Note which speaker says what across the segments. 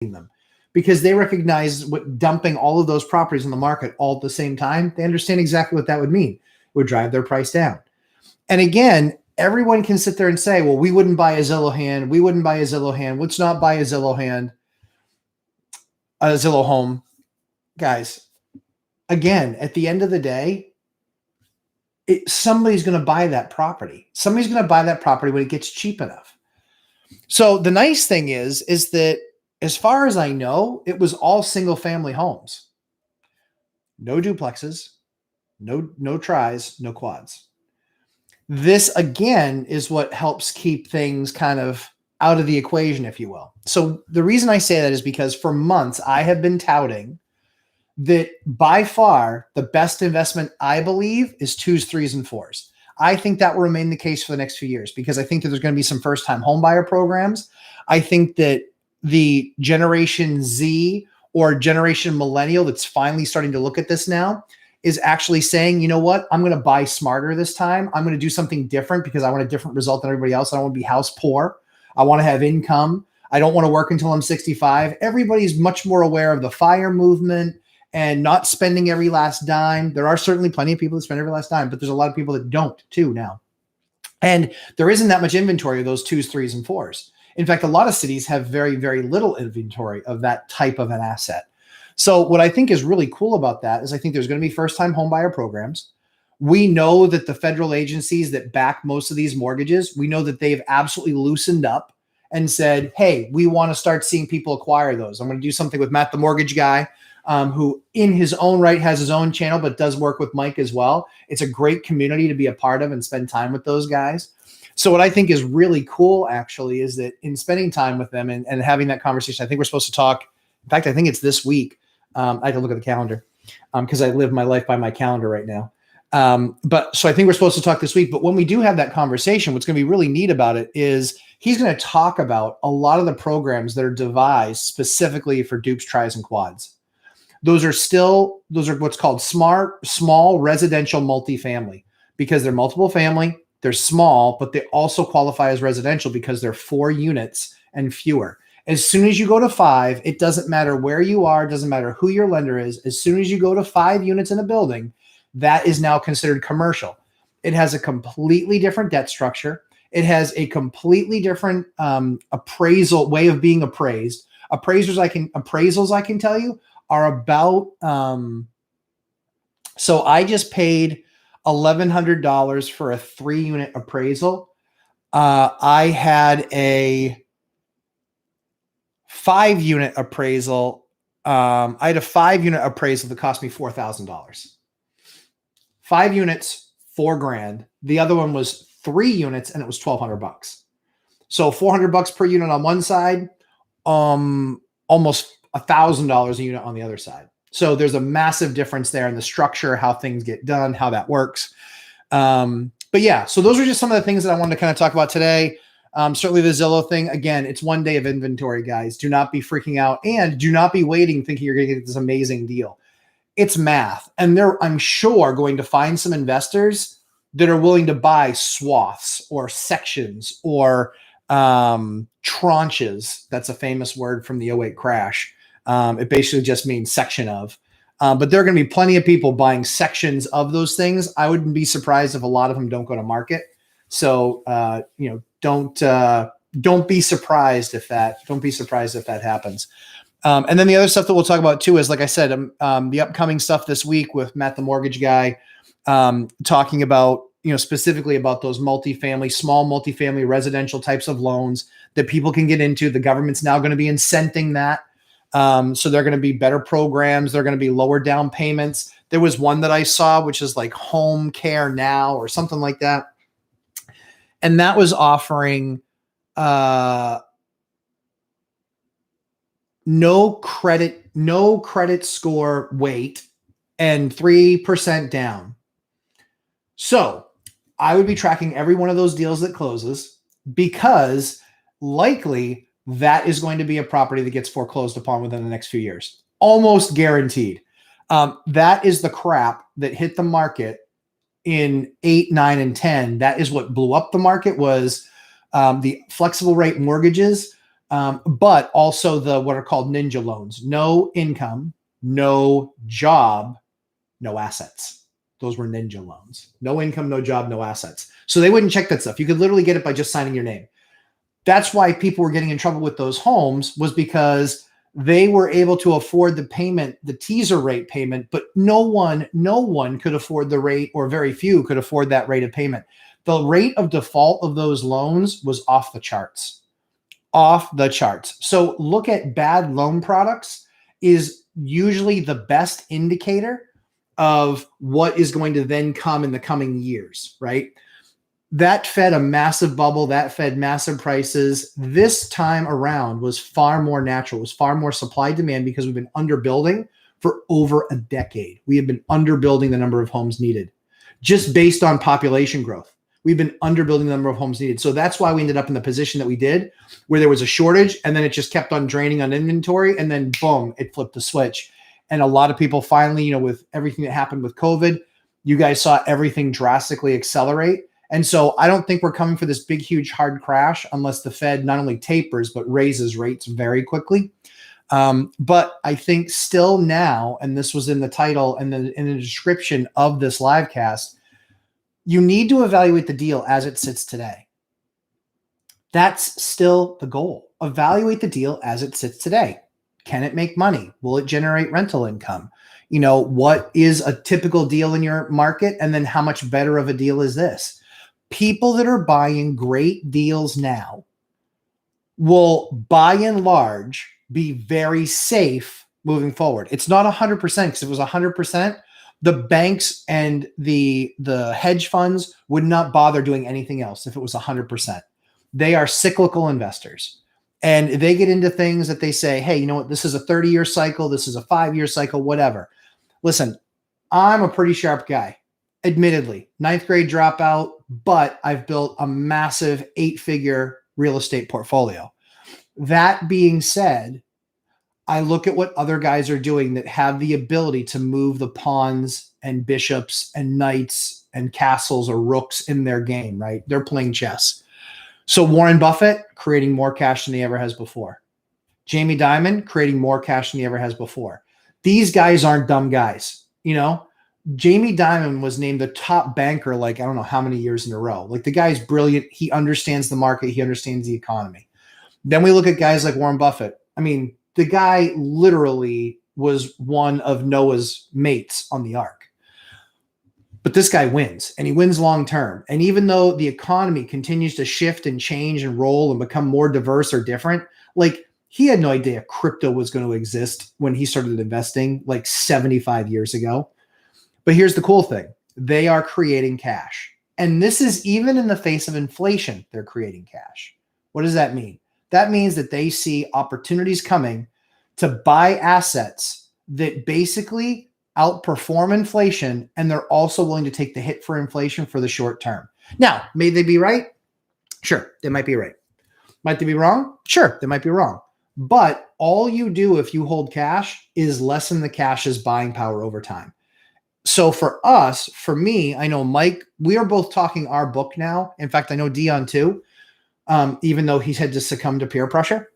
Speaker 1: them because they recognize what dumping all of those properties in the market all at the same time. They understand exactly what that would mean. It would drive their price down. And again, everyone can sit there and say, well, we wouldn't buy a Zillow hand. We wouldn't buy a Zillow hand. Let's not buy a Zillow hand, a Zillow home. Guys, again, at the end of the day, somebody's going to buy that property. Somebody's going to buy that property when it gets cheap enough. So the nice thing is that as far as I know, it was all single family homes. No duplexes, no tris, no quads. This again is what helps keep things kind of out of the equation, if you will. So the reason I say that is because for months I have been touting that by far the best investment, I believe, is 2s, 3s, and 4s. I think that will remain the case for the next few years because I think that there's going to be some first-time homebuyer programs. I think that the Generation Z or Generation Millennial that's finally starting to look at this now is actually saying, you know what, I'm going to buy smarter this time. I'm going to do something different because I want a different result than everybody else. I don't want to be house poor. I want to have income. I don't want to work until I'm 65. Everybody's much more aware of the FIRE movement and not spending every last dime. There are certainly plenty of people that spend every last dime, but there's a lot of people that don't too now. And there isn't that much inventory of those 2s, 3s, and 4s. In fact, a lot of cities have very, very little inventory of that type of an asset. So what I think is really cool about that is I think there's going to be first-time homebuyer programs. We know that the federal agencies that back most of these mortgages, we know that they've absolutely loosened up and said, hey, we want to start seeing people acquire those. I'm going to do something with Matt, the mortgage guy, who in his own right has his own channel, but does work with Mike as well. It's a great community to be a part of and spend time with those guys. So what I think is really cool actually is that in spending time with them and having that conversation, I think we're supposed to talk. In fact, I think it's this week. I have to look at the calendar because I live my life by my calendar right now. But so I think we're supposed to talk this week. But when we do have that conversation, what's going to be really neat about it is he's going to talk about a lot of the programs that are devised specifically for dupes, tris, and quads. Those are what's called small residential multifamily because they're multiple family, they're small, but they also qualify as residential because they're 4 units and fewer. As soon as you go to 5, it doesn't matter where you are, it doesn't matter who your lender is. As soon as you go to 5 units in a building, that is now considered commercial. It has a completely different debt structure. It has a completely different appraisal way of being appraised. Appraisals I can tell you are about, so I just paid $1,100 for a 3-unit appraisal. I had a 5-unit appraisal. I had a 5-unit appraisal that cost me $4,000. 5 units, $4,000. The other one was 3 units and it was $1,200. So $400 per unit on one side, almost $1,000 a unit on the other side. So there's a massive difference there in the structure, how things get done, how that works. But yeah, so those are just some of the things that I wanted to kind of talk about today. Certainly the Zillow thing, again, it's one day of inventory, guys. Do not be freaking out and do not be waiting thinking you're going to get this amazing deal. It's math. And they're, I'm sure, going to find some investors that are willing to buy swaths or sections or tranches. That's a famous word from the 08 crash. It basically just means section of. But there are going to be plenty of people buying sections of those things. I wouldn't be surprised if a lot of them don't go to market. So, don't be surprised if that happens. And then the other stuff that we'll talk about too is, like I said, the upcoming stuff this week with Matt, the mortgage guy, talking about, specifically about those small multifamily residential types of loans that people can get into. The government's now going to be incenting that. So they're going to be better programs. They're going to be lower down payments. There was one that I saw, which is like Home Care Now or something like that. And that was offering no credit score weight and 3% down. So I would be tracking every one of those deals that closes because likely that is going to be a property that gets foreclosed upon within the next few years. Almost guaranteed. That is the crap that hit the market in 8, 9, and 10. That is what blew up the market was the flexible rate mortgages. but also the what are called ninja loans. No income, no job, no assets. Those were ninja loans. No income, no job, no assets. So they wouldn't check that stuff. You could literally get it by just signing your name. That's why people were getting in trouble with those homes, was because they were able to afford the payment, the teaser rate payment, but no one could afford the rate, or very few could afford that rate of payment. The rate of default of those loans was off the charts. Off the charts. So look at bad loan products is usually the best indicator of what is going to then come in the coming years, right? That fed a massive bubble, that fed massive prices. This time around was far more natural, it was far more supply demand, because we've been underbuilding for over a decade. We have been underbuilding the number of homes needed just based on population growth. We've been underbuilding the number of homes needed. So that's why we ended up in the position that we did, where there was a shortage, and then it just kept on draining on inventory, and then boom, it flipped the switch. And a lot of people finally, with everything that happened with COVID, you guys saw everything drastically accelerate. And so I don't think we're coming for this big, huge, hard crash unless the Fed not only tapers, but raises rates very quickly. But I think still now, and this was in the title and then in the description of this live cast, you need to evaluate the deal as it sits today. That's still the goal. Evaluate the deal as it sits today. Can it make money? Will it generate rental income? What is a typical deal in your market? And then how much better of a deal is this? People that are buying great deals now will, by and large, be very safe moving forward. It's not 100%, because if it was 100%, the banks and the hedge funds would not bother doing anything else if it was 100%. They are cyclical investors. And they get into things that they say, hey, you know what? This is a 30-year cycle. This is a 5-year cycle, whatever. Listen, I'm a pretty sharp guy. Admittedly, 9th grade dropout, but I've built a massive 8-figure real estate portfolio. That being said, I look at what other guys are doing that have the ability to move the pawns and bishops and knights and castles or rooks in their game, right? They're playing chess. So Warren Buffett creating more cash than he ever has before. Jamie Dimon creating more cash than he ever has before. These guys aren't dumb guys, Jamie Dimon was named the top banker, I don't know how many years in a row. The guy's brilliant. He understands the market. He understands the economy. Then we look at guys like Warren Buffett. I mean, the guy literally was one of Noah's mates on the ark. But this guy wins, and he wins long term. And even though the economy continues to shift and change and roll and become more diverse or different, he had no idea crypto was going to exist when he started investing 75 years ago. But here's the cool thing. They are creating cash. And this is even in the face of inflation, they're creating cash. What does that mean? That means that they see opportunities coming to buy assets that basically outperform inflation, and they're also willing to take the hit for inflation for the short term. Now, may they be right? Sure, they might be right. Might they be wrong? Sure, they might be wrong. But all you do if you hold cash is lessen the cash's buying power over time. So for us, for me, I know Mike, we are both talking our book now. In fact, I know Dion too, even though he's had to succumb to peer pressure.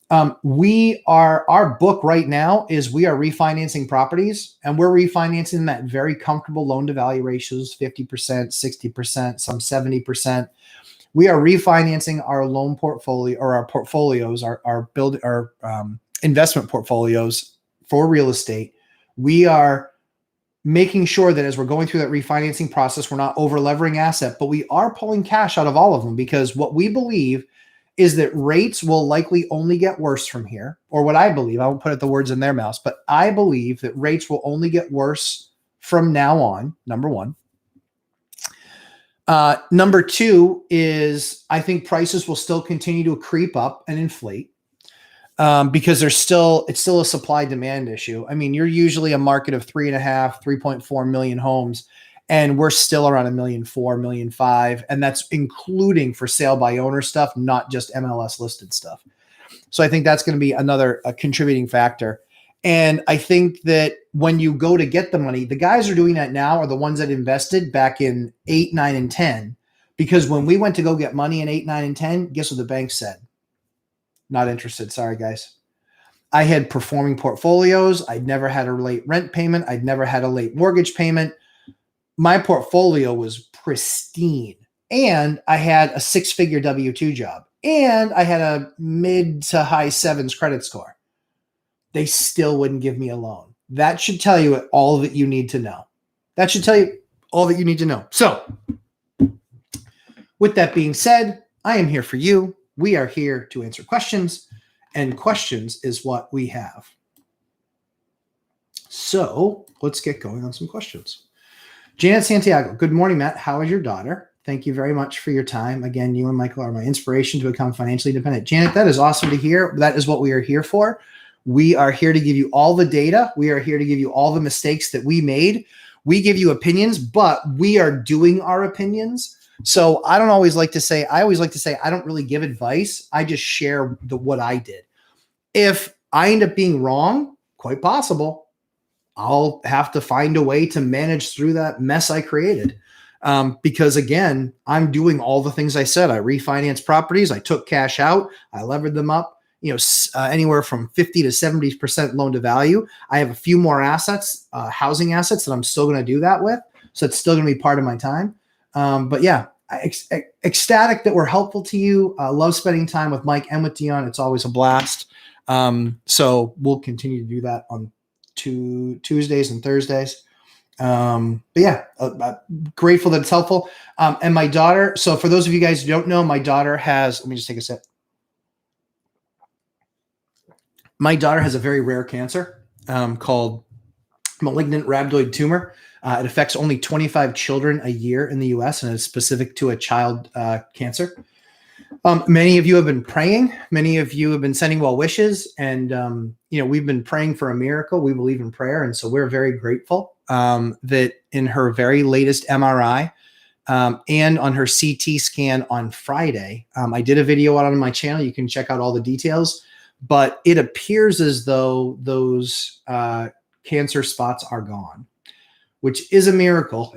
Speaker 1: Our book right now is we are refinancing properties, and we're refinancing them at very comfortable loan to value ratios, 50%, 60%, some 70%. We are refinancing our loan portfolio, or our portfolios, our investment portfolios for real estate. We are making sure that as we're going through that refinancing process, we're not over levering asset, but we are pulling cash out of all of them, because what we believe is that rates will likely only get worse from here, or what I believe, I won't put the words in their mouths, but I believe that rates will only get worse from now on, number one. Number two is I think prices will still continue to creep up and inflate. Because it's still a supply demand issue. I mean, you're usually a market of 3.4 million homes, and we're still around 1.4 million, 1.5 million. And that's including for sale by owner stuff, not just MLS listed stuff. So I think that's going to be another contributing factor. And I think that when you go to get the money, the guys are doing that now are the ones that invested back in 8, 9, and 10. Because when we went to go get money in 8, 9, and 10, guess what the bank said? Not interested. Sorry, guys. I had performing portfolios. I'd never had a late rent payment. I'd never had a late mortgage payment. My portfolio was pristine. And I had a 6-figure W-2 job. And I had a mid to high 7s credit score. They still wouldn't give me a loan. That should tell you all that you need to know. That should tell you all that you need to know. So, with that being said, I am here for you. We are here to answer questions, and questions is what we have. So, let's get going on some questions. Janet Santiago, good morning, Matt. How is your daughter? Thank you very much for your time. Again, you and Michael are my inspiration to become financially independent. Janet, that is awesome to hear. That is what we are here for. We are here to give you all the data. We are here to give you all the mistakes that we made. We give you opinions, but we are doing our opinions. So I always like to say, I don't really give advice. I just share what I did. If I end up being wrong, quite possible, I'll have to find a way to manage through that mess I created. Because again, I'm doing all the things I said. I refinanced properties. I took cash out. I levered them up, anywhere from 50 to 70% loan to value. I have a few more assets, housing assets that I'm still going to do that with. So it's still going to be part of my time. But yeah, ecstatic that we're helpful to you. Love spending time with Mike and with Dion. It's always a blast. So we'll continue to do that on Tuesdays and Thursdays. But yeah, grateful that it's helpful. And my daughter, so for those of you guys who don't know, my daughter has, let me just take a sip. My daughter has a very rare cancer called malignant rhabdoid tumor. It affects only 25 children a year in the US, and it's specific to a child cancer. Many of you have been praying. Many of you have been sending well wishes. And, we've been praying for a miracle. We believe in prayer. And so we're very grateful that in her very latest MRI and on her CT scan on Friday, I did a video out on my channel. You can check out all the details. But it appears as though those cancer spots are gone, which is a miracle.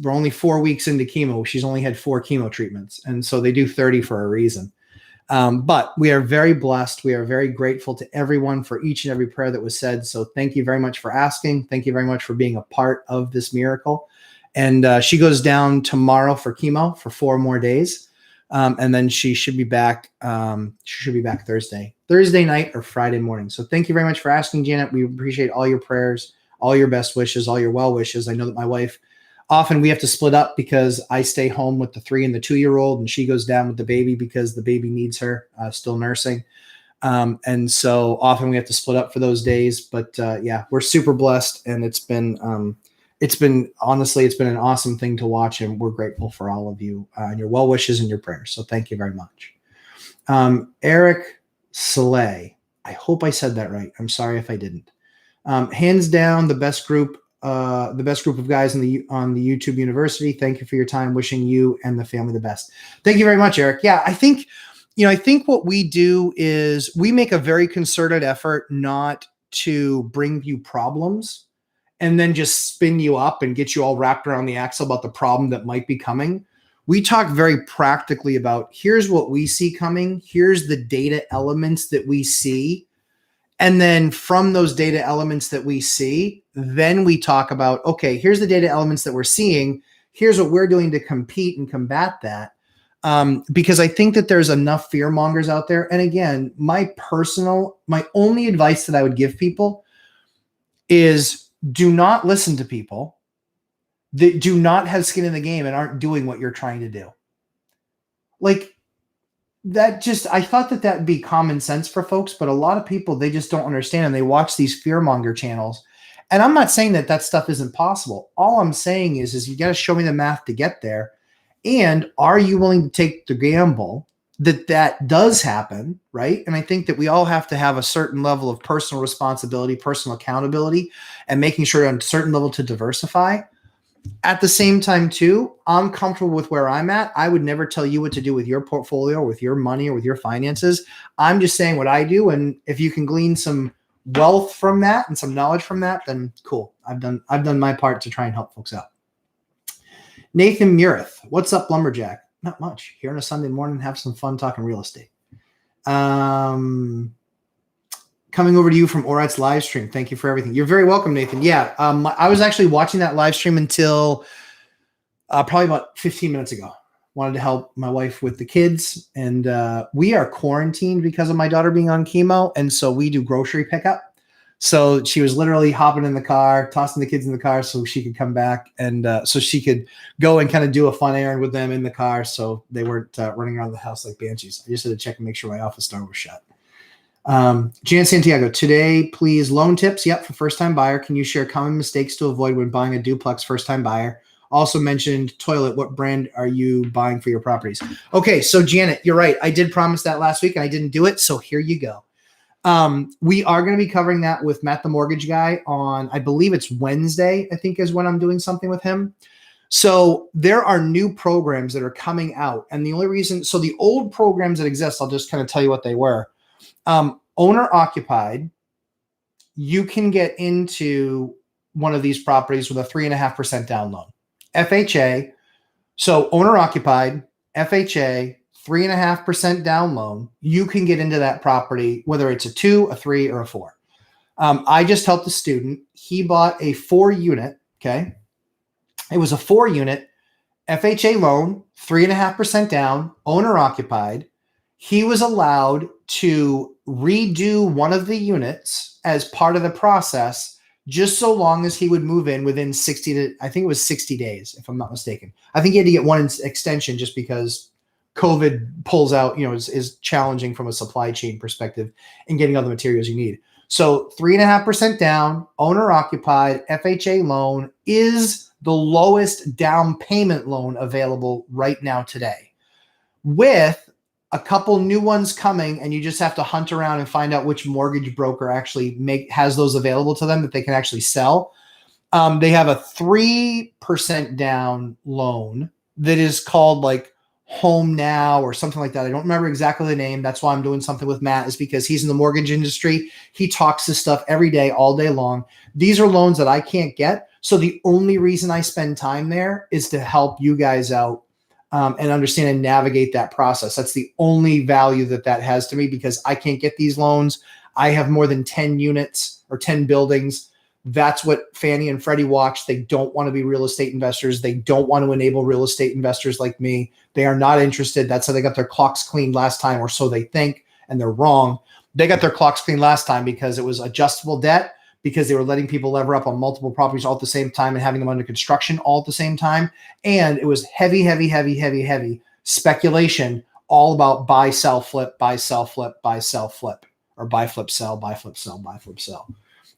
Speaker 1: We're only 4 weeks into chemo. She's only had 4 chemo treatments. And so they do 30 for a reason. But we are very blessed. We are very grateful to everyone for each and every prayer that was said. So thank you very much for asking. Thank you very much for being a part of this miracle. And she goes down tomorrow for chemo for 4 more days. And then she should be back. Thursday night or Friday morning. So thank you very much for asking, Janet. We appreciate all your prayers, all your best wishes, all your well wishes. I know that my wife, often we have to split up because I stay home with the 3 and the 2-year-old, and she goes down with the baby because the baby needs her, still nursing. And so often we have to split up for those days. But yeah, we're super blessed, and it's been honestly, it's been an awesome thing to watch, and we're grateful for all of you and your well wishes and your prayers. So thank you very much. Eric Soleil, I hope I said that right. I'm sorry if I didn't. Hands down, the best group of guys on the YouTube University. Thank you for your time. Wishing you and the family the best. Thank you very much, Eric. Yeah, I think what we do is we make a very concerted effort not to bring you problems and then just spin you up and get you all wrapped around the axle about the problem that might be coming. We talk very practically about, here's what we see coming. Here's the data elements that we see. And then from those data elements that we see, then we talk about, okay, here's the data elements that we're seeing. Here's what we're doing to compete and combat that. Because I think that there's enough fear mongers out there. And again, my only advice that I would give people is do not listen to people that do not have skin in the game and aren't doing what you're trying to do. Like that I thought that would be common sense for folks, but a lot of people, they just don't understand, and they watch these fearmonger channels. And I'm not saying that stuff isn't possible. All I'm saying is you got to show me the math to get there. And are you willing to take the gamble that does happen, right? And I think that we all have to have a certain level of personal responsibility, personal accountability, and making sure on a certain level to diversify. At the same time, too, I'm comfortable with where I'm at. I would never tell you what to do with your portfolio or with your money or with your finances. I'm just saying what I do. And if you can glean some wealth from that and some knowledge from that, then cool. I've done my part to try and help folks out. Nathan Murith, what's up, Lumberjack? Not much. Here on a Sunday morning, have some fun talking real estate. Coming over to you from Orat's live stream. Thank you for everything. You're very welcome, Nathan. Yeah, I was actually watching that live stream until probably about 15 minutes ago. Wanted to help my wife with the kids, and we are quarantined because of my daughter being on chemo, and so we do grocery pickup. So she was literally hopping in the car, tossing the kids in the car so she could come back, and so she could go and kind of do a fun errand with them in the car so they weren't running around the house like banshees. I just had to check and make sure my office door was shut. Jan Santiago, today, please, loan tips. Yep, for first-time buyer. Can you share common mistakes to avoid when buying a duplex first-time buyer? Also mentioned toilet. What brand are you buying for your properties? Okay, so Janet, you're right. I did promise that last week and I didn't do it, so here you go. We are going to be covering that with Matt, the mortgage guy, on, I believe it's Wednesday, I think is when I'm doing something with him. So there are new programs that are coming out. And the only reason, so the old programs that exist, I'll just kind of tell you what they were. Owner occupied, you can get into one of these properties with a 3.5% down loan. FHA, so owner occupied, FHA, 3.5% down loan, you can get into that property, whether it's a 2, a 3, or a 4. I just helped a student. He bought a 4-unit, okay? It was a 4-unit, FHA loan, 3.5% down, owner occupied. He was allowed to redo one of the units as part of the process, just so long as he would move in within 60 to, I think it was 60 days, if I'm not mistaken. I think he had to get one extension just because COVID pulls out, is challenging from a supply chain perspective and getting all the materials you need. So 3.5% down, owner occupied, FHA loan is the lowest down payment loan available right now today, with a couple new ones coming, and you just have to hunt around and find out which mortgage broker actually has those available to them that they can actually sell. They have a 3% down loan that is called like Home Now or something like that. I don't remember exactly the name. That's why I'm doing something with Matt, is because he's in the mortgage industry. He talks this stuff every day, all day long. These are loans that I can't get. So the only reason I spend time there is to help you guys out and understand and navigate that process. That's the only value that has to me, because I can't get these loans. I have more than 10 units or 10 buildings. That's what Fannie and Freddie watch. They don't want to be real estate investors. They don't want to enable real estate investors like me. They are not interested. That's how they got their clocks cleaned last time, or so they think, and they're wrong. They got their clocks cleaned last time because it was adjustable debt, because they were letting people lever up on multiple properties all at the same time and having them under construction all at the same time. And it was heavy speculation, all about buy, sell, flip, buy, sell, flip, buy, sell, flip, or buy, flip, sell, buy, flip, sell, buy, flip, sell.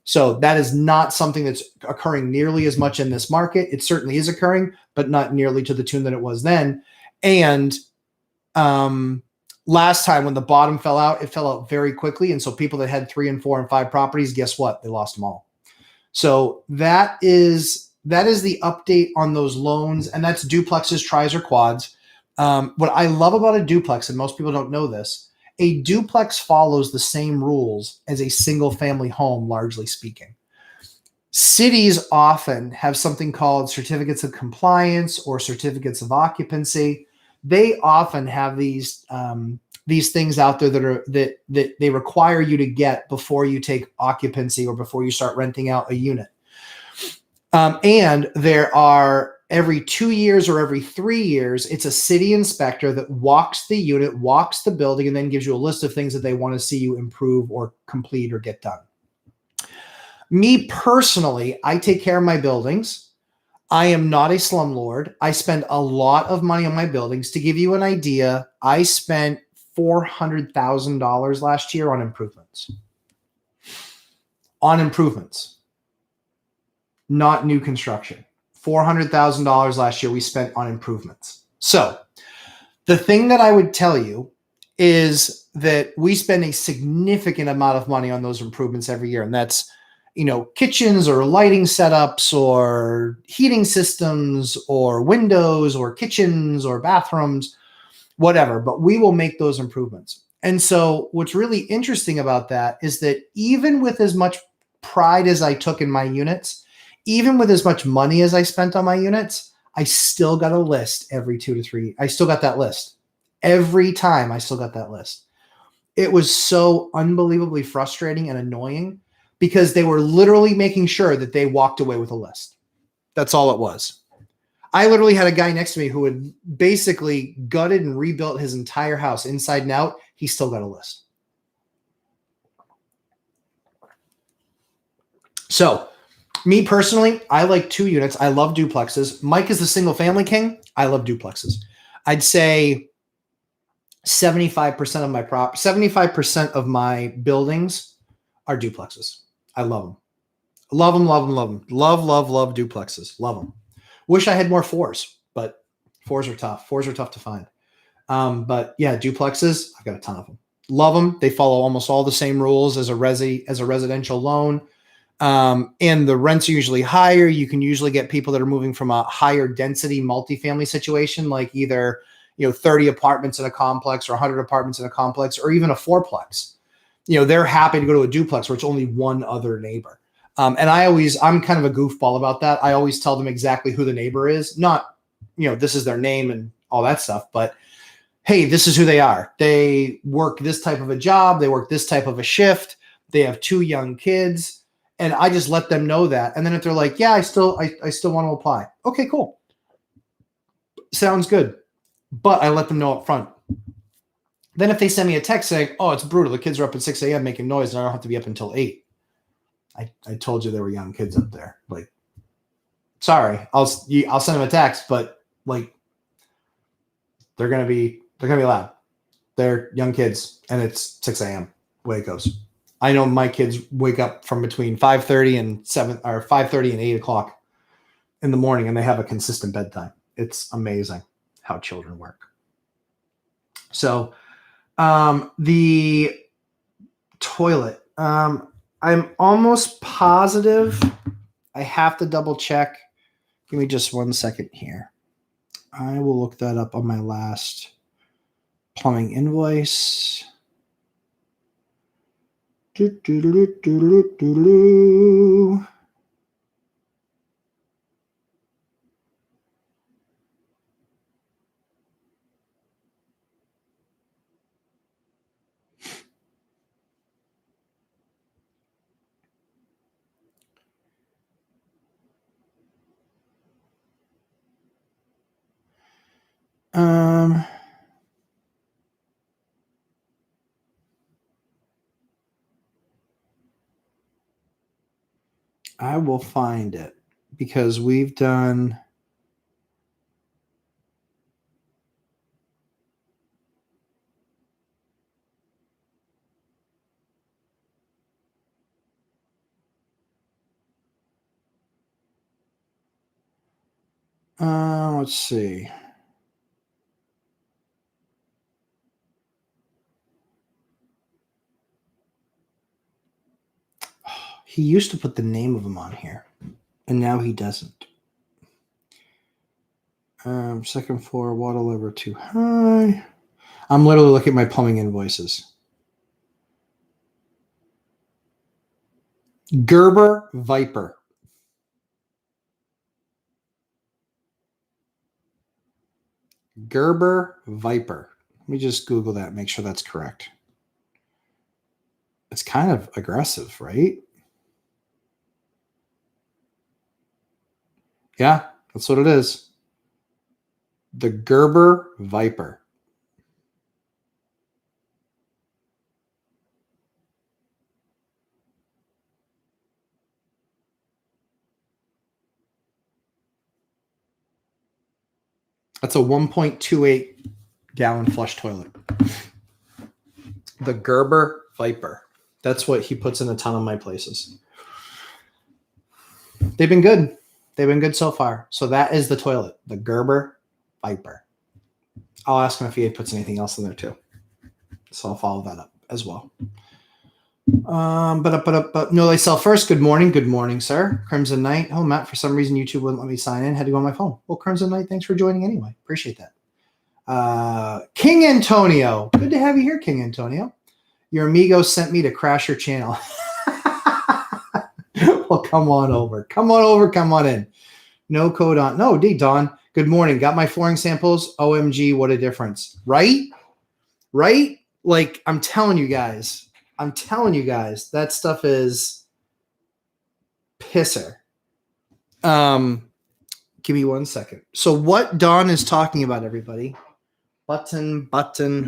Speaker 1: So that is not something that's occurring nearly as much in this market. It certainly is occurring, but not nearly to the tune that it was then. And last time when the bottom fell out, it fell out very quickly. And so people that had 3 and 4 and 5 properties, guess what? They lost them all. So that is the update on those loans. And that's duplexes, tris, or quads. What I love about a duplex, and most people don't know this, a duplex follows the same rules as a single family home, largely speaking. Cities often have something called certificates of compliance or certificates of occupancy. They often have these things out there that they require you to get before you take occupancy or before you start renting out a unit. And there are, every 2 years or every 3 years, it's a city inspector that walks the unit, walks the building, and then gives you a list of things that they want to see you improve or complete or get done. Me personally, I take care of my buildings. I am not a slumlord. I spend a lot of money on my buildings. To give you an idea, I spent $400,000 last year on improvements. On improvements, not new construction. $400,000 last year we spent on improvements. So the thing that I would tell you is that we spend a significant amount of money on those improvements every year. And that's, kitchens or lighting setups or heating systems or windows or kitchens or bathrooms, whatever, but we will make those improvements. And so what's really interesting about that is that even with as much pride as I took in my units, even with as much money as I spent on my units, I still got a list every 2 to 3. I still got that list. Every time I still got that list. It was so unbelievably frustrating and annoying because they were literally making sure that they walked away with a list. That's all it was. I literally had a guy next to me who had basically gutted and rebuilt his entire house inside and out. He still got a list. So me personally, I like 2 units. I love duplexes. Mike is the single family king. I love duplexes. I'd say 75% of my 75% of my buildings are duplexes. I love them. Love them, love them, love them. Love duplexes. Love them. Wish I had more 4s, but 4s are tough. 4s are tough to find. But yeah, duplexes, I've got a ton of them. Love them. They follow almost all the same rules as a residential loan. And the rents are usually higher. You can usually get people that are moving from a higher density multifamily situation, like either 30 apartments in a complex or 100 apartments in a complex, or even a 4-plex. They're happy to go to a duplex where it's only one other neighbor. And I'm kind of a goofball about that. I always tell them exactly who the neighbor is. Not, this is their name and all that stuff, but hey, this is who they are. They work this type of a job. They work this type of a shift. They have 2 young kids. And I just let them know that. And then if they're like, yeah, I still want to apply. Okay, cool. Sounds good. But I let them know up front. Then if they send me a text saying, oh, it's brutal. The kids are up at 6 a.m. making noise and I don't have to be up until 8. I told you there were young kids up there. Like, sorry, I'll send them a text, but like, they're going to be loud. They're young kids and it's 6 a.m. Way it goes. I know my kids wake up from between 5:30 and 5:30 and 8 o'clock in the morning, and they have a consistent bedtime. It's amazing how children work. So, the toilet, I'm almost positive. I have to double check. Give me just 1 second here. I will look that up on my last plumbing invoice. I will find it because we've done. Let's see. He used to put the name of them on here, and now he doesn't. Second floor, water level too high. I'm literally looking at my plumbing invoices. Gerber Viper. Gerber Viper. Let me just Google that, make sure that's correct. It's kind of aggressive, right? Yeah, that's what it is. The Gerber Viper. That's a 1.28 gallon flush toilet. The Gerber Viper. That's what he puts in a ton of my places. They've been good. They've been good so far. So that is the toilet, the Gerber Viper. I'll ask him if he puts anything else in there too. So I'll follow that up as well. But no, they sell first. Good morning, sir. Crimson Knight. Oh, Matt, for some reason YouTube wouldn't let me sign in. Had to go on my phone. Well, Crimson Knight, thanks for joining anyway. Appreciate that. King Antonio. Good to have you here, King Antonio. Your amigos sent me to crash your channel. Well, come on over. Come on in. No code on. No, Don. Good morning. Got my flooring samples. OMG, what a difference. Right? Like, I'm telling you guys, that stuff is pisser. Give me 1 second. So what Dawn is talking about, everybody, button,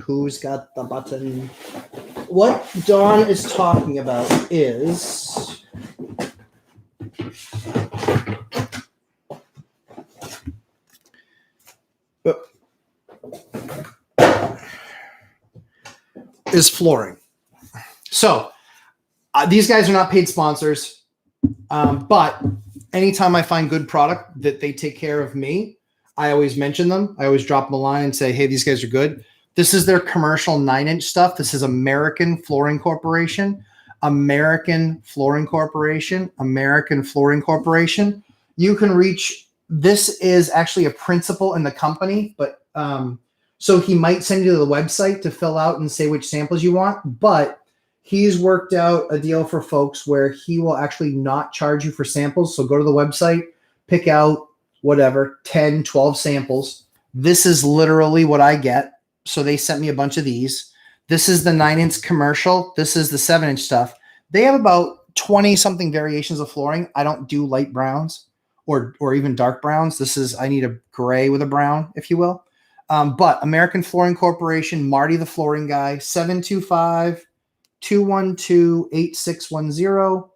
Speaker 1: who's got the button? What Dawn is talking about is flooring. So these guys are not paid sponsors, but anytime I find good product that they take care of me, I always mention them. I always drop them a line and say, hey, these guys are good. This is their commercial 9-inch stuff. This is American Flooring Corporation. American Flooring Corporation. American Flooring Corporation. You can reach, this is actually a principal in the company, but so he might send you to the website to fill out and say which samples you want, but he's worked out a deal for folks where he will actually not charge you for samples. So go to the website, pick out whatever, 10, 12 samples. This is literally what I get. So they sent me a bunch of these. This is the 9-inch commercial. This is the 7-inch stuff. They have about 20 something variations of flooring. I don't do light browns or even dark browns. This is, I need a gray with a brown, if you will. But American Flooring Corporation, Marty the flooring guy, 725-212-8610,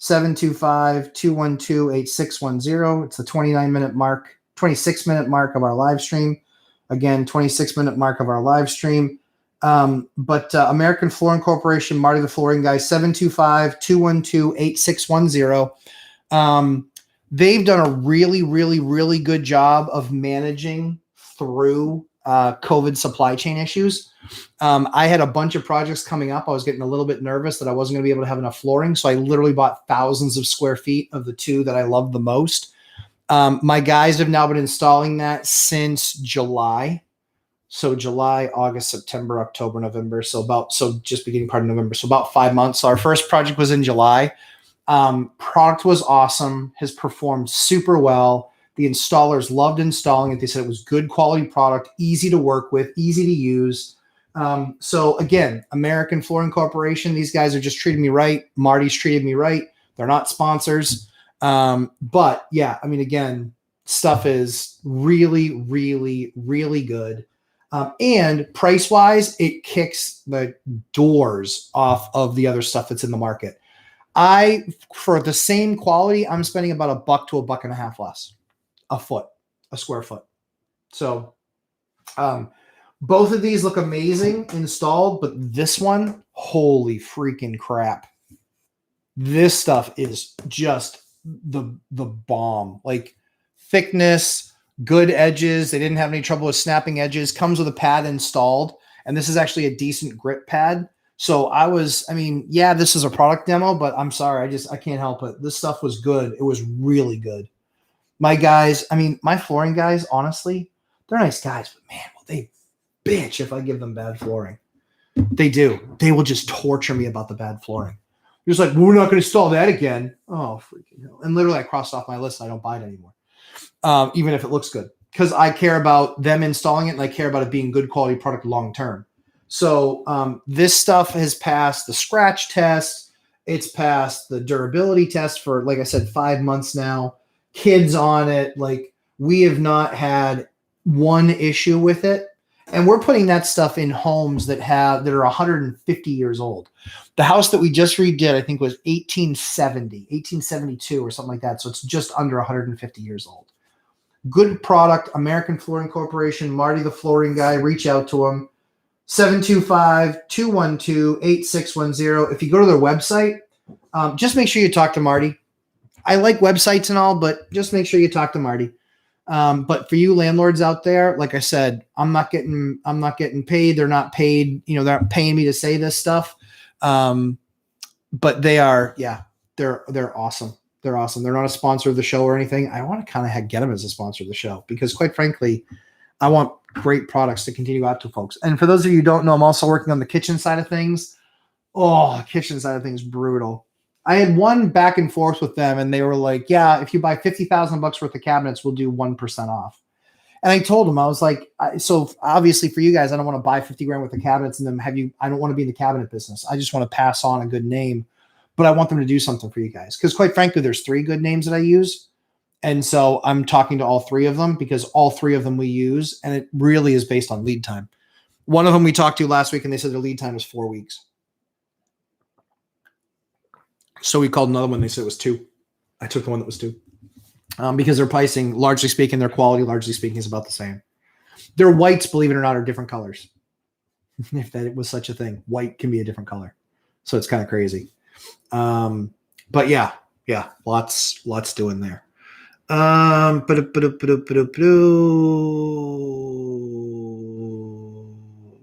Speaker 1: 725-212-8610. It's the 29-minute mark, 26-minute mark of our live stream. Again, 26-minute mark of our live stream. But American Flooring Corporation, Marty the flooring guy, 725-212-8610. They've done a really, really, really good job of managing through COVID supply chain issues. I had a bunch of projects coming up. I was getting a little bit nervous that I wasn't going to be able to have enough flooring. So I literally bought thousands of square feet of the two that I love the most. My guys have now been installing that since July. So July, August, September, October, November. So just beginning part of November. So about 5 months. So our first project was in July. Product was awesome. Has performed super well. The installers loved installing it. They said it was good quality product, easy to work with, easy to use. So again, American Flooring Corporation, these guys are just treating me right. Marty's treated me right. They're not sponsors. But yeah, I mean, again, stuff is really, really, really good. And price-wise, it kicks the doors off of the other stuff that's in the market. For the same quality, I'm spending about $1 to $1.50 less a square foot. So both of these look amazing installed, but this one, holy freaking crap. This stuff is just the bomb. Like thickness, good edges. They didn't have any trouble with snapping edges. Comes with a pad installed. And this is actually a decent grip pad. So yeah, this is a product demo, but I'm sorry. I can't help it. This stuff was good. It was really good. My guys, my flooring guys, honestly, they're nice guys, but man, will they bitch if I give them bad flooring. They do. They will just torture me about the bad flooring. They're just like, well, we're not going to install that again. Oh, freaking hell. And literally I crossed off my list. I don't buy it anymore. Even if it looks good, because I care about them installing it and I care about it being good quality product long-term. So this stuff has passed the scratch test. It's passed the durability test for, like I said, 5 months now. Kids on it. Like, we have not had one issue with it. And we're putting that stuff in homes that are 150 years old. The house that we just redid, I think, was 1872 or something like that. So it's just under 150 years old. Good product. American Flooring Corporation, Marty the flooring guy. Reach out to him. 725-212-8610. If you go to their website, just make sure you talk to Marty. I like websites and all, but just make sure you talk to Marty. But for you landlords out there, like I said, I'm not getting paid. They're not paid. They're not paying me to say this stuff. But they are, yeah, they're awesome. They're awesome. They're not a sponsor of the show or anything. I want to kind of get them as a sponsor of the show because, quite frankly, I want great products to continue out to folks. And for those of you who don't know, I'm also working on the kitchen side of things. Oh, kitchen side of things, brutal. I had one back and forth with them, and they were like, yeah, if you buy $50,000 worth of cabinets, we'll do 1% off. And I told him, I was like, so obviously for you guys, I don't want to buy 50 grand worth of cabinets and then I don't want to be in the cabinet business. I just want to pass on a good name, but I want them to do something for you guys. Because quite frankly, there's 3 good names that I use. And so I'm talking to all 3 of them because all 3 of them we use, and it really is based on lead time. One of them we talked to last week and they said their lead time was 4 weeks. So we called another one. They said it was 2. I took the one that was 2. Because their pricing, largely speaking, their quality, largely speaking, is about the same. Their whites, believe it or not, are different colors. If that was such a thing, white can be a different color. So it's kind of crazy. But yeah, lots doing there.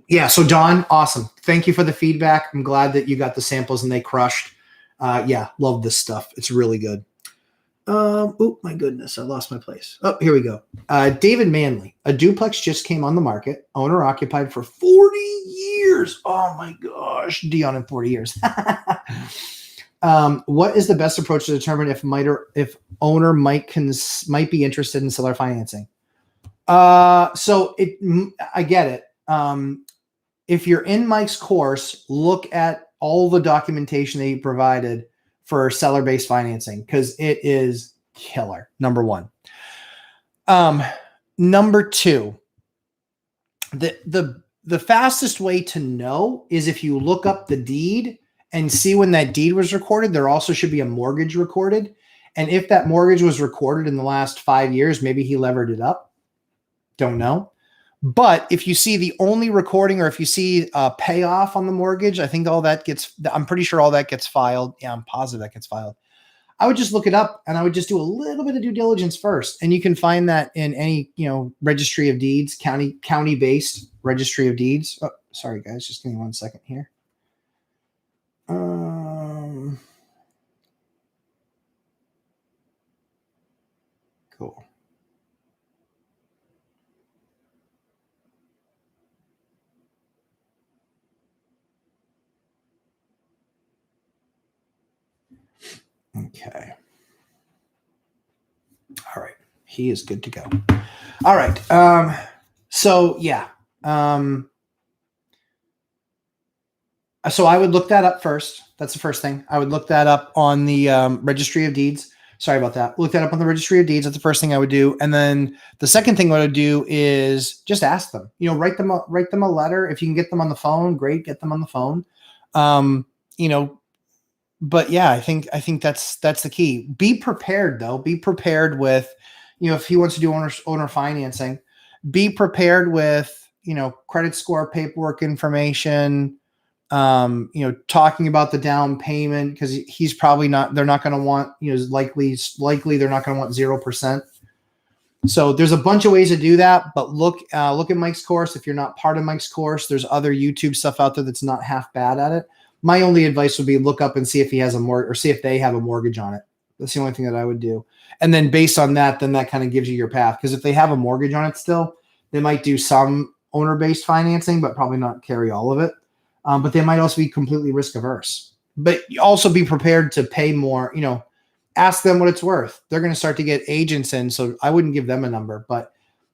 Speaker 1: Yeah, so Don, awesome. Thank you for the feedback. I'm glad that you got the samples and they crushed. Yeah, love this stuff. It's really good. Oh my goodness, I lost my place. Oh, here we go. David Manley, a duplex just came on the market, owner occupied for 40 years. Oh my gosh, Dion in 40 years. What is the best approach to determine if owner might be interested in seller financing? So I get it. If you're in Mike's course, look at all the documentation that he provided for seller-based financing, because it is killer. Number 1. Number 2, the fastest way to know is if you look up the deed and see when that deed was recorded. There also should be a mortgage recorded. And if that mortgage was recorded in the last 5 years, maybe he levered it up. Don't know. But if you see the only recording, or if you see a payoff on the mortgage, I think I'm pretty sure all that gets filed. Yeah, I'm positive that gets filed. I would just look it up and I would just do a little bit of due diligence first. And you can find that in any, registry of deeds, county-based registry of deeds. Oh, sorry guys, just give me 1 second here. Cool. Okay. All right. He is good to go. All right. So yeah. So I would look that up first. That's the first thing. I would look that up on the registry of deeds. Sorry about that. Look that up on the registry of deeds. That's the first thing I would do. And then the second thing I would do is just ask them, write them a letter. If you can get them on the phone, great. Get them on the phone. But yeah, I think that's the key. Be prepared though. Be prepared with, if he wants to do owner financing, be prepared with, credit score, paperwork information, talking about the down payment, because he's probably they're not going to want, likely they're not going to want 0%. So there's a bunch of ways to do that, but look at Mike's course. If you're not part of Mike's course, there's other YouTube stuff out there that's not half bad at it. My only advice would be look up and see if he has a mortgage, or see if they have a mortgage on it. That's the only thing that I would do. And then based on that, then that kind of gives you your path. Because if they have a mortgage on it still, they might do some owner-based financing, but probably not carry all of it. But they might also be completely risk averse. But also be prepared to pay more, ask them what it's worth. They're going to start to get agents in, so I wouldn't give them a number. But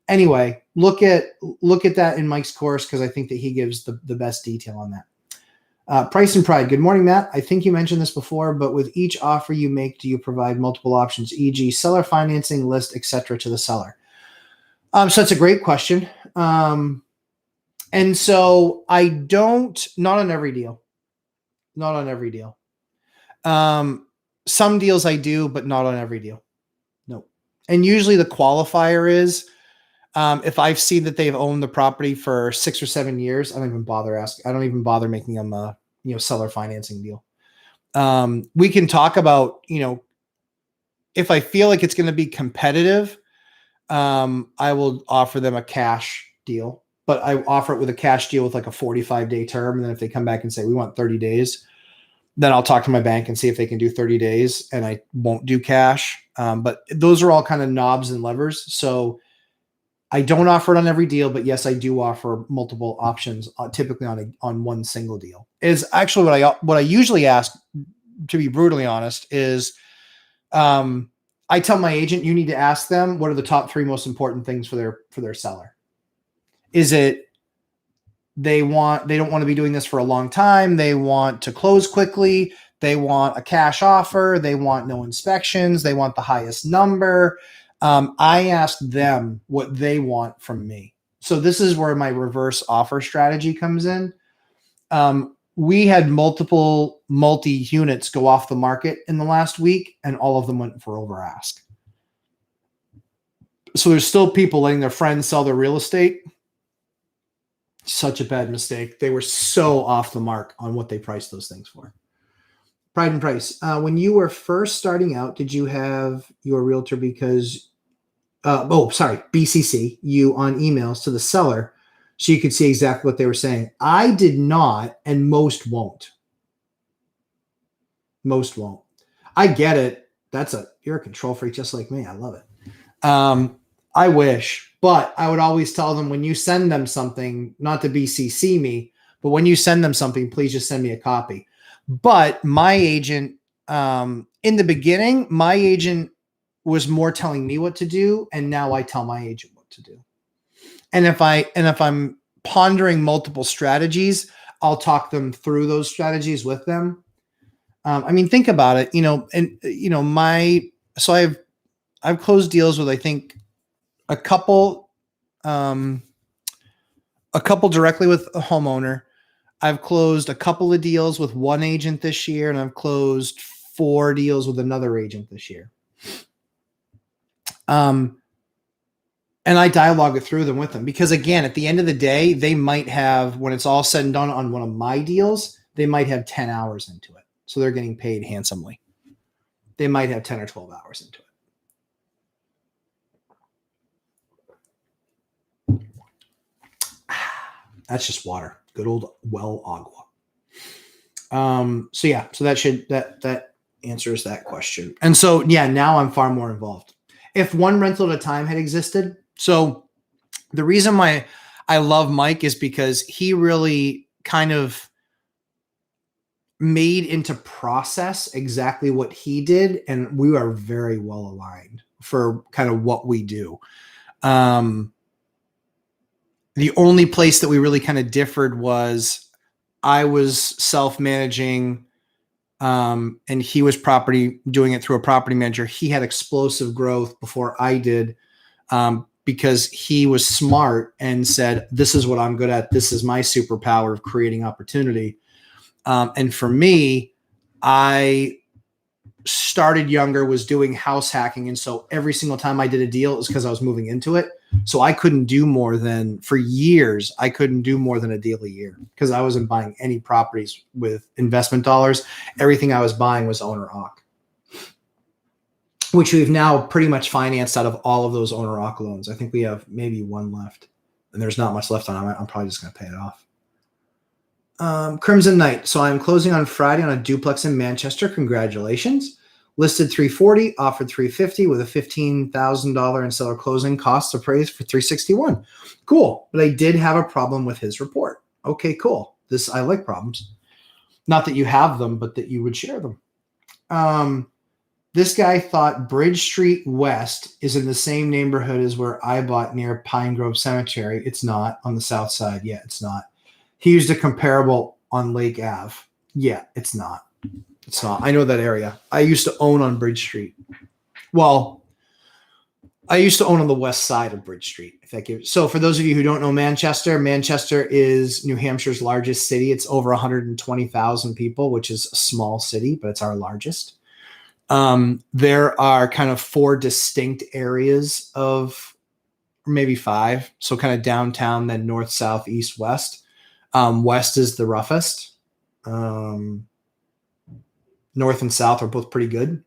Speaker 1: anyway, look at that in Mike's course, because I think that he gives the best detail on that. Price and Pride. Good morning, Matt. I think you mentioned this before, but with each offer you make, do you provide multiple options, e.g. seller financing, list, etc. to the seller? So that's a great question. And so I don't, not on every deal. Some deals I do, but not on every deal. No. And usually the qualifier is, if I've seen that they've owned the property for 6 or 7 years, I don't even bother making them a, seller financing deal. We can talk about, if I feel like it's going to be competitive, I will offer them a cash deal, but I offer it with a cash deal with like a 45-day term. And then if they come back and say, we want 30 days, then I'll talk to my bank and see if they can do 30 days, and I won't do cash. But those are all kind of knobs and levers. So I don't offer it on every deal, but yes, I do offer multiple options, typically on one single deal. Is actually what I usually ask, to be brutally honest, is I I tell my agent, you need to ask them what are the top 3 most important things for their seller. Is it they don't want to be doing this for a long time? They want to close quickly. They want a cash offer. They want no inspections. They want the highest number. I asked them what they want from me. So this is where my reverse offer strategy comes in. We had multiple multi-units go off the market in the last week, and all of them went for over ask. So there's still people letting their friends sell their real estate. Such a bad mistake. They were so off the mark on what they priced those things for. Pride and price. When you were first starting out, did you have your realtor BCC you on emails to the seller so you could see exactly what they were saying? I did not, and most won't. Most won't. I get it. You're a control freak just like me. I love it. I wish, but I would always tell them when you send them something, not to BCC me, but when you send them something, please just send me a copy. But my agent, in the beginning, my agent was more telling me what to do, and now I tell my agent what to do. And if I'm pondering multiple strategies, I'll talk them through those strategies with them. I mean, think about it, so I've closed deals with, I think, a couple directly with a homeowner. I've closed a couple of deals with one agent this year, and I've closed 4 deals with another agent this year. And I dialogue it through them with them because, again, at the end of the day, they might have, when it's all said and done on one of my deals, they might have 10 hours into it. So they're getting paid handsomely. They might have 10 or 12 hours into it. That's just water. Good old well agua. So that answers that question. And so, now I'm far more involved. If one rental at a time had existed. So the reason why I love Mike is because he really kind of made into process exactly what he did. And we are very well aligned for kind of what we do. The only place that we really kind of differed was I was self-managing, and he was doing it through a property manager. He had explosive growth before I did, because he was smart and said, this is what I'm good at. This is my superpower of creating opportunity. And for me, I started younger, was doing house hacking. And so every single time I did a deal, it was because I was moving into it. So I couldn't do more than, for years, I couldn't do more than a deal a year because I wasn't buying any properties with investment dollars. Everything I was buying was owner-occ, which we've now pretty much financed out of all of those owner-occ loans. I think we have maybe one left, and there's not much left on it. I'm probably just going to pay it off. Crimson Knight. So I'm closing on Friday on a duplex in Manchester. Congratulations. Listed $340, offered $350 with a $15,000 in seller closing costs appraised for $361. Cool. But I did have a problem with his report. Okay, cool. I like problems. Not that you have them, but that you would share them. This guy thought Bridge Street West is in the same neighborhood as where I bought near Pine Grove Cemetery. It's not on the south side. Yeah, it's not. He used a comparable on Lake Ave. Yeah, it's not. It's not. I know that area. I used to own on Bridge Street. Well, I used to own on the west side of Bridge Street. So for those of you who don't know Manchester, Manchester is New Hampshire's largest city. It's over 120,000 people, which is a small city, but it's our largest. There are kind of 4 distinct areas of, or maybe 5. So kind of downtown, then north, south, east, west. West is the roughest. North and south are both pretty good.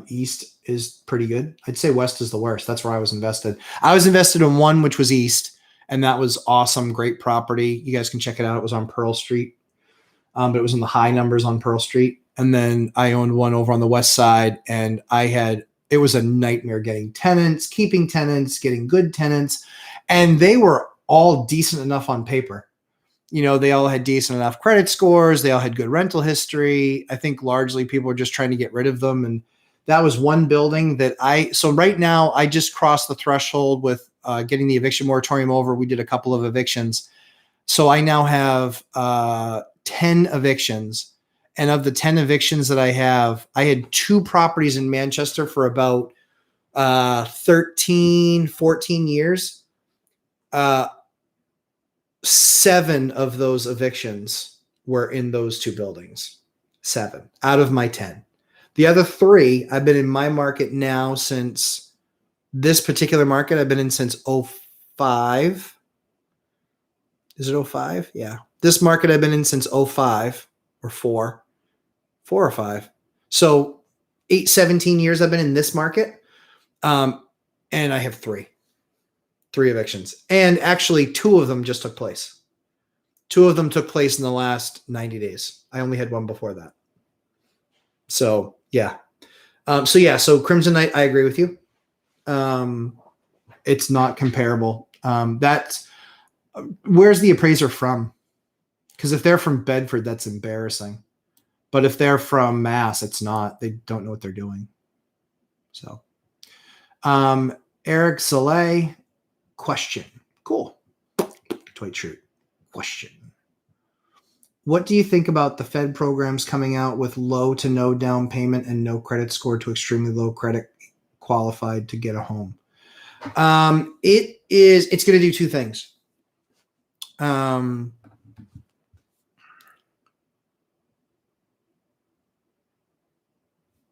Speaker 1: East is pretty good. I'd say west is the worst. That's where I was invested. I was invested in one, which was east, and that was awesome. Great property. You guys can check it out. It was on Pearl Street, but it was in the high numbers on Pearl Street. And then I owned one over on the west side, and it was a nightmare getting tenants, keeping tenants, getting good tenants, and they were all decent enough on paper. They all had decent enough credit scores. They all had good rental history. I think largely people were just trying to get rid of them and That was one building that so right now I just crossed the threshold with getting the eviction moratorium over. We did a couple of evictions. So I now have 10 evictions. And of the 10 evictions that I have, I had 2 properties in Manchester for about 13, 14 years. 7 of those evictions were in those 2 buildings. 7 out of my 10. The other 3, I've been in my market now since this particular market. I've been in since 05. Is it 05? Yeah. This market I've been in since 05 or 4 or 5. So 17 years I've been in this market. And I have 3 evictions. And actually 2 of them just took place. 2 of them took place in the last 90 days. I only had 1 before that. So yeah. So Crimson Knight, I agree with you. It's not comparable. Where's the appraiser from? Because if they're from Bedford, that's embarrassing. But if they're from Mass, it's not. They don't know what they're doing. So, Eric Soleil, question. Cool. Dwight Schrute, question. What do you think about the Fed programs coming out with low to no down payment and no credit score to extremely low credit qualified to get a home? It's going to do 2 things.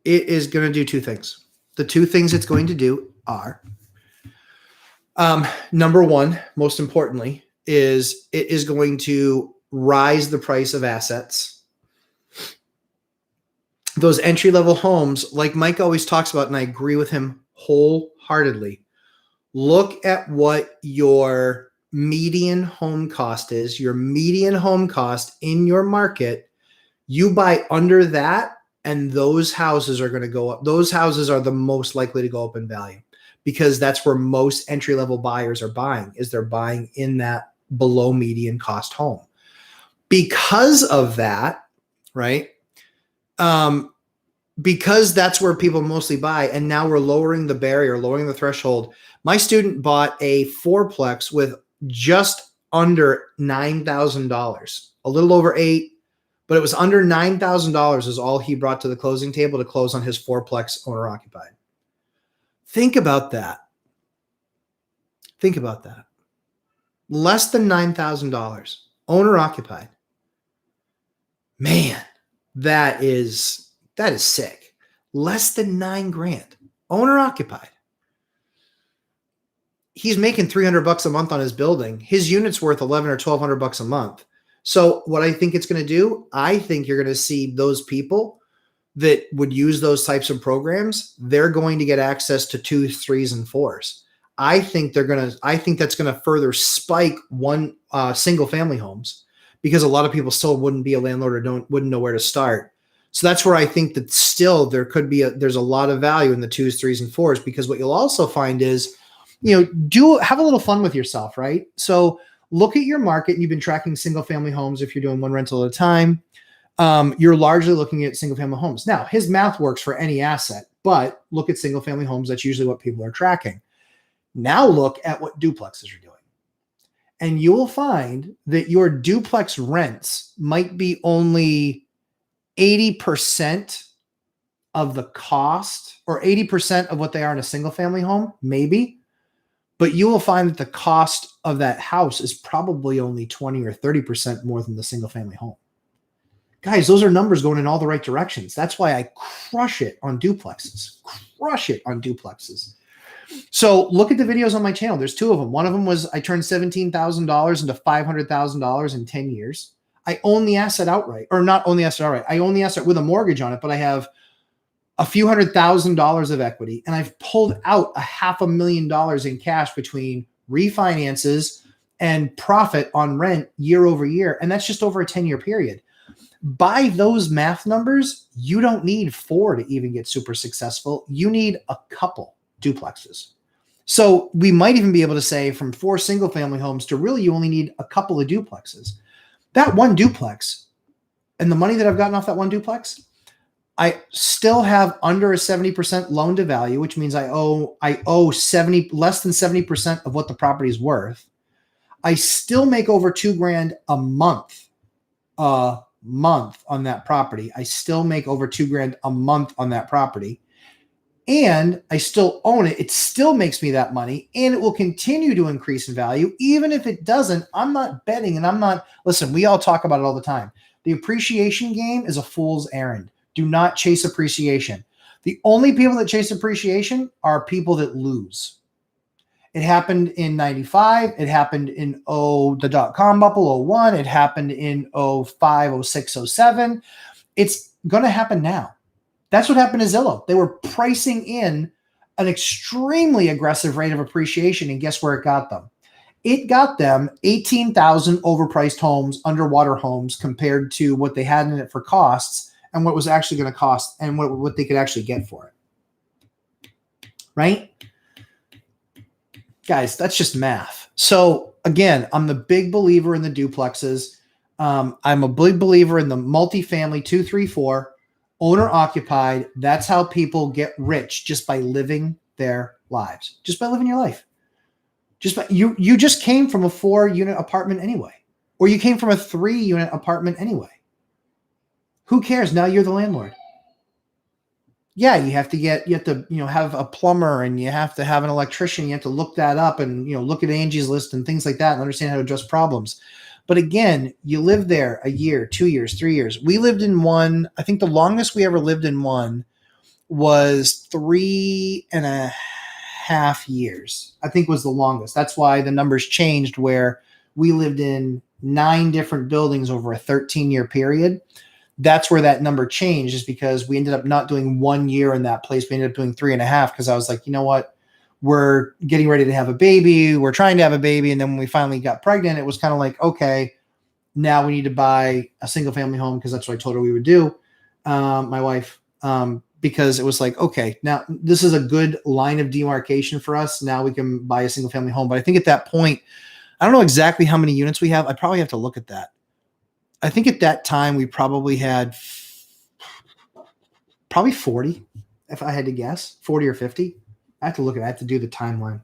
Speaker 1: It is going to do 2 things. The 2 things it's going to do are, number 1, most importantly, is it is going to rise the price of assets. Those entry-level homes, like Mike always talks about, and I agree with him wholeheartedly, look at what your median home cost is, your median home cost in your market. You buy under that, and those houses are going to go up. Those houses are the most likely to go up in value because that's where most entry-level buyers are buying, is they're buying in that below median cost home. Because of that, right? Because that's where people mostly buy, and now we're lowering the barrier, lowering the threshold. My student bought a 4-plex with just under $9,000, a little over 8, but it was under $9,000 is all he brought to the closing table to close on his 4-plex owner occupied. Think about that. Think about that. Less than $9,000 owner occupied. Man, that is sick. Less than $9,000 owner occupied. He's making $300 a month on his building. His unit's worth $1,100 or $1,200 a month. So what I think it's going to do, I think you're going to see those people that would use those types of programs, they're going to get access to 2s, 3s, and 4s. I think that's going to further spike single family homes, because a lot of people still wouldn't be a landlord or wouldn't know where to start. So that's where I think that still there's a lot of value in the 2s, 3s, and 4s, because what you'll also find is, have a little fun with yourself, right? So look at your market. You've been tracking single family homes. If you're doing 1 rental at a time, you're largely looking at single family homes. Now, his math works for any asset, but look at single family homes. That's usually what people are tracking. Now look at what duplexes are doing. And you will find that your duplex rents might be only 80% of the cost, or 80% of what they are in a single family home, maybe. But you will find that the cost of that house is probably only 20 or 30% more than the single family home. Guys, those are numbers going in all the right directions. That's why I crush it on duplexes. So look at the videos on my channel. There's 2 of them. One of them was I turned $17,000 into $500,000 in 10 years. I own the asset outright, or not own the asset outright. I own the asset with a mortgage on it, but I have a few $100,000 of equity, and I've pulled out $500,000 in cash between refinances and profit on rent year over year. And that's just over a 10-year period. By those math numbers, you don't need 4 to even get super successful. You need a couple duplexes. So we might even be able to say from 4 single family homes to really you only need a couple of duplexes. That 1 duplex and the money that I've gotten off that 1 duplex, I still have under a 70% loan to value, which means I owe 70, less than 70% of what the property is worth. I still make over $2,000 a month on that property. I still make over $2,000 a month on that property. And I still own it. It still makes me that money, and it will continue to increase in value. Even if it doesn't, I'm not betting, and I'm not, listen, we all talk about it all the time. The appreciation game is a fool's errand. Do not chase appreciation. The only people that chase appreciation are people that lose. It happened in 95. It happened in the dot-com bubble, 01. It happened in 05, 06, 07. It's going to happen now. That's what happened to Zillow. They were pricing in an extremely aggressive rate of appreciation, and guess where it got them? It got them 18,000 overpriced homes, underwater homes, compared to what they had in it for costs and what was actually going to cost and what they could actually get for it. Right? Guys, that's just math. So again, I'm the big believer in the duplexes. I'm a big believer in the multifamily 2, 3, 4. Owner occupied. That's how people get rich, just by living their lives, just by living your life. You just came from a 4-unit apartment anyway, or you came from a 3-unit apartment anyway. Who cares? Now you're the landlord. Yeah, you have to have a plumber, and you have to have an electrician. You have to look that up and, look at Angie's List and things like that and understand how to address problems. But again, you live there a year, 2 years, 3 years. We lived in one. I think the longest we ever lived in one was 3.5 years. I think was the longest. That's why the numbers changed, where we lived in 9 different buildings over a 13-year period. That's where that number changed, is because we ended up not doing 1 year in that place. We ended up doing 3.5, because I was like, you know what? We're getting ready to have a baby. We're trying to have a baby. And then when we finally got pregnant, it was kind of like, okay, now we need to buy a single family home, because that's what I told her we would do, my wife, because it was like, okay, now this is a good line of demarcation for us. Now we can buy a single family home. But I think at that point, I don't know exactly how many units we have. I probably have to look at that. I think at that time we probably had probably 40, if I had to guess, 40 or 50. I have to look at it. I have to do the timeline.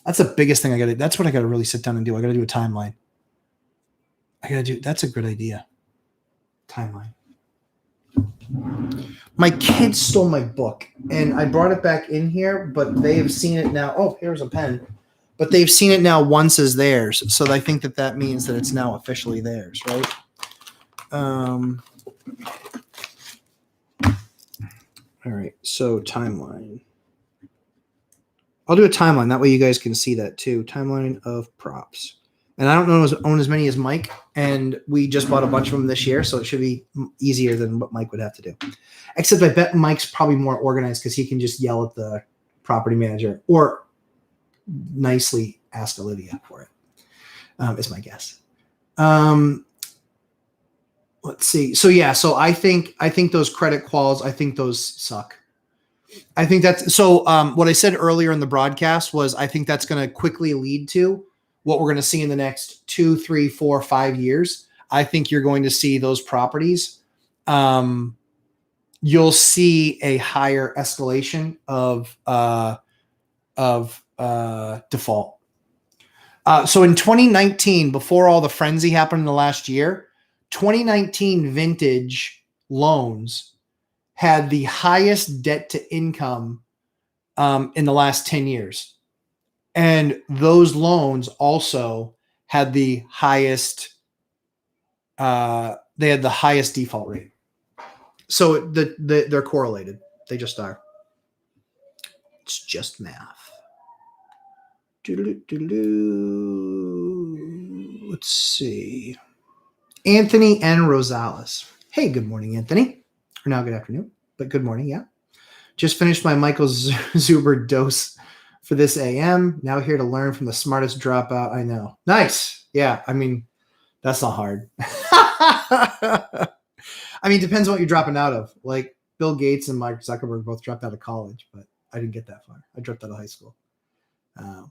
Speaker 1: That's the biggest thing I got to do. That's what I got to really sit down and do. I got to do a timeline. That's a good idea. Timeline. My kids stole my book, and I brought it back in here, but they have seen it now. Oh, here's a pen. But they've seen it now once as theirs. So I think that means that it's now officially theirs, right? All right. So timeline. I'll do a timeline. That way you guys can see that too. Timeline of props. And I don't own as many as Mike. And we just bought a bunch of them this year. So it should be easier than what Mike would have to do. Except I bet Mike's probably more organized, because he can just yell at the property manager or nicely ask Olivia for it, is my guess. Let's see. So yeah, so I think those credit quals, I think those suck. I think that's so. What I said earlier in the broadcast was, I think that's going to quickly lead to what we're going to see in the next 2, 3, 4, 5 years. I think you're going to see those properties. You'll see a higher escalation of default. So in 2019, before all the frenzy happened in the last year, 2019 vintage loans had the highest debt to income in the last 10 years. And those loans also had the highest, they had the highest default rate. So they're correlated. They just are. It's just math. Let's see. Anthony N. Rosales. Hey, good morning, Anthony. Or now good afternoon, but good morning, yeah. Just finished my Michael Zuber dose for this AM. Now here to learn from the smartest dropout I know. Nice. Yeah, I mean, that's not hard. I mean, it depends on what you're dropping out of. Like Bill Gates and Mark Zuckerberg both dropped out of college, but I didn't get that far. I dropped out of high school.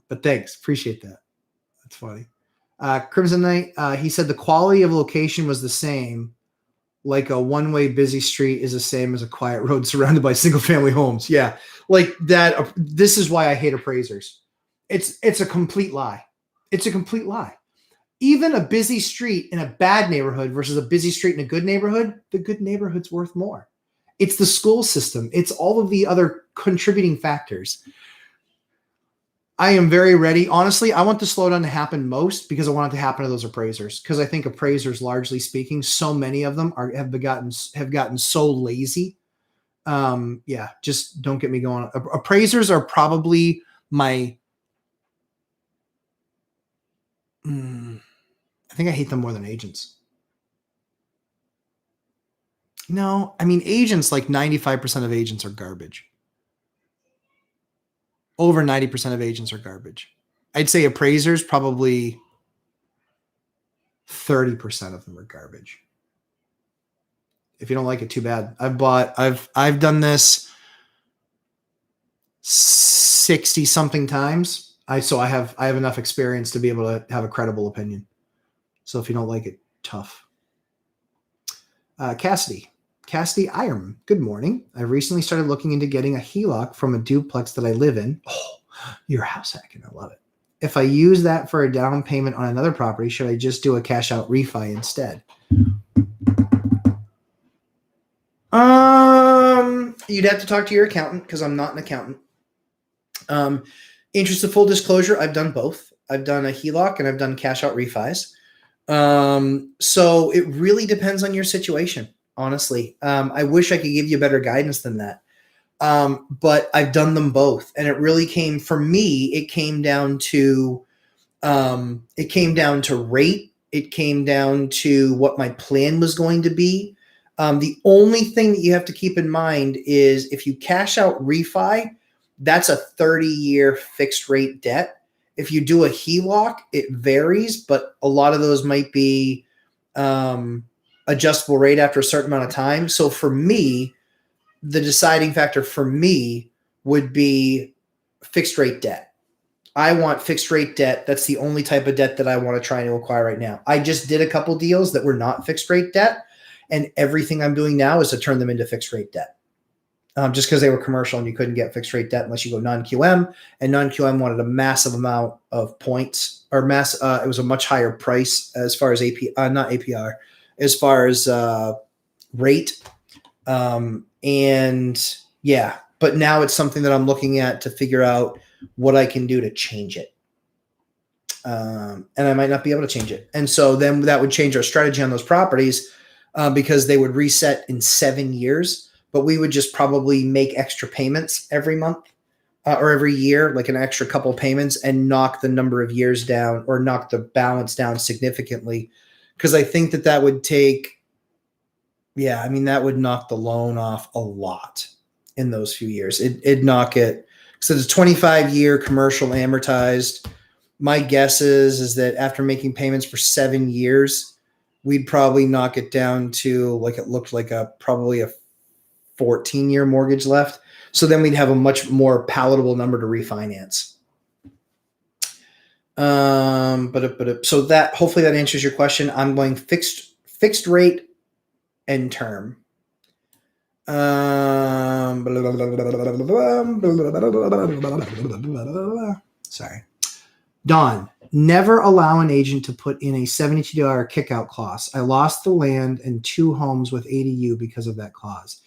Speaker 1: But thanks. Appreciate that. That's funny. Crimson Knight, he said the quality of location was the same, Like a one-way busy street is the same as a quiet road surrounded by single-family homes. Yeah, like that. This is why I hate appraisers. It's a complete lie. It's a complete lie. Even a busy street in a bad neighborhood versus a busy street in a good neighborhood, the good neighborhood's worth more. It's the school system. It's all of the other contributing factors. I am very ready. Honestly, I want the slowdown to happen most because I want it to happen to those appraisers. Because I think appraisers, largely speaking, so many of them have gotten so lazy. Yeah, just don't get me going. Appraisers are probably my. I think I hate them more than agents. No, I mean agents. Like 95% of agents are garbage. Over 90% of agents are garbage. I'd say appraisers probably 30% of them are garbage. If you don't like it, too bad. I've done this 60 something times. I have enough experience to be able to have a credible opinion. So if you don't like it, tough. Cassidy, Iron. Good morning. I recently started looking into getting a HELOC from a duplex that I live in. Oh, you're house hacking. I love it. If I use that for a down payment on another property, should I just do a cash out refi instead? You'd have to talk to your accountant because I'm not an accountant. Interest of full disclosure, I've done both. I've done a HELOC and I've done cash out refis. So it really depends on your situation, honestly. I wish I could give you better guidance than that. But I've done them both. And it really came, for me, it came down to rate. It came down to what my plan was going to be. The only thing that you have to keep in mind is if you cash out refi, that's a 30-year fixed rate debt. If you do a HELOC, it varies, but a lot of those might be adjustable rate after a certain amount of time. So for me, the deciding factor for me would be fixed rate debt. I want fixed rate debt. That's the only type of debt that I want to try to acquire right now. I just did a couple deals that were not fixed rate debt, and everything I'm doing now is to turn them into fixed rate debt. Just because they were commercial and you couldn't get fixed rate debt unless you go non-QM, and non-QM wanted a massive amount of points or it was a much higher price as far as not APR, as far as rate. And yeah, but now it's something that I'm looking at to figure out what I can do to change it. And I might not be able to change it. And so then that would change our strategy on those properties because they would reset in 7 years. But we would just probably make extra payments every month or every year, like an extra couple payments, and knock the number of years down or knock the balance down significantly. Because I think that would take, that would knock the loan off a lot in those few years. It'd knock it. So it's a 25-year commercial amortized. My guess is that after making payments for 7 years, we'd probably knock it down to like it looked like probably a 14-year mortgage left. So then we'd have a much more palatable number to refinance. So that hopefully that answers your question. I'm going fixed rate and term. Sorry. Don, never allow an agent to put in a $72 kickout clause. I lost the land and 2 homes with ADU because of that clause.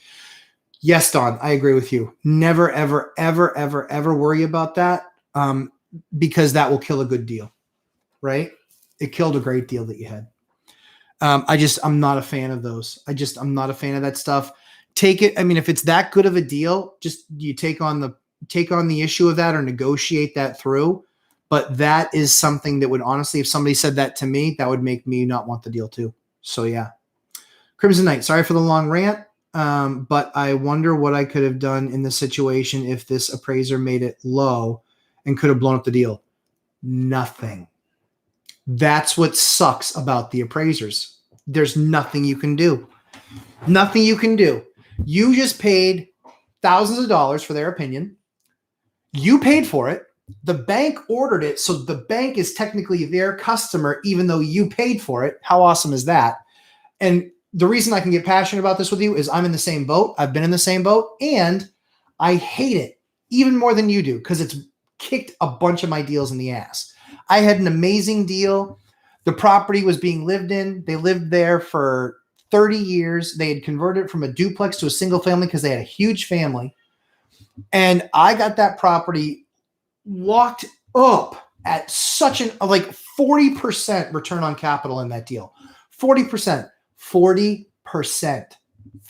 Speaker 1: Yes, Don, I agree with you. Never, ever, ever, ever, ever worry about that because that will kill a good deal, right? It killed a great deal that you had. I'm not a fan of those. I'm not a fan of that stuff. Take it. I mean, if it's that good of a deal, just you take on the issue of that or negotiate that through. But that is something that would honestly, if somebody said that to me, that would make me not want the deal too. So yeah. Crimson Knight, sorry for the long rant. But I wonder what I could have done in this situation if this appraiser made it low and could have blown up the deal. Nothing. That's what sucks about the appraisers. There's nothing you can do. Nothing you can do. You just paid thousands of dollars for their opinion. You paid for it. The bank ordered it, so the bank is technically their customer, even though you paid for it. How awesome is that? And the reason I can get passionate about this with you is I'm in the same boat. I've been in the same boat, and I hate it even more than you do because it's kicked a bunch of my deals in the ass. I had an amazing deal. The property was being lived in. They lived there for 30 years. They had converted it from a duplex to a single family because they had a huge family. And I got that property locked up at such an, like 40% return on capital in that deal. 40%, 40%,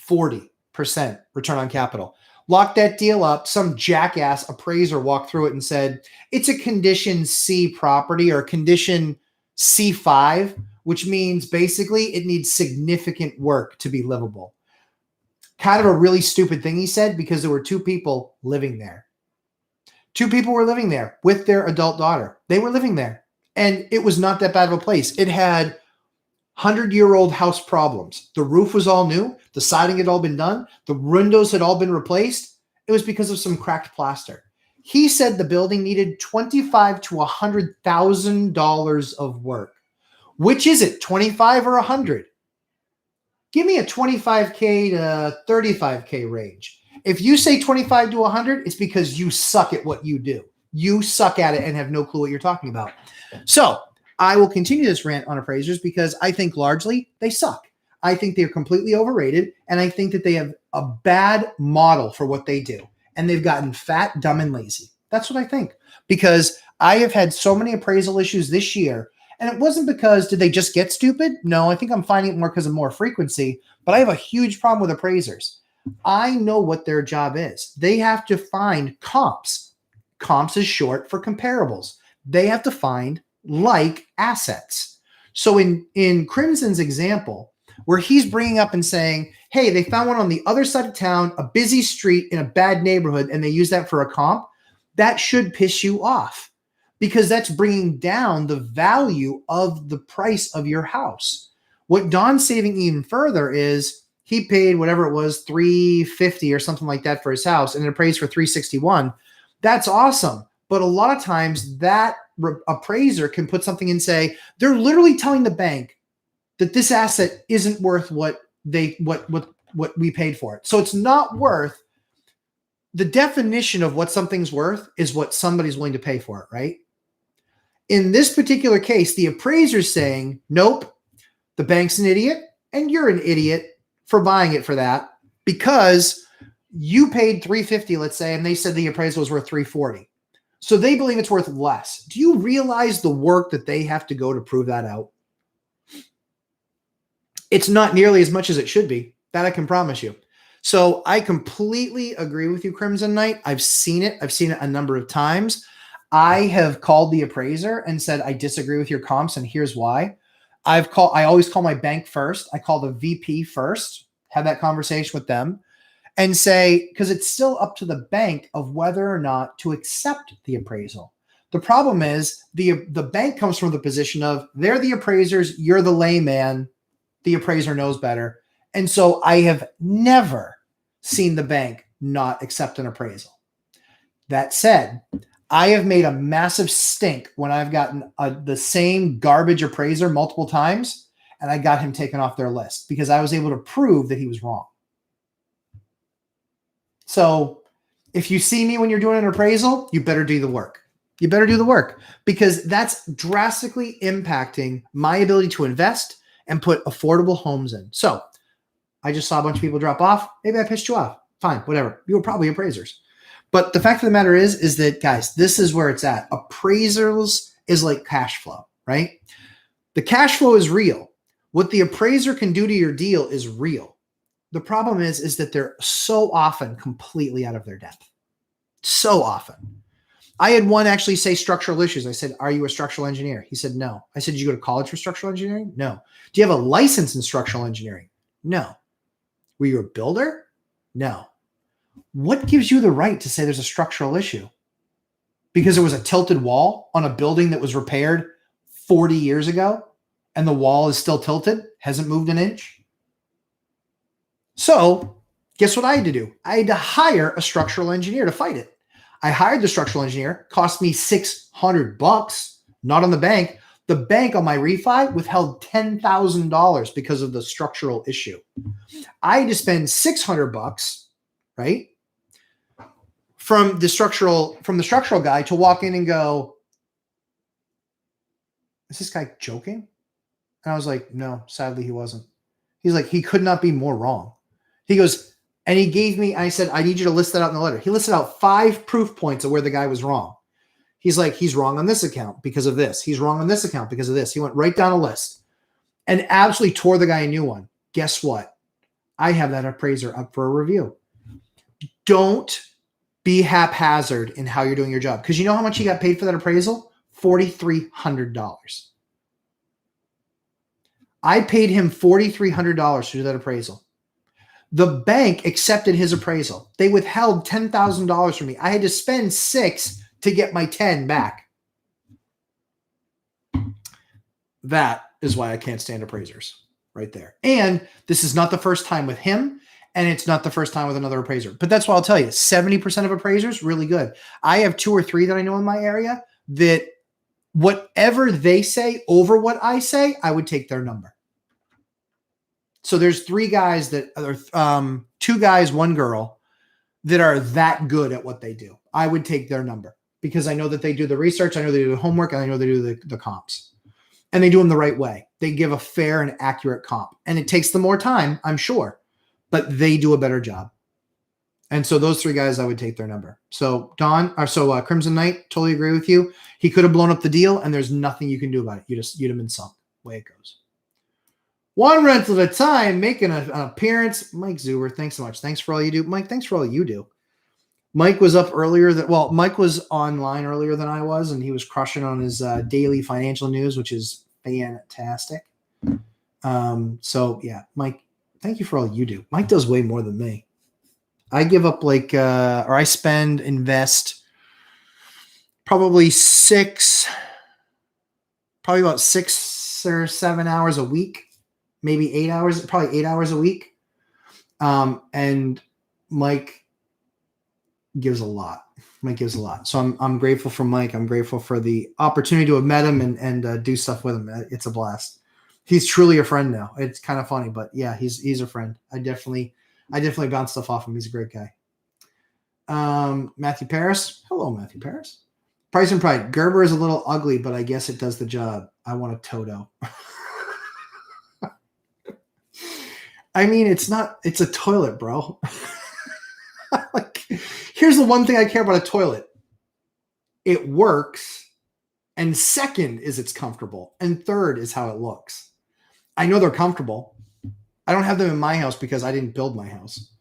Speaker 1: 40% return on capital. Locked that deal up. Some jackass appraiser walked through it and said, it's a condition C property or condition C5, which means basically it needs significant work to be livable. Kind of a really stupid thing he said because there were two people living there. Two people were living there with their adult daughter. They were living there. And it was not that bad of a place. It had 100-year-old house problems. The roof was all new. The siding had all been done. The windows had all been replaced. It was because of some cracked plaster. He said the building needed $25,000 to $100,000 of work. Which is it, 25 or 100? Give me a 25K to 35K range. If you say 25 to 100, it's because you suck at what you do. You suck at it and have no clue what you're talking about. So I will continue this rant on appraisers because I think largely they suck. I think they're completely overrated, and I think that they have a bad model for what they do, and they've gotten fat, dumb, and lazy. That's what I think, because I have had so many appraisal issues this year, and it wasn't because did they just get stupid? No, I think I'm finding it more because of more frequency, but I have a huge problem with appraisers. I know what their job is. They have to find comps. Comps is short for comparables. They have to find like assets. So in Crimson's example, where he's bringing up and saying, hey, they found one on the other side of town, a busy street in a bad neighborhood, and they use that for a comp, that should piss you off because that's bringing down the value of the price of your house. What Don's saving even further is he paid whatever it was, $350 or something like that for his house, and it appraised for $361. That's awesome. But a lot of times that appraiser can put something and say, they're literally telling the bank that this asset isn't worth what we paid for it. So it's not worth, the definition of what something's worth is what somebody's willing to pay for it, right? In this particular case, the appraiser's saying, nope, the bank's an idiot and you're an idiot for buying it for that because you paid $350, let's say, and they said the appraisal was worth $340. So they believe it's worth less. Do you realize the work that they have to go to prove that out? It's not nearly as much as it should be. That I can promise you. So I completely agree with you, Crimson Knight. I've seen it. I've seen it a number of times. I have called the appraiser and said, I disagree with your comps, and here's why. I always call my bank first. I call the VP first, have that conversation with them, and say, because it's still up to the bank of whether or not to accept the appraisal. The problem is the bank comes from the position of they're the appraisers, you're the layman, the appraiser knows better. And so I have never seen the bank not accept an appraisal. That said, I have made a massive stink when I've gotten the same garbage appraiser multiple times, and I got him taken off their list because I was able to prove that he was wrong. So if you see me when you're doing an appraisal, you better do the work. You better do the work because that's drastically impacting my ability to invest and put affordable homes in. So I just saw a bunch of people drop off. Maybe I pissed you off. Fine, whatever. You were probably appraisers. But the fact of the matter is that, guys, this is where it's at. Appraisals is like cash flow, right? The cash flow is real. What the appraiser can do to your deal is real. The problem is that they're so often completely out of their depth. So often. I had one actually say structural issues. I said, are you a structural engineer? He said, no. I said, did you go to college for structural engineering? No. Do you have a license in structural engineering? No. Were you a builder? No. What gives you the right to say there's a structural issue? Because there was a tilted wall on a building that was repaired 40 years ago and the wall is still tilted, hasn't moved an inch? So guess what I had to do? I had to hire a structural engineer to fight it. I hired the structural engineer, cost me $600, not on the bank. The bank on my refi withheld $10,000 because of the structural issue. I had to spend $600, right, from the structural guy to walk in and go, is this guy joking? And I was like, no, sadly he wasn't. He's like, he could not be more wrong. He goes, and he gave me, I said, I need you to list that out in the letter. He listed out 5 proof points of where the guy was wrong. He's like, he's wrong on this account because of this. He's wrong on this account because of this. He went right down a list and absolutely tore the guy a new one. Guess what? I have that appraiser up for a review. Don't be haphazard in how you're doing your job. Because you know how much he got paid for that appraisal? $4,300. I paid him $4,300 to do that appraisal. The bank accepted his appraisal. They withheld $10,000 from me. I had to spend $6,000 to get my 10 back. That is why I can't stand appraisers right there. And this is not the first time with him, and it's not the first time with another appraiser. But that's what I'll tell you. 70% of appraisers, really good. I have 2 or 3 that I know in my area that whatever they say over what I say, I would take their number. So there's 3 guys that are 2 guys, 1 girl that are that good at what they do. I would take their number because I know that they do the research. I know they do the homework, and I know they do the comps, and they do them the right way. They give a fair and accurate comp, and it takes them more time, I'm sure, but they do a better job. And so those 3 guys, I would take their number. So Crimson Knight, totally agree with you. He could have blown up the deal, and there's nothing you can do about it. You'd have been sunk. Way it goes. One rental at a time, making an appearance. Mike Zuber, thanks so much. Thanks for all you do. Mike, thanks for all you do. Mike was up earlier. Mike was online earlier than I was, and he was crushing on his daily financial news, which is fantastic. So yeah, Mike, thank you for all you do. Mike does way more than me. I give up I invest probably about 6 or 7 hours a week, maybe 8 hours, probably 8 hours a week. And Mike gives a lot. Mike gives a lot. So I'm grateful for Mike. I'm grateful for the opportunity to have met him and do stuff with him. It's a blast. He's truly a friend now. It's kind of funny, but yeah, he's a friend. I definitely bounce stuff off him. He's a great guy. Matthew Paris. Hello, Matthew Paris. Price and Pride. Gerber is a little ugly, but I guess it does the job. I want a Toto. I mean, it's a toilet, bro. Here's the one thing I care about a toilet. It works. And second is it's comfortable. And third is how it looks. I know they're comfortable. I don't have them in my house because I didn't build my house.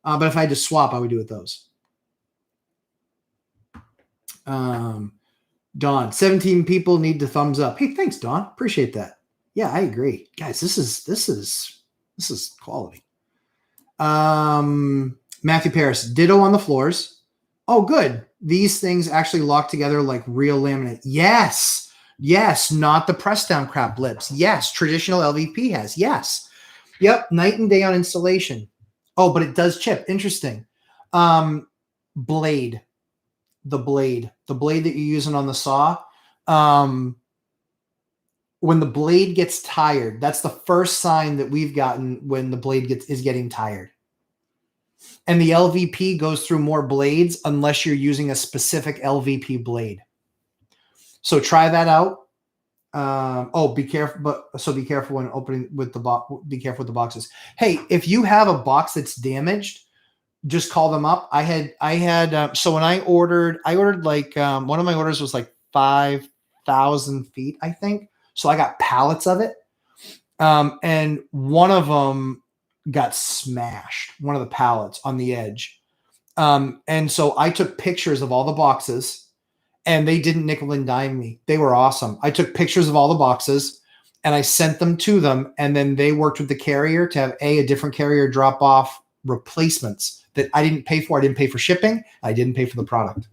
Speaker 1: But if I had to swap, I would do with those. Don, 17 people need the thumbs up. Hey, thanks, Don. Appreciate that. Yeah, I agree. Guys, this is quality. Matthew Paris, ditto on the floors. Oh, good. These things actually lock together like real laminate. Yes. Yes. Not the press down crap lips. Yes. Traditional LVP has. Yes. Yep. Night and day on installation. Oh, but it does chip. Interesting. Blade. The blade that you're using on the saw. When the blade gets tired, that's the first sign that we've gotten when the blade is getting tired. And the LVP goes through more blades unless you're using a specific LVP blade. So try that out. Be careful. Be careful when opening with the box. Be careful with the boxes. Hey, if you have a box that's damaged, just call them up. So when I ordered one of my orders was like 5,000 feet, I think. So I got pallets of it. And one of them got smashed, one of the pallets on the edge. And so I took pictures of all the boxes, and they didn't nickel and dime me. They were awesome. I took pictures of all the boxes and I sent them to them. And then they worked with the carrier to have a different carrier drop off replacements that I didn't pay for. I didn't pay for shipping. I didn't pay for the product.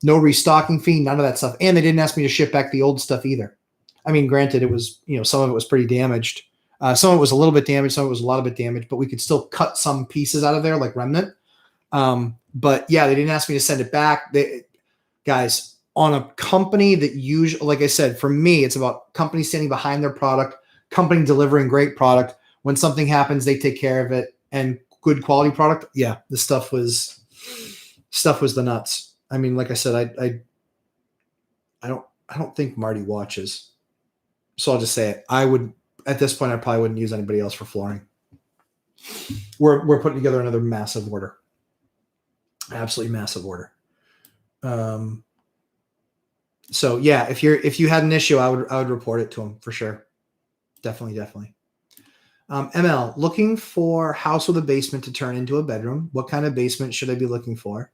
Speaker 1: No restocking fee, none of that stuff. And they didn't ask me to ship back the old stuff either. I mean, granted, it was, some of it was pretty damaged. Some of it was a little bit damaged. Some of it was a lot of bit damaged, but we could still cut some pieces out of there, like remnant. But yeah, they didn't ask me to send it back. Guys, on a company that usually, like I said, for me, it's about company standing behind their product, company delivering great product. When something happens, they take care of it, and good quality product. Yeah, the stuff was the nuts. I mean, like I said, I don't think Marty watches, so I'll just say it. I would, at this point, I probably wouldn't use anybody else for flooring. We're putting together another massive order, absolutely massive order. So yeah, if you had an issue, I would report it to him for sure. Definitely. ML, looking for house with a basement to turn into a bedroom. What kind of basement should I be looking for?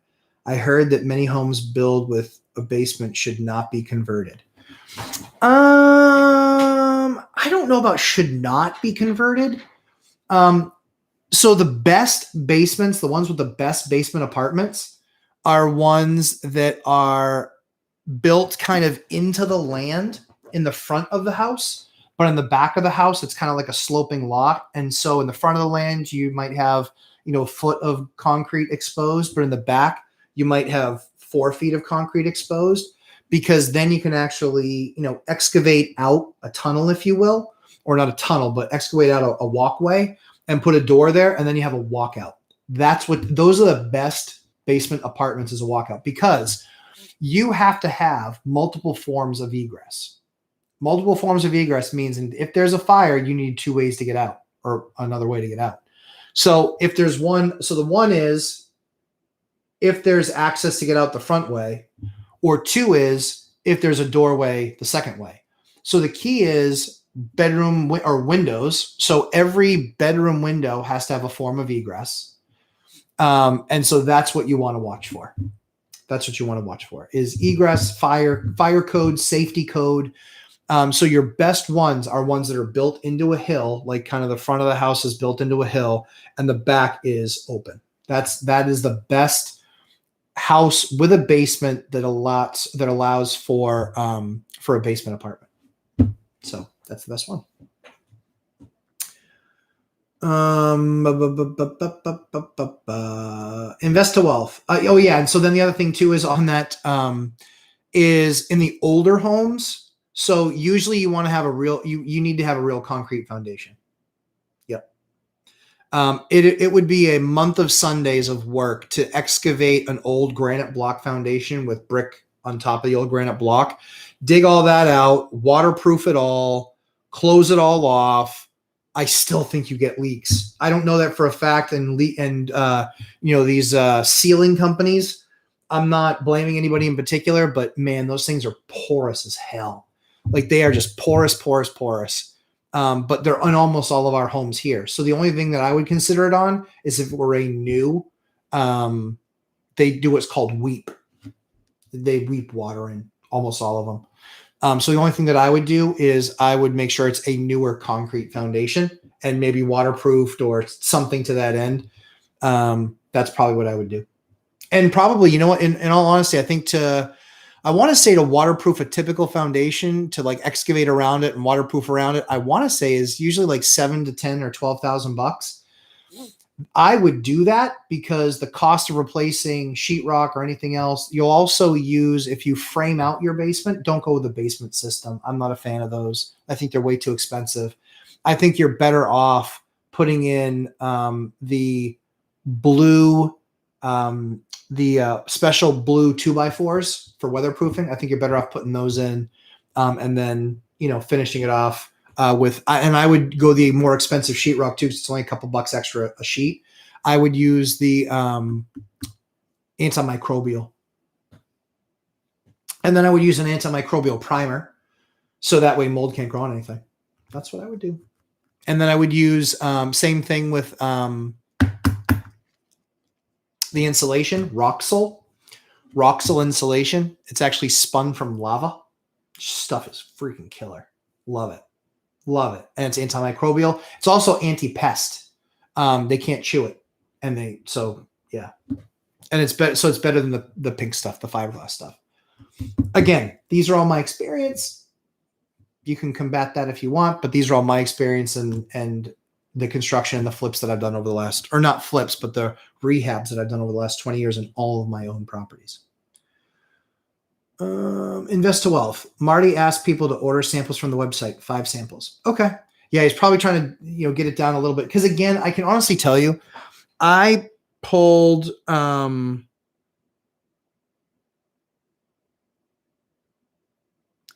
Speaker 1: I heard that many homes built with a basement should not be converted. I don't know about should not be converted. So the best basements, the ones with the best basement apartments, are ones that are built kind of into the land in the front of the house. But in the back of the house, it's kind of like a sloping lot. And so in the front of the land, you might have, a foot of concrete exposed, but in the back, you might have 4 feet of concrete exposed, because then you can actually, excavate out a tunnel, if you will, or not a tunnel, but excavate out a walkway and put a door there. And then you have a walkout. Those are the best basement apartments, is a walkout, because you have to have multiple forms of egress. Multiple forms of egress means, if there's a fire, you need 2 ways to get out, or another way to get out. So if there's one, so the one is if there's access to get out the front way, or 2 is if there's a doorway the second way. So the key is bedroom or windows. So every bedroom window has to have a form of egress. And so that's what you want to watch for. That's what you want to watch for, is egress, fire code, safety code. So your best ones are ones that are built into a hill, like kind of the front of the house is built into a hill and the back is open. That is the best house with a basement that allows for a basement apartment. So that's the best one. Invest to wealth. And so then the other thing too is on that is in the older homes. So usually you want to have you need to have a real concrete foundation. Yep. It would be a month of Sundays of work to excavate an old granite block foundation with brick on top of the old granite block, dig all that out, waterproof it all, close it all off. I still think you get leaks. I don't know that for a fact. And these ceiling companies, I'm not blaming anybody in particular, but man, those things are porous as hell. Like, they are just porous. But they're on almost all of our homes here. So the only thing that I would consider it on is if it were a new, they do what's called weep. They weep water in almost all of them. So the only thing that I would do is I would make sure it's a newer concrete foundation and maybe waterproofed or something to that end. That's probably what I would do. And probably, in all honesty, I think I want to say to waterproof a typical foundation, to like excavate around it and waterproof around it, I want to say is usually like $7,000 to $10,000 or $12,000. I would do that because the cost of replacing sheetrock or anything else, you'll also use, if you frame out your basement, don't go with the basement system. I'm not a fan of those. I think they're way too expensive. I think you're better off putting in the special blue 2x4s for weatherproofing. I think you're better off putting those in and then, finishing it off with, and I would go the more expensive sheetrock too, because it's only a couple bucks extra a sheet. I would use the antimicrobial. And then I would use an antimicrobial primer, so that way mold can't grow on anything. That's what I would do. And then I would use same thing with the insulation, Roxol insulation. It's actually spun from lava. Stuff is freaking killer. Love it. And it's antimicrobial. It's also anti-pest. They can't chew it. And yeah. And it's better. So it's better than the pink stuff, the fiberglass stuff. Again, these are all my experience. You can combat that if you want, but these are all my experience and the construction and the flips that I've done over the last, or not flips, but the rehabs that I've done over the last 20 years in all of my own properties. Invest to wealth. Marty asked people to order samples from the website, 5 samples. Okay. Yeah, he's probably trying to, get it down a little bit. Because again, I can honestly tell you, I pulled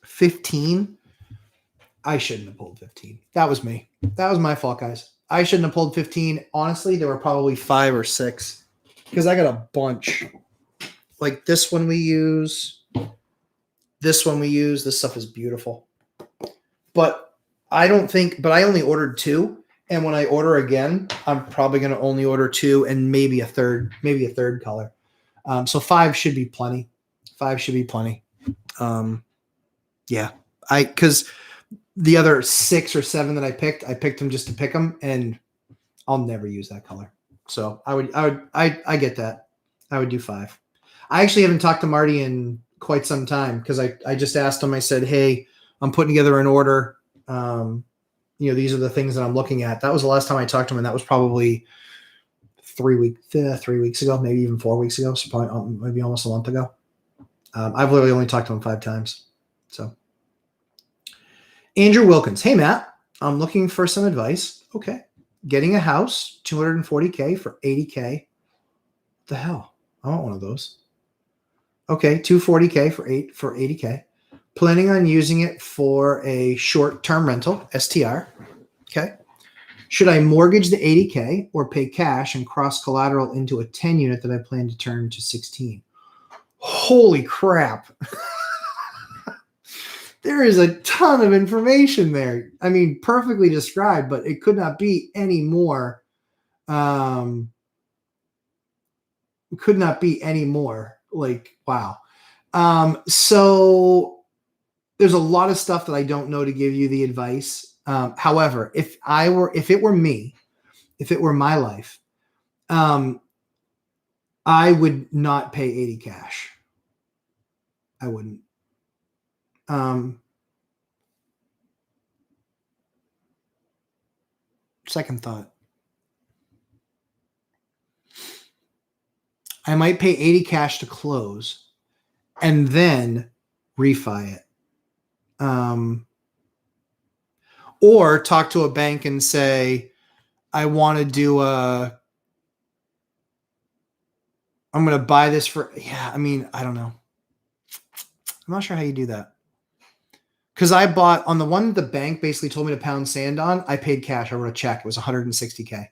Speaker 1: 15. I shouldn't have pulled 15. That was me. That was my fault, guys. I shouldn't have pulled 15. Honestly, there were probably 5 or 6 because I got a bunch. Like this one we use. This one we use. This stuff is beautiful. But I only ordered 2. And when I order again, I'm probably going to only order 2 and maybe a third color. So 5 should be plenty. 5 should be plenty. Yeah. Because the other 6 or 7 that I picked them just to pick them, and I'll never use that color. So I get that. I would do 5. I actually haven't talked to Marty in quite some time because I just asked him. I said, hey, I'm putting together an order. These are the things that I'm looking at. That was the last time I talked to him, and that was probably 3 weeks ago, maybe even 4 weeks ago. So probably maybe almost a month ago. I've literally only talked to him 5 times. So Andrew Wilkins. Hey, Matt, I'm looking for some advice. Okay. Getting a house, $240K for $80K. What the hell? I want one of those. Okay. $240K for $80K. Planning on using it for a short-term rental, STR. Okay. Should I mortgage the $80K or pay cash and cross collateral into a 10 unit that I plan to turn to 16? Holy crap. There is a ton of information there. I mean, perfectly described, but it could not be any more. Like, wow. So there's a lot of stuff that I don't know to give you the advice. However, if it were me, if it were my life, I would not pay 80 cash. I wouldn't. Second thought. I might pay 80 cash to close and then refi it. Or talk to a bank and say, I want to do I'm going to buy this for, I don't know. I'm not sure how you do that. Because I bought on the one the bank basically told me to pound sand on, I paid cash. I wrote a check. It was $160K.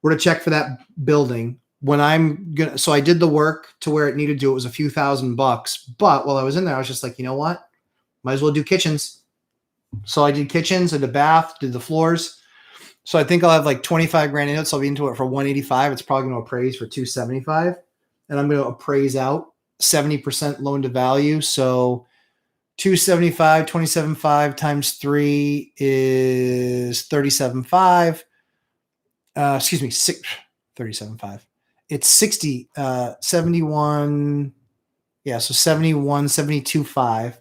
Speaker 1: Wrote a check for that building. So I did the work to where it needed to do. It was a few $1,000. But while I was in there, I was just like, you know what? Might as well do kitchens. So I did kitchens, I did bath, did the floors. So I think I'll have like 25 grand in it. So I'll be into it for 185. It's probably going to appraise for 275. And I'm going to appraise out 70% loan to value. So 275, 27.5 times 3 is 37.5. 37.5. It's 60, 71. Yeah. So 71, 72.5.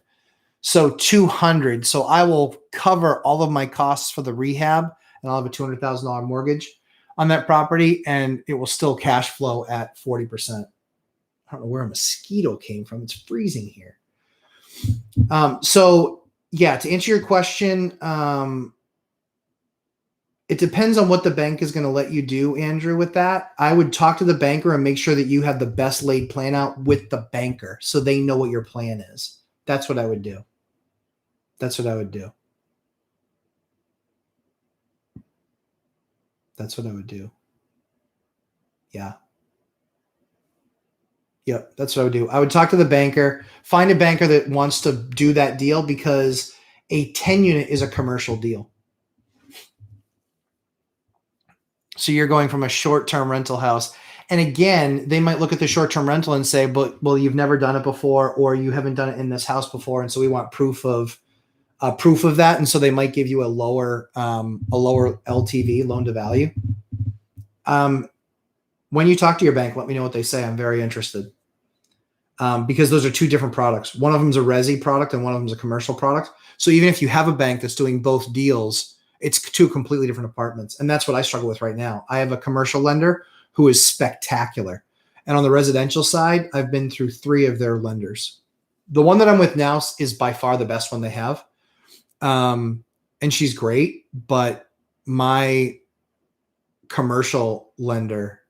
Speaker 1: So 200. So I will cover all of my costs for the rehab, and I'll have a $200,000 mortgage on that property, and it will still cash flow at 40%. I don't know where a mosquito came from. It's freezing here. So yeah, to answer your question, it depends on what the bank is going to let you do, Andrew, with that. I would talk to the banker and make sure that you have the best laid plan out with the banker so they know what your plan is. That's what I would do. That's what I would do. That's what I would do. Yeah. Yep, that's what I would do. I would talk to the banker, find a banker that wants to do that deal because a 10 unit is a commercial deal. So you're going from a short-term rental house. And again, they might look at the short-term rental and say, well, you've never done it before, or you haven't done it in this house before. And so we want proof of that. And so they might give you a lower LTV, loan to value. When you talk to your bank, let me know what they say. I'm very interested. Because those are two different products. One of them is a resi product and one of them is a commercial product. So even if you have a bank that's doing both deals, it's two completely different apartments. And that's what I struggle with right now. I have a commercial lender who is spectacular. And on the residential side, I've been through 3 of their lenders. The one that I'm with now is by far the best one they have. And she's great, but my commercial lender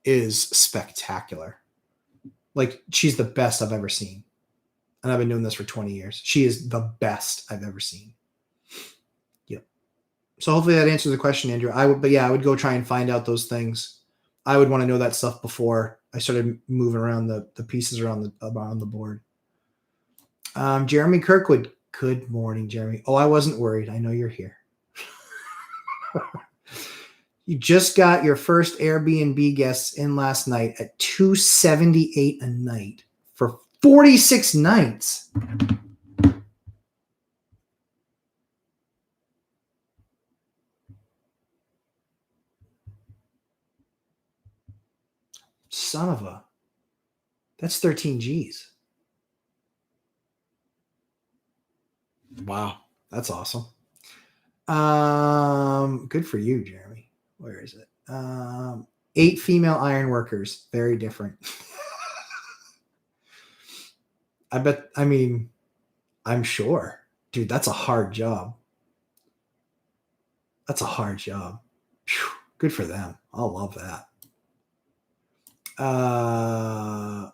Speaker 1: is spectacular. Like, she's the best I've ever seen. And I've been doing this for 20 years. She is the best I've ever seen. Yep. So hopefully that answers the question, Andrew. I would go try and find out those things. I would want to know that stuff before I started moving around the pieces around the board. Jeremy Kirkwood. Good morning, Jeremy. Oh, I wasn't worried. I know you're here. You just got your first Airbnb guests in last night at $278 a night for 46 nights. Son of a. That's 13 G's. Wow. That's awesome. Good for you, Jeremy. Where is it? 8 female iron workers. Very different. I'm sure. Dude, that's a hard job. That's a hard job. Whew, good for them. I'll love that.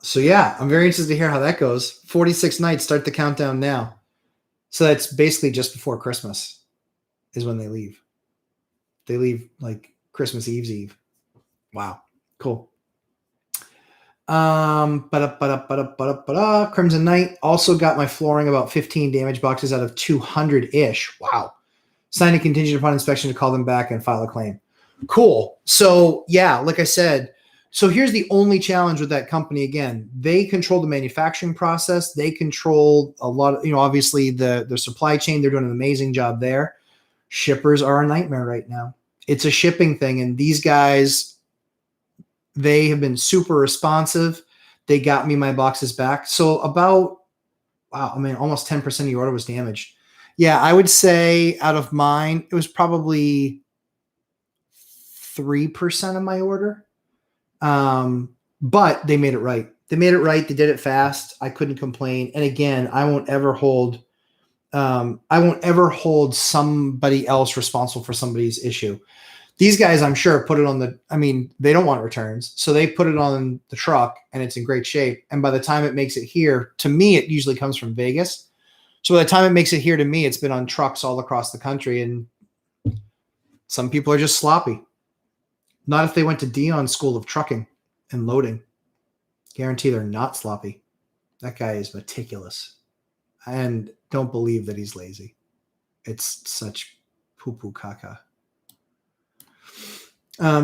Speaker 1: So yeah, I'm very interested to hear how that goes. 46 nights, start the countdown now. So that's basically just before Christmas is when they leave. They leave like Christmas Eve's Eve. Wow. Cool. Crimson Knight also got my flooring about 15 damage boxes out of 200-ish. Wow. Signed a contingent upon inspection to call them back and file a claim. Cool. So yeah, like I said, so here's the only challenge with that company. Again, they control the manufacturing process. They control a lot of, obviously the supply chain. They're doing an amazing job there. Shippers are a nightmare right now. It's a shipping thing. And these guys, they have been super responsive. They got me my boxes back. So almost 10% of your order was damaged. Yeah, I would say out of mine, it was probably 3% of my order. But they made it right. They made it right. They did it fast. I couldn't complain. And again, I won't ever hold somebody else responsible for somebody's issue. These guys, I'm sure, put it on they don't want returns. So they put it on the truck and it's in great shape. And by the time it makes it here, to me, it usually comes from Vegas. So by the time it makes it here to me, it's been on trucks all across the country. And some people are just sloppy. Not if they went to Dion's School of Trucking and Loading. Guarantee they're not sloppy. That guy is meticulous. And don't believe that he's lazy. It's such poo-poo caca.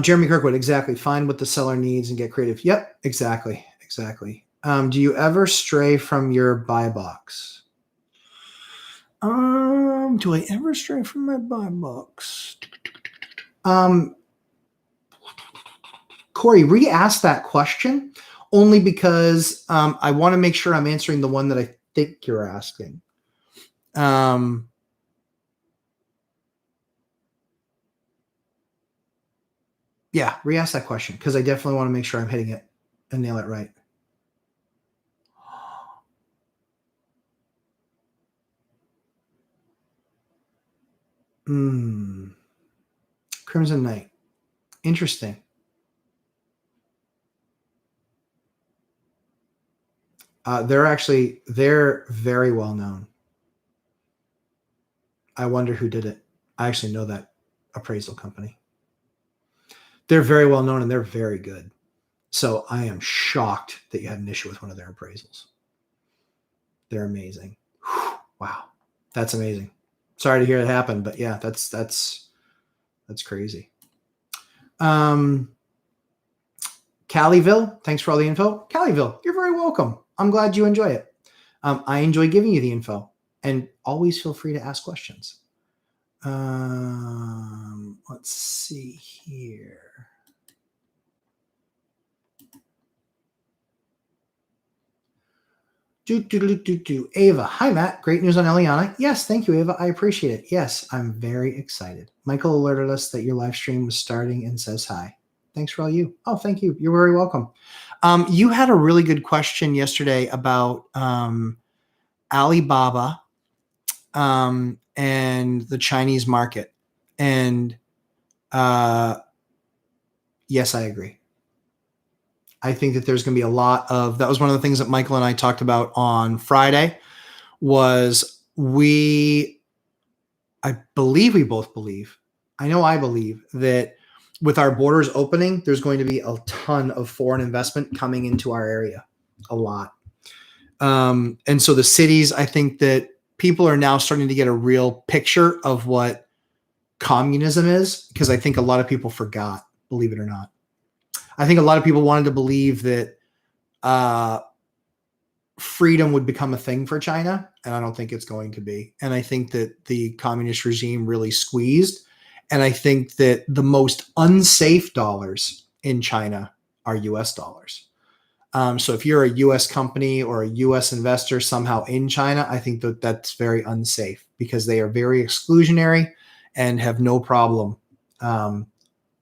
Speaker 1: Jeremy Kirkwood, exactly. Find what the seller needs and get creative. Yep, exactly. Do you ever stray from your buy box? Do I ever stray from my buy box? Corey, re-ask that question only because I want to make sure I'm answering the one that I think you're asking. Yeah, re-ask that question because I definitely want to make sure I'm hitting it and nail it right. Crimson Knight. Interesting. They're very well known. I wonder who did it. I actually know that appraisal company. They're very well known and they're very good. So I am shocked that you had an issue with one of their appraisals. They're amazing. Whew, wow. That's amazing. Sorry to hear it happen, but yeah, that's crazy. Calliville, thanks for all the info. Calliville, you're very welcome. I'm glad you enjoy it. I enjoy giving you the info and always feel free to ask questions. Let's see here. Ava, hi Matt. Great news on Eliana. Yes, thank you, Ava. I appreciate it. Yes, I'm very excited. Michael alerted us that your live stream was starting and says hi. Thanks for all you. Oh, thank you. You're very welcome. You had a really good question yesterday about Alibaba, and the Chinese market. And yes, I agree. I think that there's going to be a lot of, that was one of the things that Michael and I talked about on Friday, was I believe we both believe, I know I believe that with our borders opening, there's going to be a ton of foreign investment coming into our area, a lot. And so the cities, I think that people are now starting to get a real picture of what communism is, because I think a lot of people forgot, believe it or not. I think a lot of people wanted to believe that freedom would become a thing for China, and I don't think it's going to be. And I think that the communist regime really squeezed, and I think that the most unsafe dollars in China are US dollars. So if you're a US company or a US investor somehow in China, I think that that's very unsafe, because they are very exclusionary and have no problem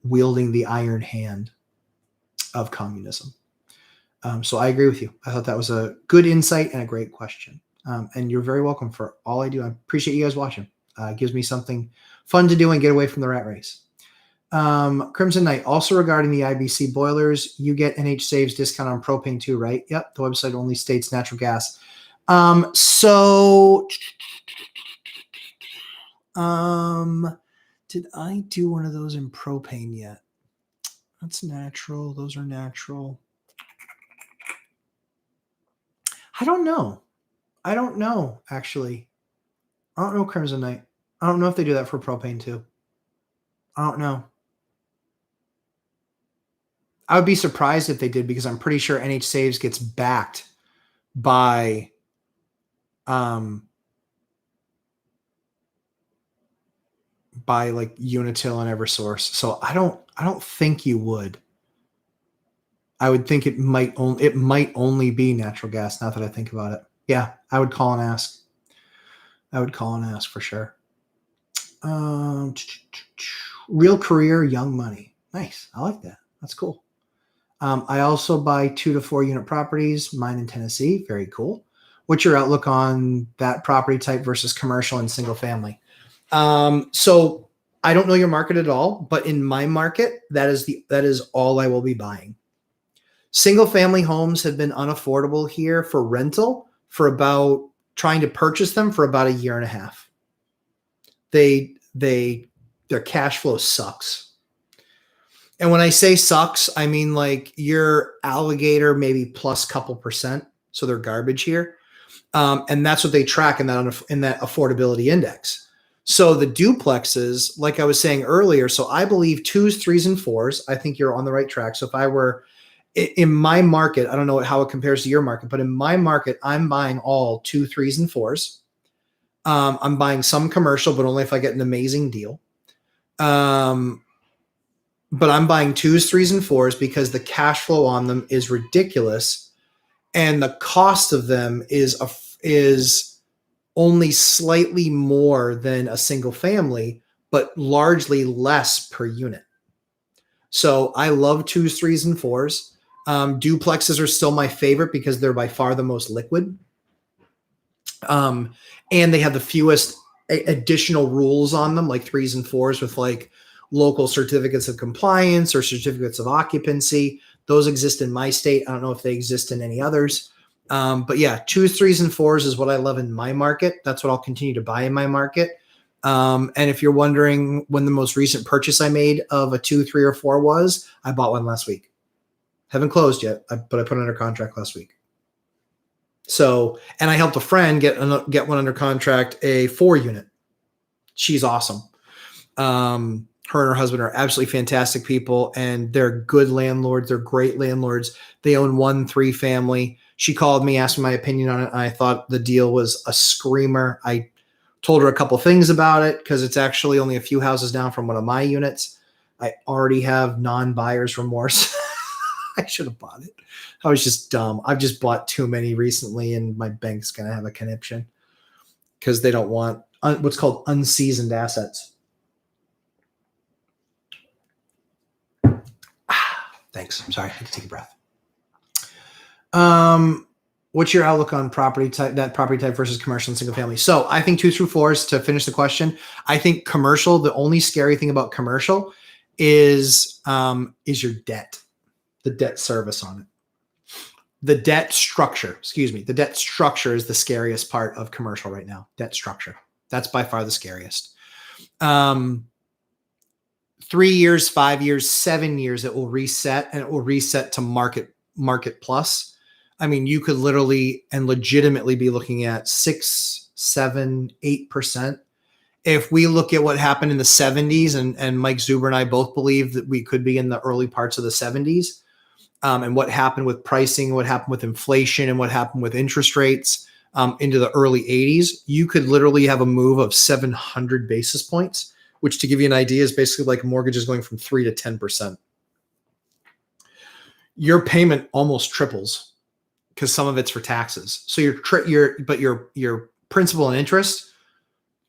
Speaker 1: wielding the iron hand of communism. So I agree with you. I thought that was a good insight and a great question. And you're very welcome for all I do. I appreciate you guys watching. It gives me something fun to do and get away from the rat race. Crimson Knight, also regarding the IBC boilers, you get NH Saves discount on propane too, right? Yep. The website only states natural gas. Did I do one of those in propane yet? That's natural. Those are natural. I don't know, actually. I don't know, Crimson Knight. I don't know if they do that for propane too. I don't know. I would be surprised if they did, because I'm pretty sure NH Saves gets backed by like Unitil and Eversource. So I don't think you would. I would think it might only be natural gas, now that I think about it. Yeah, I would call and ask. For sure. Real career, young money. Nice. I like that. That's cool. I also buy 2 to 4 unit properties, mine in Tennessee. Very cool. What's your outlook on that property type versus commercial and single family? So I don't know your market at all, but in my market, that is all I will be buying. Single family homes have been unaffordable here for rental for about, trying to purchase them for about a year and a half. Their cash flow sucks. And when I say sucks, I mean like your alligator maybe plus couple percent. So they're garbage here. And that's what they track in that affordability index. So the duplexes, like I was saying earlier, so I believe 2s, 3s, and 4s. I think you're on the right track. So if I were in my market, I don't know how it compares to your market, but in my market, I'm buying all 2, 3s, and 4s. I'm buying some commercial, but only if I get an amazing deal. But I'm buying 2s, 3s, and 4s because the cash flow on them is ridiculous, and the cost of them is only slightly more than a single family, but largely less per unit. So I love 2s, 3s, and 4s. Duplexes are still my favorite because they're by far the most liquid. And they have the fewest additional rules on them, like 3s and 4s, with like local certificates of compliance or certificates of occupancy. Those exist in my state. I don't know if they exist in any others. But yeah, 2s, 3s, and 4s is what I love in my market. That's what I'll continue to buy in my market. And if you're wondering when the most recent purchase I made of a 2, 3, or 4 was, I bought one last week. Haven't closed yet, but I put it under contract last week. So, and I helped a friend get one under contract, a 4 unit. She's awesome. Her and her husband are absolutely fantastic people, and they're good landlords. They're great landlords. They own 1 3 family. She called me, asked me my opinion on it. And I thought the deal was a screamer. I told her a couple things about it because it's actually only a few houses down from one of my units. I already have non-buyer's remorse. I should have bought it. I was just dumb. I've just bought too many recently, and my bank's going to have a conniption because they don't want what's called unseasoned assets. Thanks. I'm sorry. I had to take a breath. What's your outlook on property type versus commercial and single family? So I think 2 through 4s, to finish the question. I think commercial, the only scary thing about commercial is your debt, the debt service on it. The debt structure is the scariest part of commercial right now. Debt structure. That's by far the scariest. 3 years, 5 years, 7 years, it will reset, and it will reset to market plus. I mean, you could literally and legitimately be looking at 6, 7, 8%. If we look at what happened in the 70s, and Mike Zuber and I both believe that we could be in the early parts of the 70s, and what happened with pricing, what happened with inflation, and what happened with interest rates into the early 80s, you could literally have a move of 700 basis points, which, to give you an idea, is basically like mortgages going from 3 to 10%. Your payment almost triples because some of it's for taxes. So your principal and interest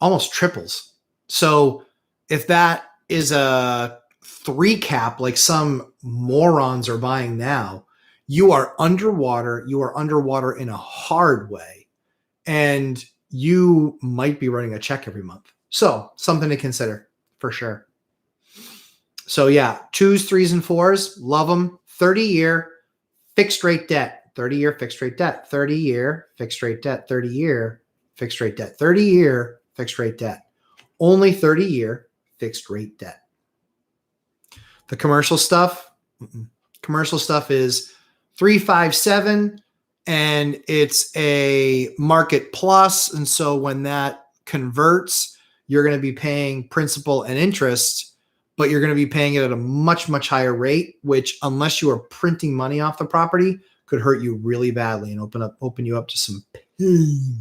Speaker 1: almost triples. So if that is a 3 cap, like some morons are buying now, you are underwater. You are underwater in a hard way, and you might be running a check every month. So something to consider for sure. So yeah, 2s, 3s, and 4s, love them. 30-year fixed rate debt. 30-year fixed rate debt, 30-year fixed rate debt, 30-year fixed rate debt, 30-year fixed rate debt, only 30-year fixed rate debt. The commercial stuff is 3, 5, 7, and it's a market plus. And so when that converts, you're going to be paying principal and interest, but you're going to be paying it at a much, much higher rate, which, unless you are printing money off the property, could hurt you really badly and open you up to some pain.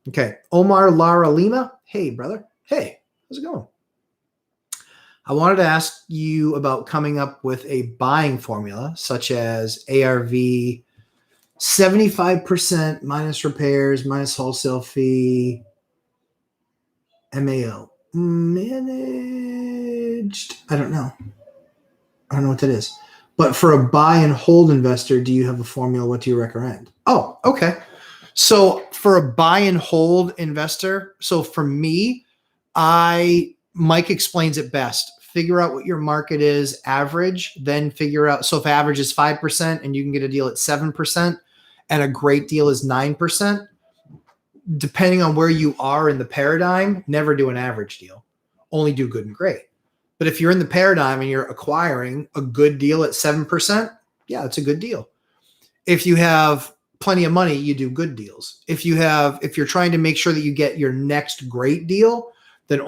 Speaker 1: Okay. Omar Lara Lima. Hey, brother. Hey, how's it going? I wanted to ask you about coming up with a buying formula, such as ARV 75% minus repairs, minus wholesale fee, MAO. Managed. I don't know what that is. But for a buy and hold investor, do you have a formula? What do you recommend? Oh, okay. So for a buy and hold investor, so for me, Mike explains it best. Figure out what your market is, average, then figure out. So if average is 5% and you can get a deal at 7% and a great deal is 9%, depending on where you are in the paradigm, never do an average deal. Only do good and great. But if you're in the paradigm and you're acquiring a good deal at 7%, yeah, it's a good deal. If you have plenty of money, you do good deals. If you're trying to make sure that you get your next great deal, then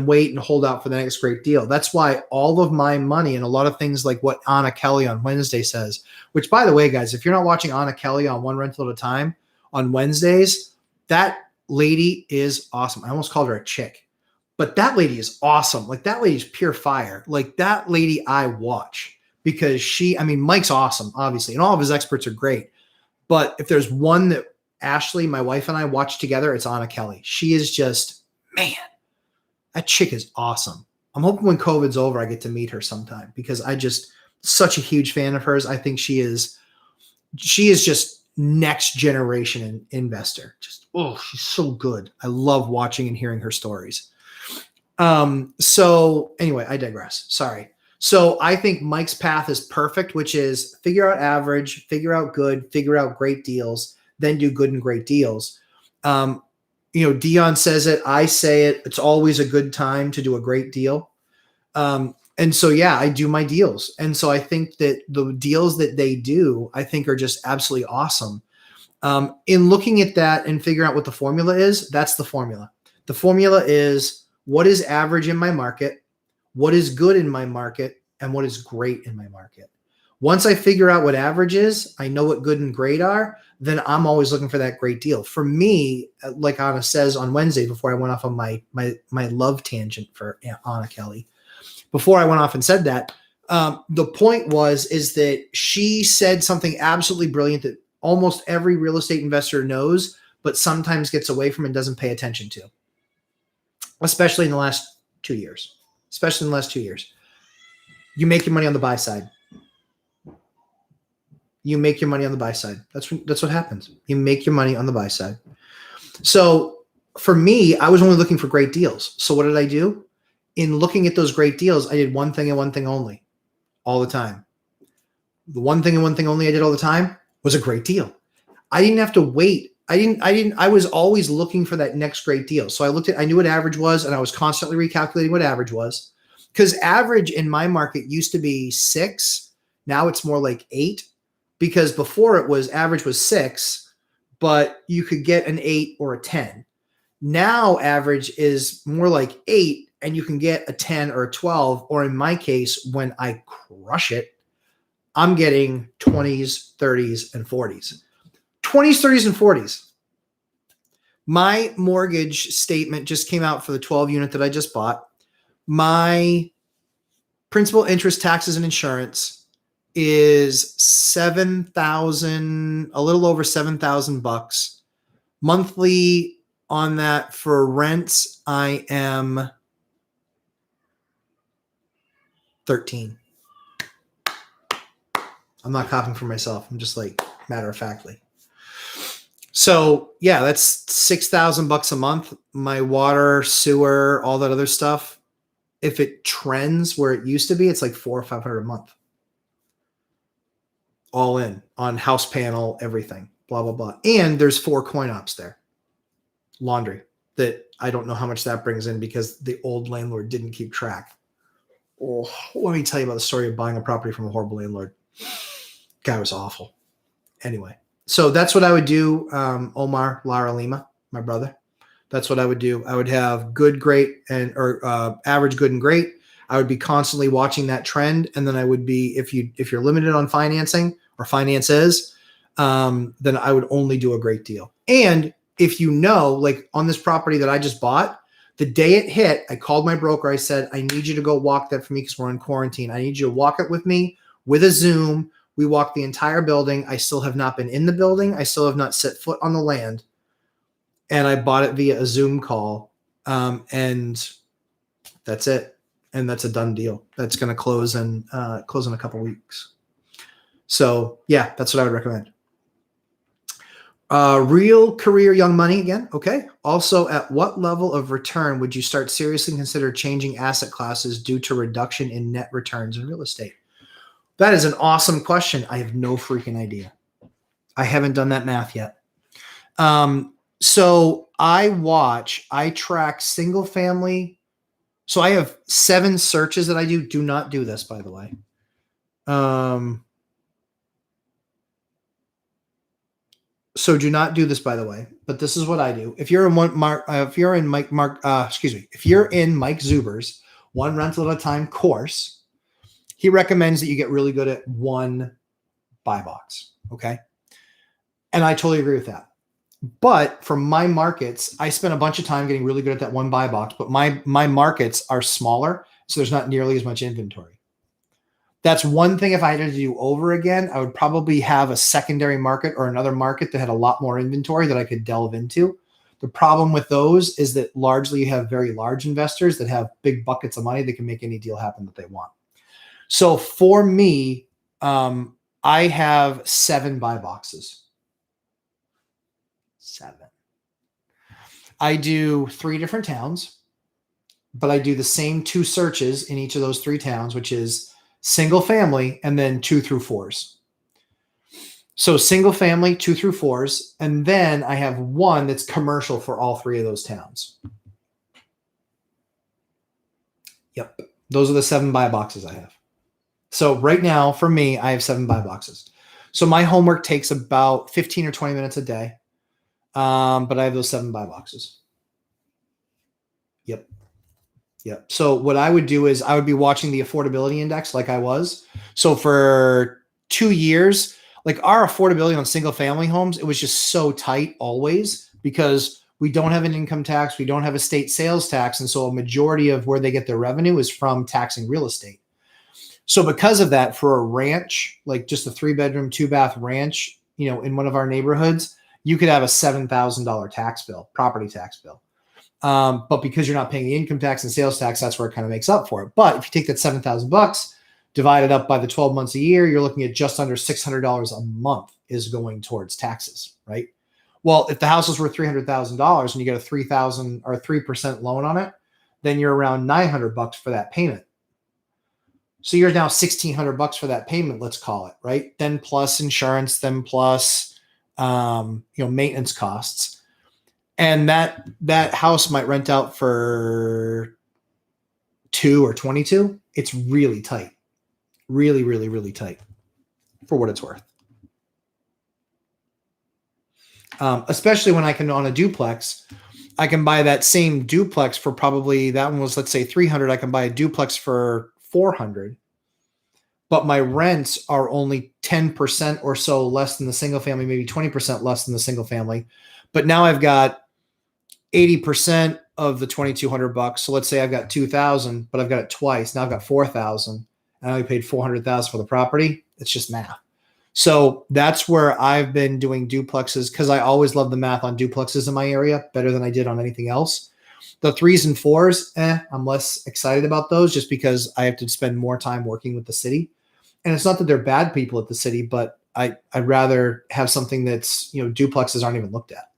Speaker 1: wait and hold out for the next great deal. That's why all of my money and a lot of things like what Anna Kelly on Wednesday says, which, by the way, guys, if you're not watching Anna Kelly on One Rental at a Time on Wednesdays, that lady is awesome. I almost called her a chick. But that lady is awesome. Like, that lady's pure fire. Like, that lady I watch because Mike's awesome, obviously, and all of his experts are great. But if there's one that Ashley, my wife, and I watch together, it's Anna Kelly. She is just, man, that chick is awesome. I'm hoping when COVID's over, I get to meet her sometime because such a huge fan of hers. I think she is just next generation investor. Just, she's so good. I love watching and hearing her stories. So anyway, I digress. Sorry. So I think Mike's path is perfect, which is figure out average, figure out good, figure out great deals, then do good and great deals. Dion says it, I say it, it's always a good time to do a great deal. And so, yeah, I do my deals. And so I think that the deals that they do, I think are just absolutely awesome. In looking at that and figuring out what the formula is, that's the formula. The formula is what is average in my market, what is good in my market, and what is great in my market. Once I figure out what average is, I know what good and great are, then I'm always looking for that great deal. For me, like Anna says on Wednesday, before I went off on my love tangent for Anna Kelly, before I went off and said that, the point is that she said something absolutely brilliant that almost every real estate investor knows, but sometimes gets away from and doesn't pay attention to, especially in the last 2 years. You make your money on the buy side. You make your money on the buy side. That's what happens. You make your money on the buy side. So for me, I was only looking for great deals. So what did I do? In looking at those great deals, I did one thing and one thing only all the time. The one thing and one thing only I did all the time was a great deal. I didn't have to wait. I was always looking for that next great deal. So I knew what average was, and I was constantly recalculating what average was, because average in my market used to be 6. Now it's more like 8, because before it was average was 6, but you could get an 8 or a 10. Now average is more like 8, and you can get a 10 or a 12, or in my case, when I crush it, I'm getting 20s, 30s, and 40s. 20s, 30s, and 40s. My mortgage statement just came out for the 12 unit that I just bought. My principal, interest, taxes, and insurance is $7,000, a little over $7,000 monthly. On that for rents, I am 13. I'm not copying for myself. I'm just like matter of factly. So yeah, that's $6,000 a month. My water, sewer, all that other stuff. If it trends where it used to be, it's like $400 or $500 a month. All in on house panel, everything, blah, blah, blah. And there's 4 coin ops there. Laundry that I don't know how much that brings in because the old landlord didn't keep track. Oh, let me tell you about the story of buying a property from a horrible landlord. Guy was awful. Anyway, so that's what I would do. Omar, Lara Lima, my brother. That's what I would do. I would have good, great, or average, good, and great. I would be constantly watching that trend, and then I would be, if you're limited on financing or finances, then I would only do a great deal. And if you know, like on this property that I just bought, the day it hit, I called my broker. I said, I need you to go walk that for me because we're in quarantine. I need you to walk it with me with a Zoom. We walked the entire building. I still have not been in the building. I still have not set foot on the land. And I bought it via a Zoom call. And that's it. And that's a done deal. That's going to close in a couple weeks. So yeah, that's what I would recommend. Real career young money again. Okay. Also, at what level of return would you start seriously consider changing asset classes due to reduction in net returns in real estate? That is an awesome question. I have no freaking idea. I haven't done that math yet. So I track single family. So I have 7 searches that I do. Do not do this, by the way. So do not do this, by the way, but this is what I do. If you're in Mike Zuber's one rental at a time course, he recommends that you get really good at one buy box. Okay. And I totally agree with that. But for my markets, I spent a bunch of time getting really good at that one buy box, but my markets are smaller. So there's not nearly as much inventory. That's one thing. If I had to do over again, I would probably have a secondary market or another market that had a lot more inventory that I could delve into. The problem with those is that largely you have very large investors that have big buckets of money that can make any deal happen that they want. So for me, I have 7 buy boxes. 7. I do 3 different towns, but I do the same 2 searches in each of those 3 towns, which is single family and then 2 through 4s. So single family, 2 through 4s. And then I have one that's commercial for all 3 of those towns. Yep. Those are the 7 buy boxes I have. So right now for me, I have 7 buy boxes. So my homework takes about 15 or 20 minutes a day. But I have those 7 buy boxes. Yep. Yep. So what I would do is I would be watching the affordability index like I was. So for 2 years, like our affordability on single family homes, it was just so tight always because we don't have an income tax. We don't have a state sales tax. And so a majority of where they get their revenue is from taxing real estate. So because of that, for a ranch, like just a 3-bedroom, 2-bath ranch, in one of our neighborhoods, you could have a $7,000 tax bill, property tax bill. But because you're not paying the income tax and sales tax, that's where it kind of makes up for it. But if you take that $7,000, Divided up by the 12 months a year, you're looking at just under $600 a month is going towards taxes, right? Well, if the house is worth $300,000 and you get a 3,000 or 3% loan on it, then you're around $900 for that payment. So you're now $1,600 for that payment, let's call it, right? Then plus insurance, then plus maintenance costs. And that house might rent out for 2 or 22. It's really tight. Really, really, really tight for what it's worth. Especially when I can, on a duplex, I can buy that same duplex for probably, that one was, let's say 300. I can buy a duplex for 400, but my rents are only 10% or so less than the single family, maybe 20% less than the single family. But now I've got 80% of the $2,200. So let's say I've got 2,000, but I've got it twice. Now I've got 4,000 and I only paid 400,000 for the property. It's just math. So that's where I've been doing duplexes, because I always love the math on duplexes in my area better than I did on anything else. The 3s and 4s, I'm less excited about those just because I have to spend more time working with the city. And it's not that they're bad people at the city, but I'd rather have something that's, duplexes aren't even looked at.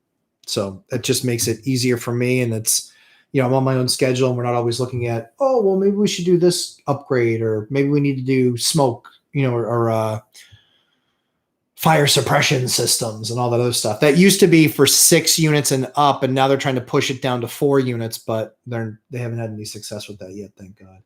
Speaker 1: So it just makes it easier for me. And it's, I'm on my own schedule and we're not always looking at, oh, well, maybe we should do this upgrade, or maybe we need to do smoke, or fire suppression systems and all that other stuff. That used to be for 6 units and up, and now they're trying to push it down to 4 units, but they haven't had any success with that yet, thank God.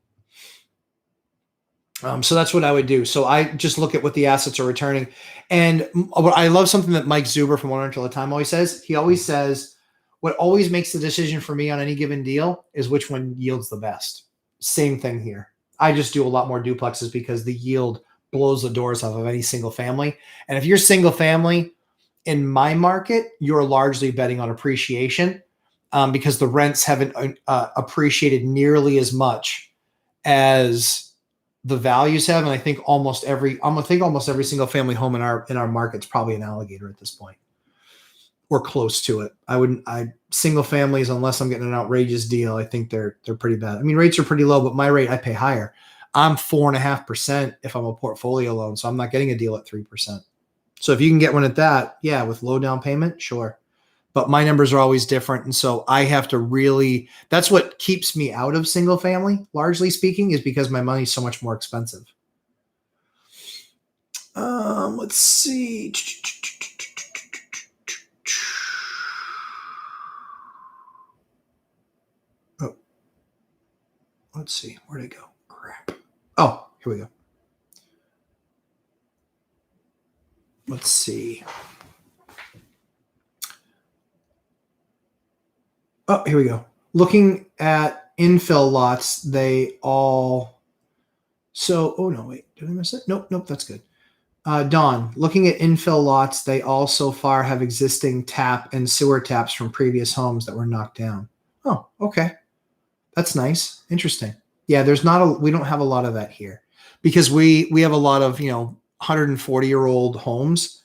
Speaker 1: So that's what I would do. So I just look at what the assets are returning. And I love something that Mike Zuber from One Rental at a Time always says. He always says, what always makes the decision for me on any given deal is which one yields the best. Same thing here. I just do a lot more duplexes because the yield blows the doors off of any single family. And if you're single family in my market, you're largely betting on appreciation because the rents haven't appreciated nearly as much as the values have. And I think almost every single family home in our market's probably an alligator at this point, or close to it. Single families, unless I'm getting an outrageous deal, I think they're pretty bad. I mean, rates are pretty low, but my rate, I pay higher. I'm 4.5% if I'm a portfolio loan. So I'm not getting a deal at 3%. So if you can get one at that, yeah, with low down payment, sure. But my numbers are always different. And so I have to really, that's what keeps me out of single family, largely speaking, is because my money's so much more expensive. Let's see. Oh, let's see. Where'd it go? Crap. Oh, here we go. Let's see. Oh, here we go. Looking at infill lots, oh no, wait, did I miss it? Nope, that's good. Don, looking at infill lots, they all so far have existing tap and sewer taps from previous homes that were knocked down. Oh, okay. That's nice. Interesting. Yeah, we don't have a lot of that here because we have a lot of, 140-year-old homes.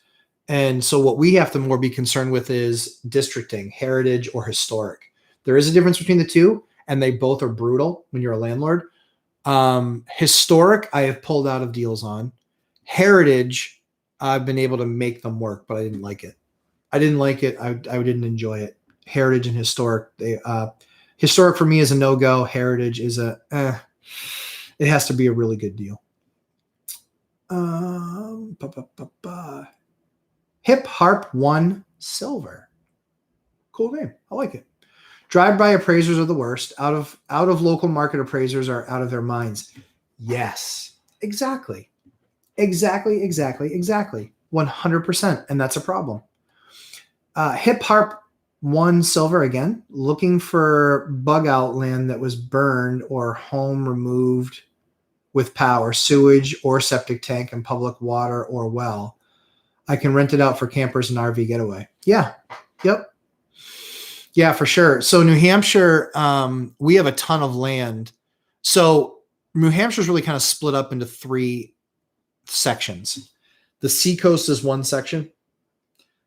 Speaker 1: And so what we have to more be concerned with is districting, heritage or historic. There is a difference between the two, and they both are brutal when you're a landlord. Historic, I have pulled out of deals on. Heritage, I've been able to make them work, but I didn't like it. I didn't enjoy it. Heritage and historic, historic for me is a no-go. Heritage is it has to be a really good deal. Hip Harp 1 Silver. Cool name. I like it. Drive-by appraisers are the worst. Out of local market appraisers are out of their minds. Yes, exactly. 100%. And that's a problem. Hip Harp 1 Silver, again, looking for bug out land that was burned or home removed with power, sewage or septic tank and public water or well. I can rent it out for campers and RV getaway. Yeah. Yep. Yeah, for sure. So New Hampshire, we have a ton of land. So New Hampshire is really kind of split up into 3 sections. The seacoast is one section.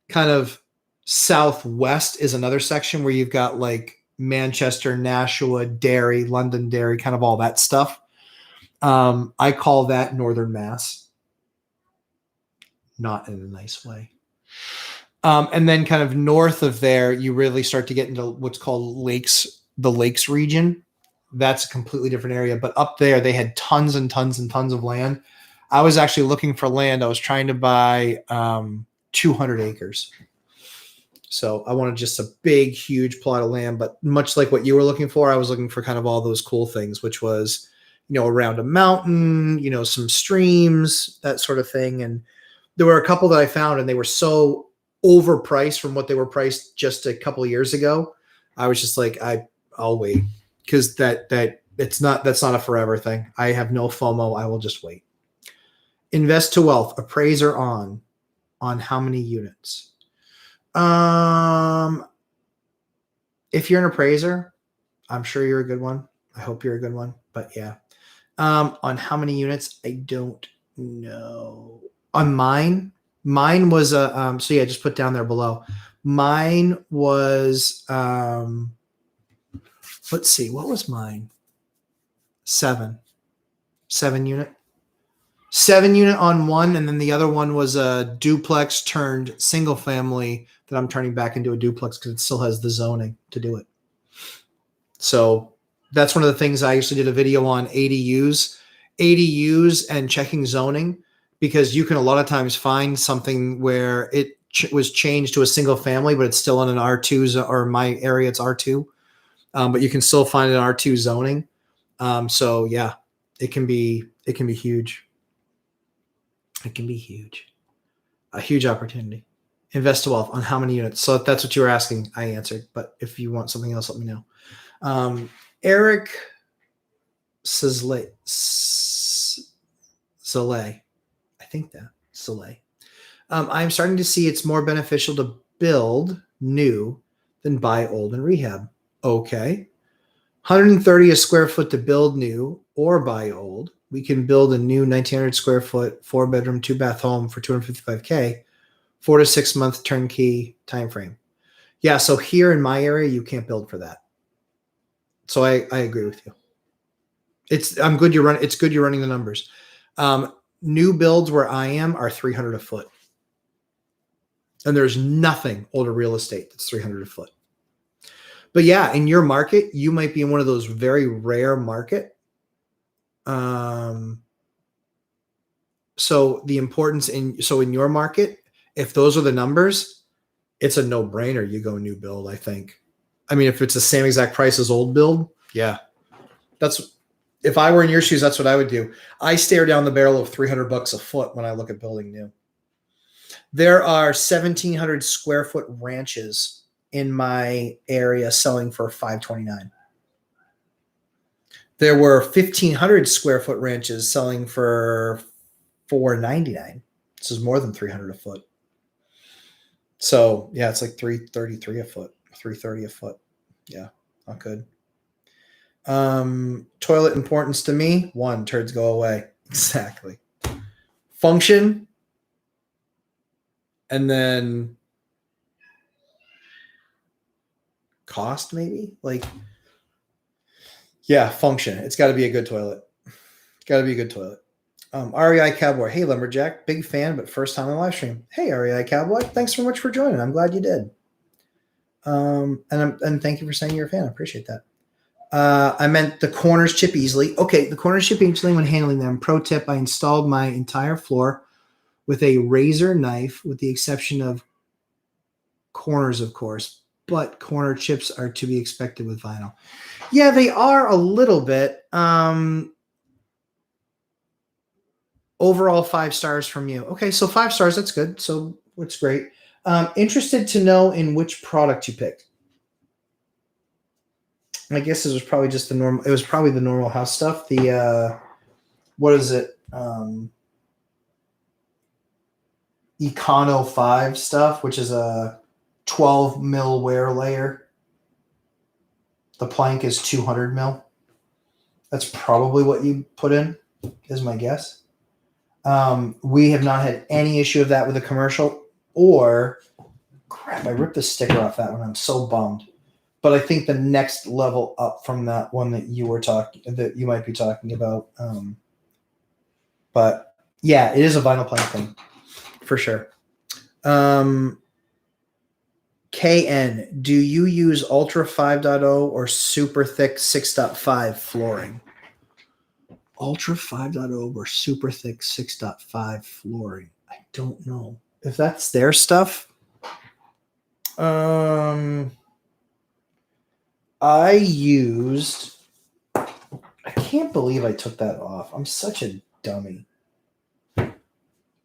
Speaker 1: Kind of southwest is another section where you've got like Manchester, Nashua, Derry, Londonderry, kind of all that stuff. I call that Northern Mass, not in a nice way. And then kind of north of there, you really start to get into what's called the lakes region. That's a completely different area. But up there, they had tons and tons and tons of land. I was actually looking for land. I was trying to buy 200 acres. So I wanted just a big, huge plot of land. But much like what you were looking for, I was looking for kind of all those cool things, which was, around a mountain, some streams, that sort of thing. And there were a couple that I found, and they were so overpriced from what they were priced just a couple of years ago. I was just like, I'll wait, because that's not a forever thing. I have no FOMO. I will just wait. Invest to wealth, appraiser on how many units? If you're an appraiser, I'm sure you're a good one. I hope you're a good one, but yeah. On how many units, I don't know. On mine was so yeah, just put down there below. Mine was let's see, what was mine? 7 unit. 7 unit on one, and then the other one was a duplex turned single family that I'm turning back into a duplex because it still has the zoning to do it. So that's one of the things I actually did a video on ADUs and checking zoning, because you can a lot of times find something where it was changed to a single family, but it's still in an R2, or my area, it's R2. But you can still find an R2 zoning. So yeah, it can be huge. It can be huge. A huge opportunity. Invest to wealth on how many units. So if that's what you were asking, I answered. But if you want something else, let me know. Eric Zilay. I think that. Zilay. I'm starting to see it's more beneficial to build new than buy old and rehab. Okay. 130 a square foot to build new or buy old. We can build a new 1,900 square foot, 4-bedroom, 2-bath home for $255K, 4 to 6 month turnkey time frame. Yeah, so here in my area, you can't build for that. So I agree with you. It's good you're running the numbers. New builds where I am are 300 a foot. And there's nothing older real estate that's 300 a foot. But yeah, in your market, you might be in one of those very rare market. So the importance in your market, if those are the numbers, it's a no-brainer. You go new build, I think. I mean, if it's the same exact price as old build, yeah. If I were in your shoes, that's what I would do. I stare down the barrel of $300 a foot when I look at building new. There are 1,700 square foot ranches in my area selling for $529. There were 1,500 square foot ranches selling for $499. This is more than 300 a foot. So yeah, it's like $333 a foot, $330 a foot. Yeah, not good. Toilet importance to me: 1, turds go away. Exactly. Function, and then cost, maybe. Like, yeah, function. It's got to be a good toilet. It's got to be a good toilet. REI Cowboy. Hey, Lumberjack. Big fan, but first time on live stream. Hey, REI Cowboy. Thanks so much for joining. I'm glad you did. And thank you for saying you're a fan. I appreciate that. I meant the corners chip easily. Okay, the corners chip easily when handling them. Pro tip, I installed my entire floor with a razor knife, with the exception of corners, of course. But corner chips are to be expected with vinyl. Yeah, they are a little bit. Overall, 5 stars from you. Okay, so 5 stars, that's good. So it's great. Interested to know in which product you picked. I guess it was probably just the normal. It was probably the normal house stuff. The what is it? Econo 5 stuff, which is a 12 mil wear layer. The plank is 200 mil. That's probably what you put in, is my guess. We have not had any issue of that with a commercial, or crap, I ripped the sticker off that one. I'm so bummed. But I think the next level up from that one that you might be talking about, But yeah, it is a vinyl plank thing for sure. KN, do you use Ultra 5.0 or super thick 6.5 flooring? Ultra 5.0 or super thick 6.5 flooring. I don't know if that's their stuff. I used, I can't believe I took that off. I'm such a dummy.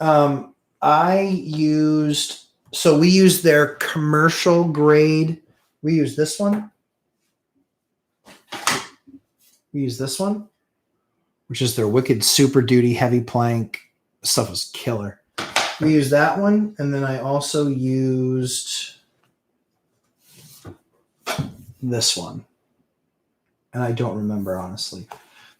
Speaker 1: I used, so we used their commercial grade. We use this one. We use this one, which is their wicked super duty heavy plank. This stuff was killer. We used that one. And then I also used this one. And I don't remember, honestly.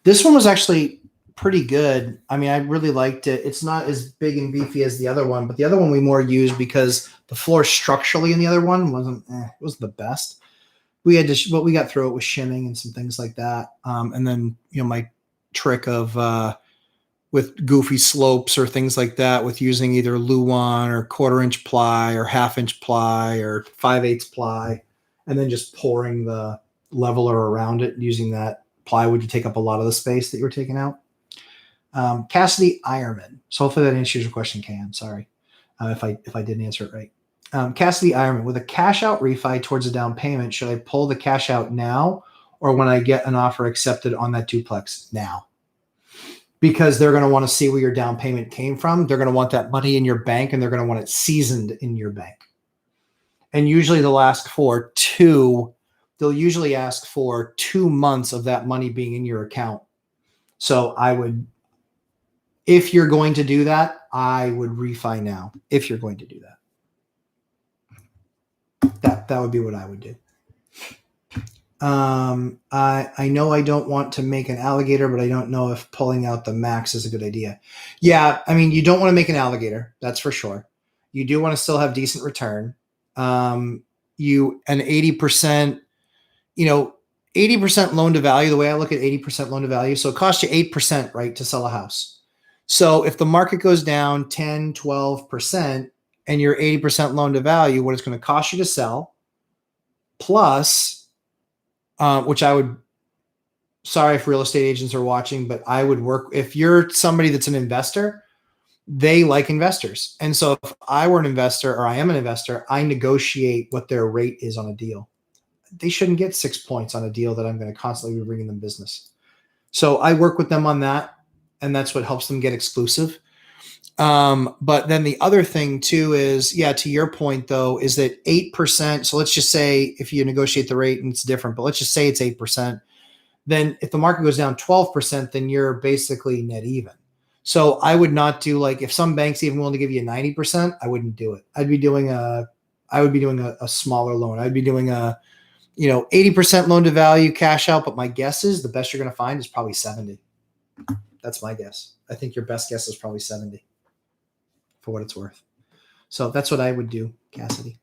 Speaker 1: This one was actually pretty good. I mean, I really liked it. It's not as big and beefy as the other one, but the other one we more used because the floor structurally in the other one wasn't the best. We had to, what we got through it was shimming and some things like that. And then, my trick of with goofy slopes or things like that with using either Luan or 1/4-inch ply or 1/2-inch ply or 5/8 ply, and then just pouring the leveler around it using that plywood to take up a lot of the space that you were taking out. Cassidy Ironman. So hopefully that answers your question, Cam. Sorry if I didn't answer it right. Cassidy Ironman, with a cash out refi towards a down payment, should I pull the cash out now or when I get an offer accepted on that duplex? Now. Because they're going to want to see where your down payment came from. They're going to want that money in your bank and they're going to want it seasoned in your bank. And usually they'll ask for they'll usually ask for 2 months of that money being in your account. So if you're going to do that, I would refi now. If you're going to do that, that would be what I would do. I know I don't want to make an alligator, but I don't know if pulling out the max is a good idea. Yeah, I mean, you don't want to make an alligator, that's for sure. You do want to still have decent return. An 80%, 80% loan to value, the way I look at 80% loan to value. So it costs you 8%, right, to sell a house. So if the market goes down 10, 12% and you're 80% loan to value, what it's going to cost you to sell plus, which I would, sorry if real estate agents are watching, but I would work, if you're somebody that's an investor, they like investors. And so if I were an investor or I am an investor, I negotiate what their rate is on a deal. They shouldn't get 6 points on a deal that I'm going to constantly be bringing them business. So I work with them on that. And that's what helps them get exclusive. But then the other thing too is, to your point though, is that 8%. So let's just say if you negotiate the rate and it's different, but let's just say it's 8%. Then if the market goes down 12%, then you're basically net even. So I would not do, like, if some bank's even willing to give you 90%, I wouldn't do it. I would be doing a smaller loan. I'd be doing a, 80% loan to value cash out. But my guess is the best you're going to find is probably 70. That's my guess. I think your best guess is probably 70 for what it's worth. So that's what I would do, Cassidy.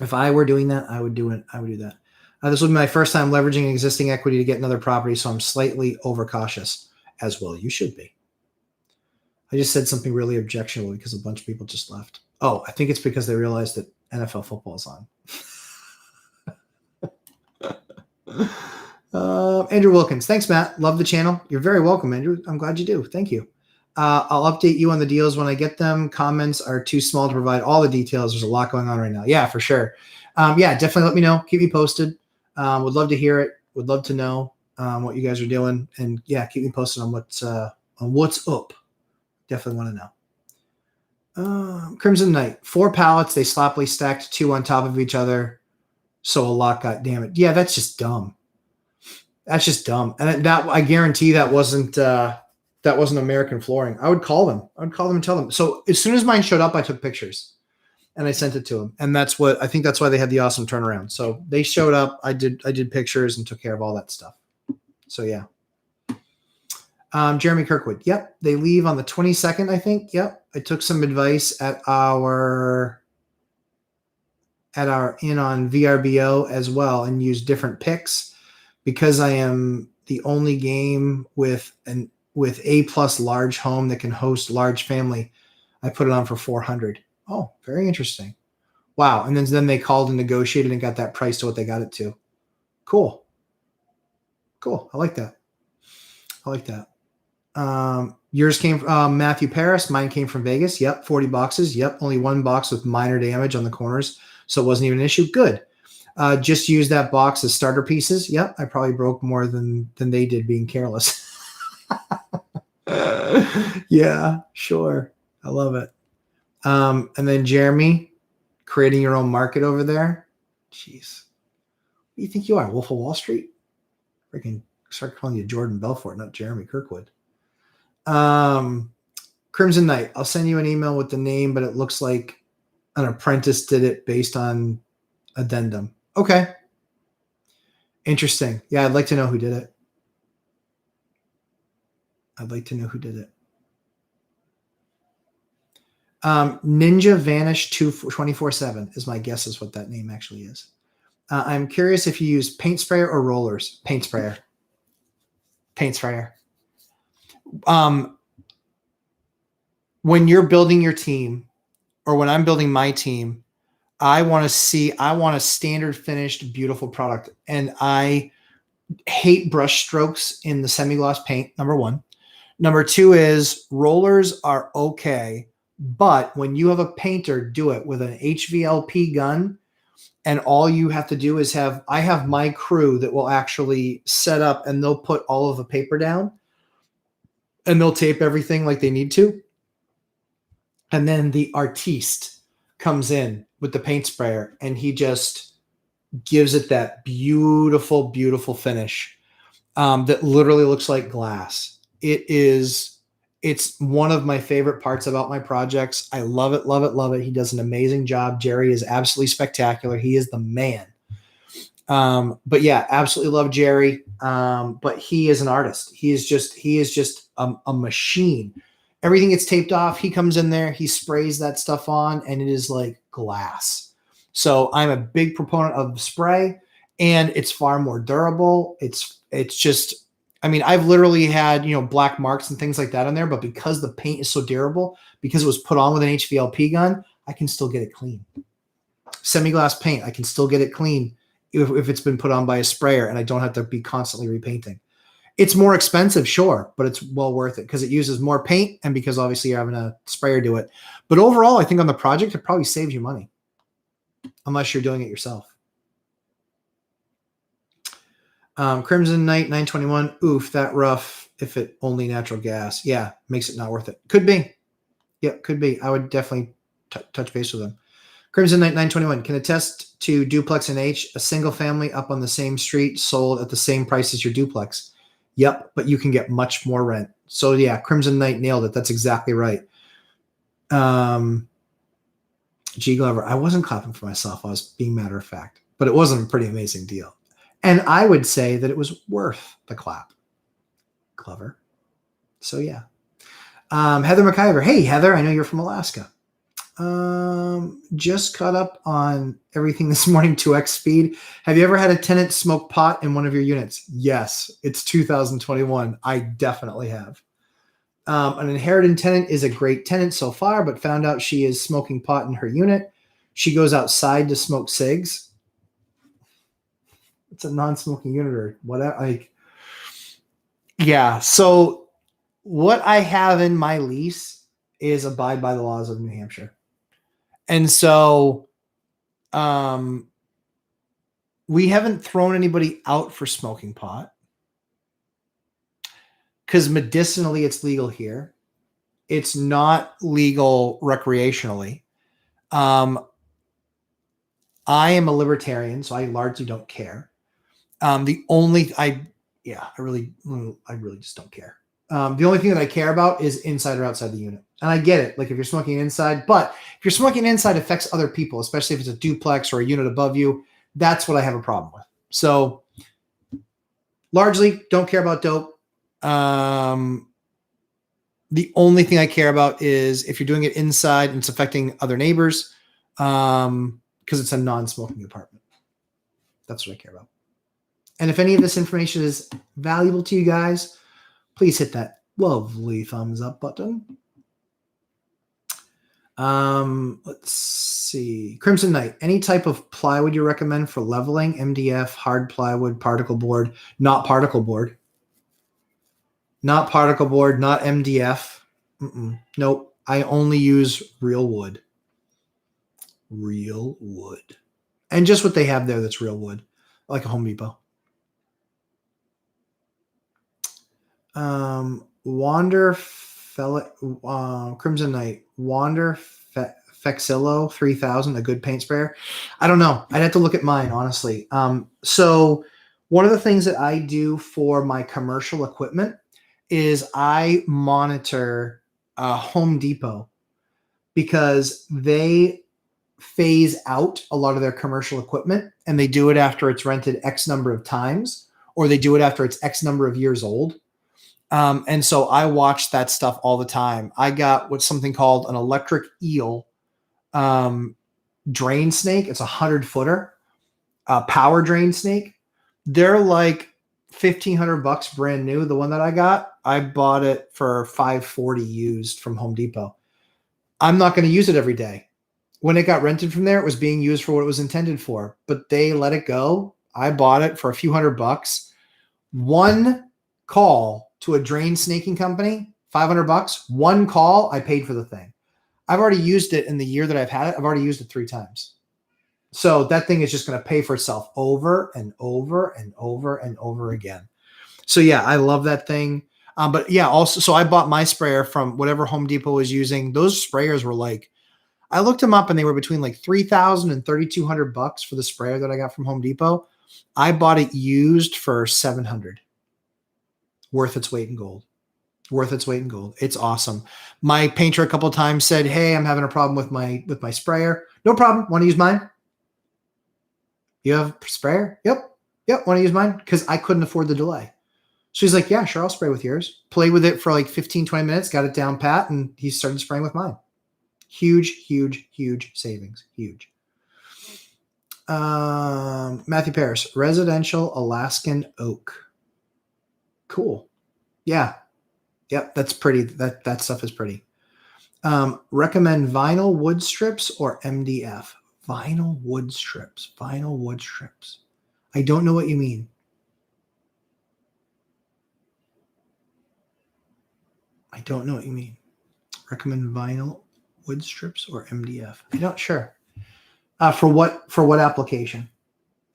Speaker 1: If I were doing that, I would do it. I would do that. This will be my first time leveraging existing equity to get another property, so I'm slightly overcautious, as well you should be. I just said something really objectionable because a bunch of people just left. Oh, I think it's because they realized that NFL football is on. Andrew Wilkins. Thanks, Matt. Love the channel. You're very welcome, Andrew. I'm glad you do. Thank you. I'll update you on the deals when I get them. Comments are too small to provide all the details. There's a lot going on right now. Yeah, for sure. Definitely let me know. Keep me posted. Would love to hear it. Would love to know what you guys are doing. And keep me posted on what's up. Definitely want to know. Crimson Knight. 4 pallets. They sloppily stacked 2 on top of each other. So a lot got damaged. Yeah, that's just dumb. That's just dumb. And that, I guarantee that wasn't American flooring. I would call them. I would call them and tell them. So as soon as mine showed up, I took pictures and I sent it to them. And I think that's why they had the awesome turnaround. So they showed up. I did pictures and took care of all that stuff. So yeah. Jeremy Kirkwood. Yep. They leave on the 22nd, I think. Yep. I took some advice at our in on VRBO as well and used different picks because I am the only game with an with A+ large home that can host large family. I put it on for 400. Oh, very interesting. Wow. And then they called and negotiated and got that price to what they got it to. Cool. Cool. I like that. I like that. Yours came from Matthew Paris. Mine came from Vegas. Yep. 40 boxes. Yep. Only one box with minor damage on the corners. So it wasn't even an issue. Good. Just use that box as starter pieces. Yep. I probably broke more than they did being careless. Yeah, sure. I love it. And then Jeremy, creating your own market over there. Jeez. What do you think you are? Wolf of Wall Street? Freaking start calling you Jordan Belfort, not Jeremy Kirkwood. Crimson Knight. I'll send you an email with the name, but it looks like an apprentice did it based on addendum. Okay. Interesting. Yeah, I'd like to know who did it. I'd like to know who did it. Ninja Vanish 24/7 is my guess is what that name actually is. I'm curious if you use paint sprayer or rollers. Paint sprayer. Paint sprayer. When you're building your team, or when I'm building my team, I want a standard finished, beautiful product. And I hate brush strokes in the semi-gloss paint, number one. Number two is rollers are okay, but when you have a painter do it with an HVLP gun, and all you have to do is I have my crew that will actually set up and they'll put all of the paper down and they'll tape everything like they need to. And then the artiste comes in with the paint sprayer and he just gives it that beautiful, beautiful finish that literally looks like glass. It's one of my favorite parts about my projects. I love it, love it, love it. He does an amazing job. Jerry is absolutely spectacular. He is the man. But yeah, absolutely love Jerry. But he is an artist. He is just a machine. Everything gets taped off. He comes in there, he sprays that stuff on, and it is like glass. So I'm a big proponent of the spray, and it's far more durable. It's just, I mean, I've literally had, black marks and things like that on there, but because the paint is so durable, because it was put on with an HVLP gun, I can still get it clean. Semi-gloss paint, I can still get it clean if it's been put on by a sprayer and I don't have to be constantly repainting. It's more expensive, sure, but it's well worth it because it uses more paint and because obviously you're having a sprayer do it. But overall, I think on the project, it probably saves you money unless you're doing it yourself. Crimson Knight 921. Oof, that rough if it only natural gas. Yeah, makes it not worth it. Could be. Yeah, could be. I would definitely touch base with them. Crimson Knight 921. Can attest to Duplex and H, a single family up on the same street sold at the same price as your duplex. Yep, but you can get much more rent. So yeah, Crimson Knight nailed it. That's exactly right. G Glover, I wasn't clapping for myself. I was being matter of fact, but it wasn't a pretty amazing deal. And I would say that it was worth the clap. Clever. So yeah. Heather McIver. Hey, Heather, I know you're from Alaska. Just caught up on everything this morning, 2x speed. Have you ever had a tenant smoke pot in one of your units? Yes, it's 2021. I definitely have. An inherited tenant is a great tenant so far, but found out she is smoking pot in her unit. She goes outside to smoke cigs. It's a non-smoking unit or whatever. Yeah. So what I have in my lease is abide by the laws of New Hampshire. And so we haven't thrown anybody out for smoking pot because medicinally it's legal here. It's not legal recreationally. I am a libertarian, so I largely don't care. I really just don't care. The only thing that I care about is inside or outside the unit. And I get it. Like if you're smoking inside, but if you're smoking inside, it affects other people, especially if it's a duplex or a unit above you. That's what I have a problem with. So largely don't care about dope. The only thing I care about is if you're doing it inside and it's affecting other neighbors, because it's a non-smoking apartment. That's what I care about. And if any of this information is valuable to you guys, please hit that Lovely thumbs up button. Let's see. Crimson Knight. Any type of plywood you recommend for leveling? MDF, hard plywood, particle board. Not particle board. Not particle board. Not MDF. Nope. I only use real wood. Real wood. And just what they have there that's real wood. Like a Home Depot. Crimson Knight. Wander Fexillo 3000, a good paint sprayer. I don't know. I'd have to look at mine, honestly. So one of the things that I do for my commercial equipment is I monitor Home Depot because they phase out a lot of their commercial equipment, and they do it after it's rented X number of times, or they do it after it's X number of years old. And so I watch that stuff all the time. I got what's something called an electric eel drain snake. It's 100-footer, power drain snake. They're like $1,500 brand new. The one that I bought it for $540 used from Home Depot. I'm not going to use it every day. When it got rented from there, it was being used for what it was intended for, but they let it go. I bought it for a few $100. One call to a drain snaking company, $500. One call, I paid for the thing. I've already used it in the year that I've had it. I've already used it 3 times. So that thing is just going to pay for itself over and over and over and over again. So yeah, I love that thing. But yeah, also, so I bought my sprayer from whatever Home Depot was using. Those sprayers were like, I looked them up and they were between like $3,000 and $3,200 for the sprayer that I got from Home Depot. I bought it used for $700. Worth its weight in gold. Worth its weight in gold. It's awesome. My painter a couple of times said, "Hey, I'm having a problem with my sprayer." No problem. Want to use mine? You have a sprayer? Yep. Want to use mine? Because I couldn't afford the delay. So he's like, "Yeah, sure. I'll spray with yours." Played with it for like 15, 20 minutes, got it down pat, and he started spraying with mine. Huge, huge, huge savings. Huge. Matthew Paris, residential Alaskan oak. Cool. Yeah. Yep. That's pretty. That stuff is pretty. Recommend vinyl wood strips or MDF? Vinyl wood strips. Vinyl wood strips. I don't know what you mean. I don't know what you mean. Recommend vinyl wood strips or MDF? I'm not sure. For what application?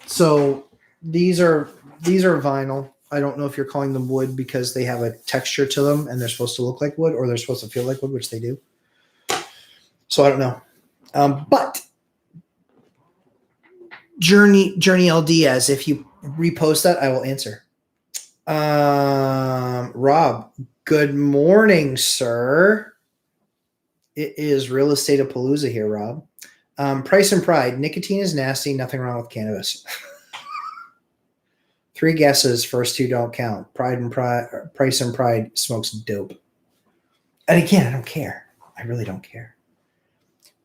Speaker 1: So these are vinyl. I don't know if you're calling them wood because they have a texture to them and they're supposed to look like wood, or they're supposed to feel like wood, which they do. So I don't know. But Journey L. Diaz, if you repost that, I will answer. Rob, good morning, sir. It is Real Estate Palooza here, Rob. Price and Pride. Nicotine is nasty. Nothing wrong with cannabis. 3 guesses. First 2 don't count. Price and Pride smokes dope. And again, I don't care. I really don't care.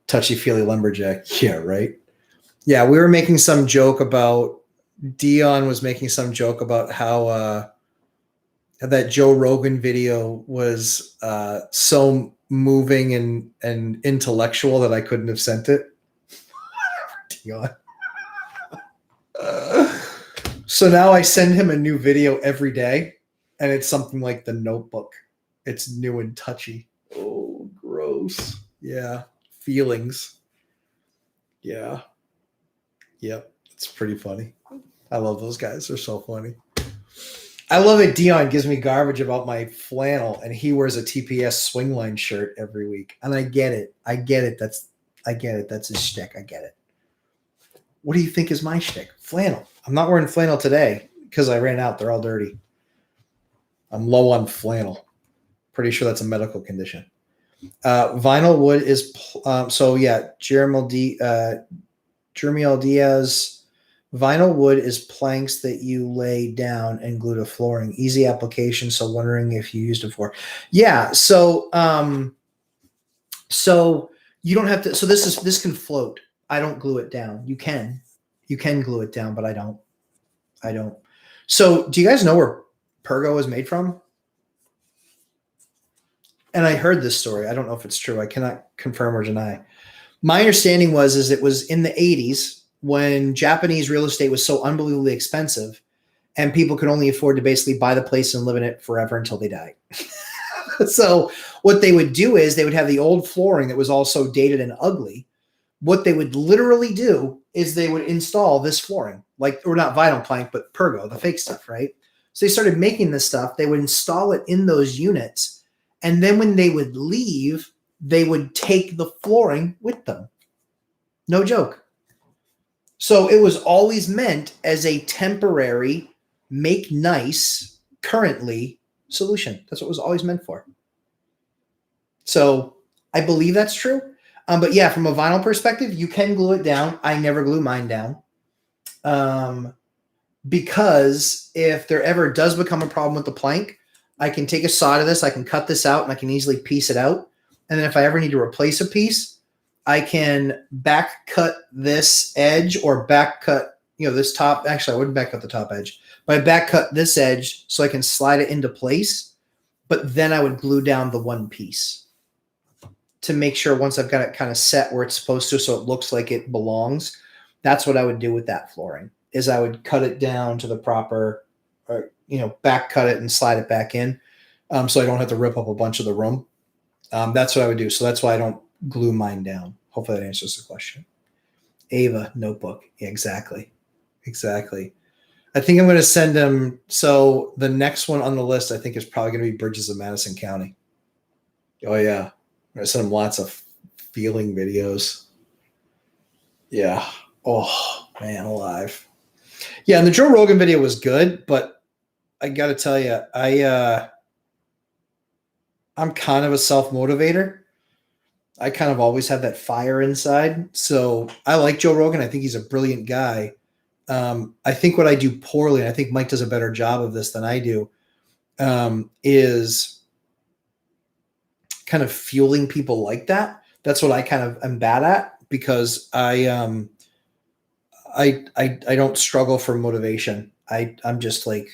Speaker 1: Touchy-feely lumberjack. Yeah, right? Yeah, we were making some joke about, Dion was making some joke about how that Joe Rogan video was so moving and intellectual that I couldn't have sent it. Dion. So now I send him a new video every day, and it's something like The Notebook. It's new and touchy. Oh, gross. Yeah. Feelings. Yeah. Yep. It's pretty funny. I love those guys. They're so funny. I love that Dion gives me garbage about my flannel, and he wears a TPS Swingline shirt every week. And I get it. I get it. That's his shtick. I get it. What do you think is my shtick? Flannel. I'm not wearing flannel today because I ran out. They're all dirty. I'm low on flannel. Pretty sure that's a medical condition. Vinyl wood is so yeah. Jeremy Diaz. Vinyl wood is planks that you lay down and glue to flooring. Easy application. So wondering if you used it for. Yeah. So you don't have to. So this can float. I don't glue it down. You can glue it down, but I don't. So do you guys know where Pergo is made from? and I heard this story. I don't know if it's true. I cannot confirm or deny. My understanding is it was in the 80s when Japanese real estate was so unbelievably expensive and people could only afford to basically buy the place and live in it forever until they died. So what they would do is they would have the old flooring that was also dated and ugly. What they would literally do is they would install this flooring, like, or not vinyl plank, but pergo, the fake stuff, right? So they started making this stuff. They would install it in those units. And then when they would leave, they would take the flooring with them. No joke. So it was always meant as a temporary, make nice, currently solution. That's what it was always meant for. So I believe that's true. But yeah, from a vinyl perspective, you can glue it down. I never glue mine down. Because if there ever does become a problem with the plank, I can take a saw to this, I can cut this out, and I can easily piece it out. And then if I ever need to replace a piece, I can back cut this edge or back cut, this top. Actually, I wouldn't back cut the top edge, but I back cut this edge so I can slide it into place. But then I would glue down the one piece to make sure once I've got it kind of set where it's supposed to, so it looks like it belongs. That's what I would do with that flooring, is I would cut it down to the proper, or, back cut it and slide it back in. So I don't have to rip up a bunch of the room. That's what I would do. So that's why I don't glue mine down. Hopefully that answers the question. Ava, notebook. Yeah, exactly. Exactly. I think I'm going to send him. So the next one on the list, I think, is probably going to be Bridges of Madison County. Oh yeah. I'm going to send him lots of feeling videos. Yeah. Oh man, alive. Yeah. And the Joe Rogan video was good, but I got to tell you, I'm kind of a self-motivator. I kind of always have that fire inside. So I like Joe Rogan. I think he's a brilliant guy. I think what I do poorly, and I think Mike does a better job of this than I do, is kind of fueling people like that. That's what I kind of am bad at, because I don't struggle for motivation. I'm just like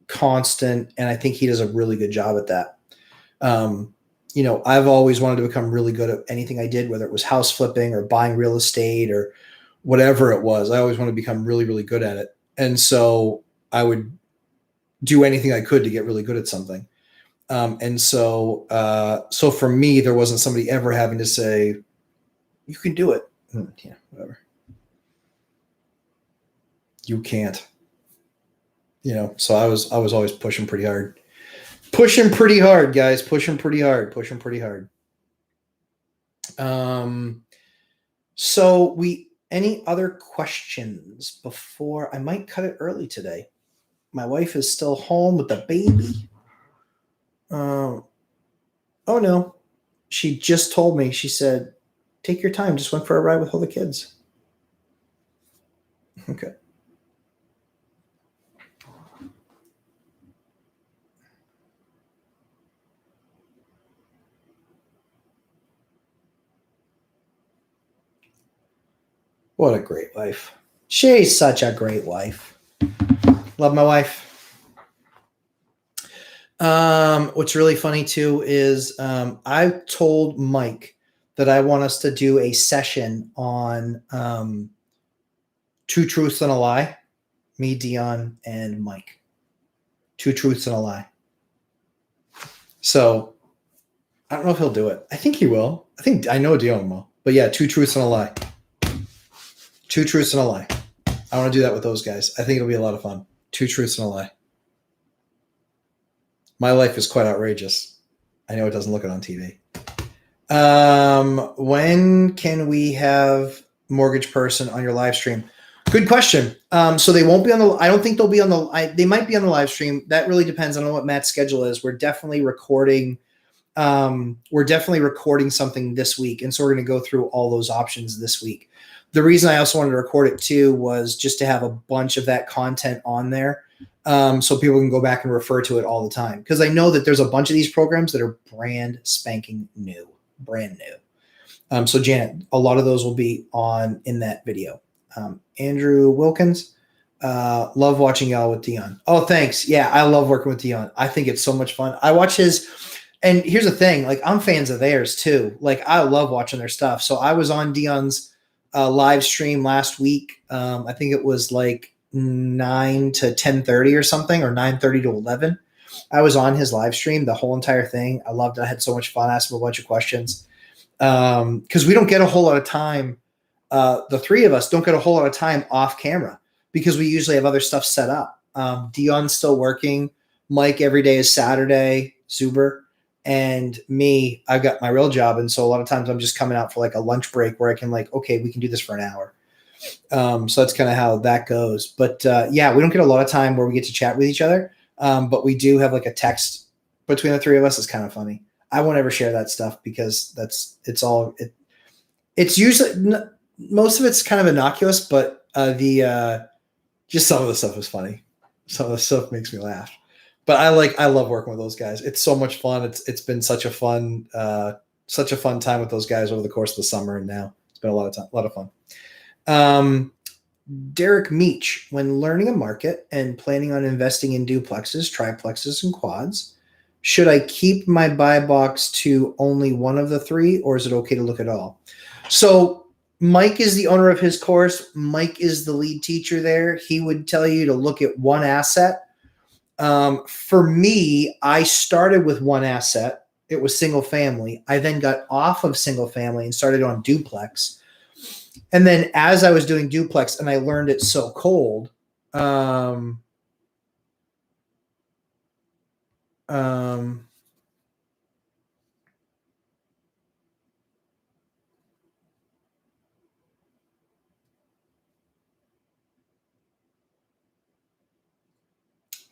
Speaker 1: constant, and I think he does a really good job at that. I've always wanted to become really good at anything I did, whether it was house flipping or buying real estate or whatever it was. I always wanted to become really, really good at it. And so I would do anything I could to get really good at something. So for me, there wasn't somebody ever having to say, you can do it. Yeah, whatever. You can't, so I was always pushing pretty hard. Pushing pretty hard, guys. Pushing pretty hard. So any other questions before? I might cut it early today. My wife is still home with the baby. Oh no. She just told me, she said, take your time. Just went for a ride with all the kids. Okay. What a great wife. She's such a great wife. Love my wife. What's really funny too is I told Mike that I want us to do a session on Two Truths and a Lie. Me, Dion, and Mike. Two Truths and a Lie. So I don't know if he'll do it. I think he will. I know Dion will. But yeah, Two Truths and a Lie. Two Truths and a Lie. I want to do that with those guys. I think it'll be a lot of fun. Two Truths and a Lie. My life is quite outrageous. I know it doesn't look it on TV. When can we have Mortgage Person on your live stream? Good question. So they won't be on I don't think they'll be on they might be on the live stream. That really depends on what Matt's schedule is. We're definitely recording. We're definitely recording something this week. And so we're going to go through all those options this week. The reason I also wanted to record it too was just to have a bunch of that content on there. So people can go back and refer to it all the time. Because I know that there's a bunch of these programs that are brand spanking new, brand new. So Janet, a lot of those will be in that video. Andrew Wilkins, love watching y'all with Dion. Oh, thanks. Yeah, I love working with Dion. I think it's so much fun. I watch his And here's the thing, like I'm fans of theirs too. Like I love watching their stuff. So I was on Dion's live stream last week. I think it was like 9 to 10:30 or something, or 9:30 to 11. I was on his live stream, the whole entire thing. I loved it. I had so much fun, asked him a bunch of questions. Because we don't get a whole lot of time. The three of us don't get a whole lot of time off camera because we usually have other stuff set up. Dion's still working. Mike every day is Saturday, Zuber. And me, I've got my real job. And so a lot of times I'm just coming out for like a lunch break where I can like, okay, we can do this for an hour. So that's kind of how that goes. But yeah, we don't get a lot of time where we get to chat with each other. But we do have like a text between the three of us. It's kind of funny. I won't ever share that stuff because it's usually, most of it's kind of innocuous, but just some of the stuff is funny. Some of the stuff makes me laugh. But I love working with those guys. It's so much fun. It's been such a fun time with those guys over the course of the summer, and now it's been a lot of fun. Derek Meach, when learning a market and planning on investing in duplexes, triplexes, and quads, should I keep my buy box to only one of the three, or is it okay to look at all? So Mike is the owner of his course. Mike is the lead teacher there. He would tell you to look at one asset. For me, I started with one asset. It was single family. I then got off of single family and started on duplex. And then as I was doing duplex and I learned it so cold,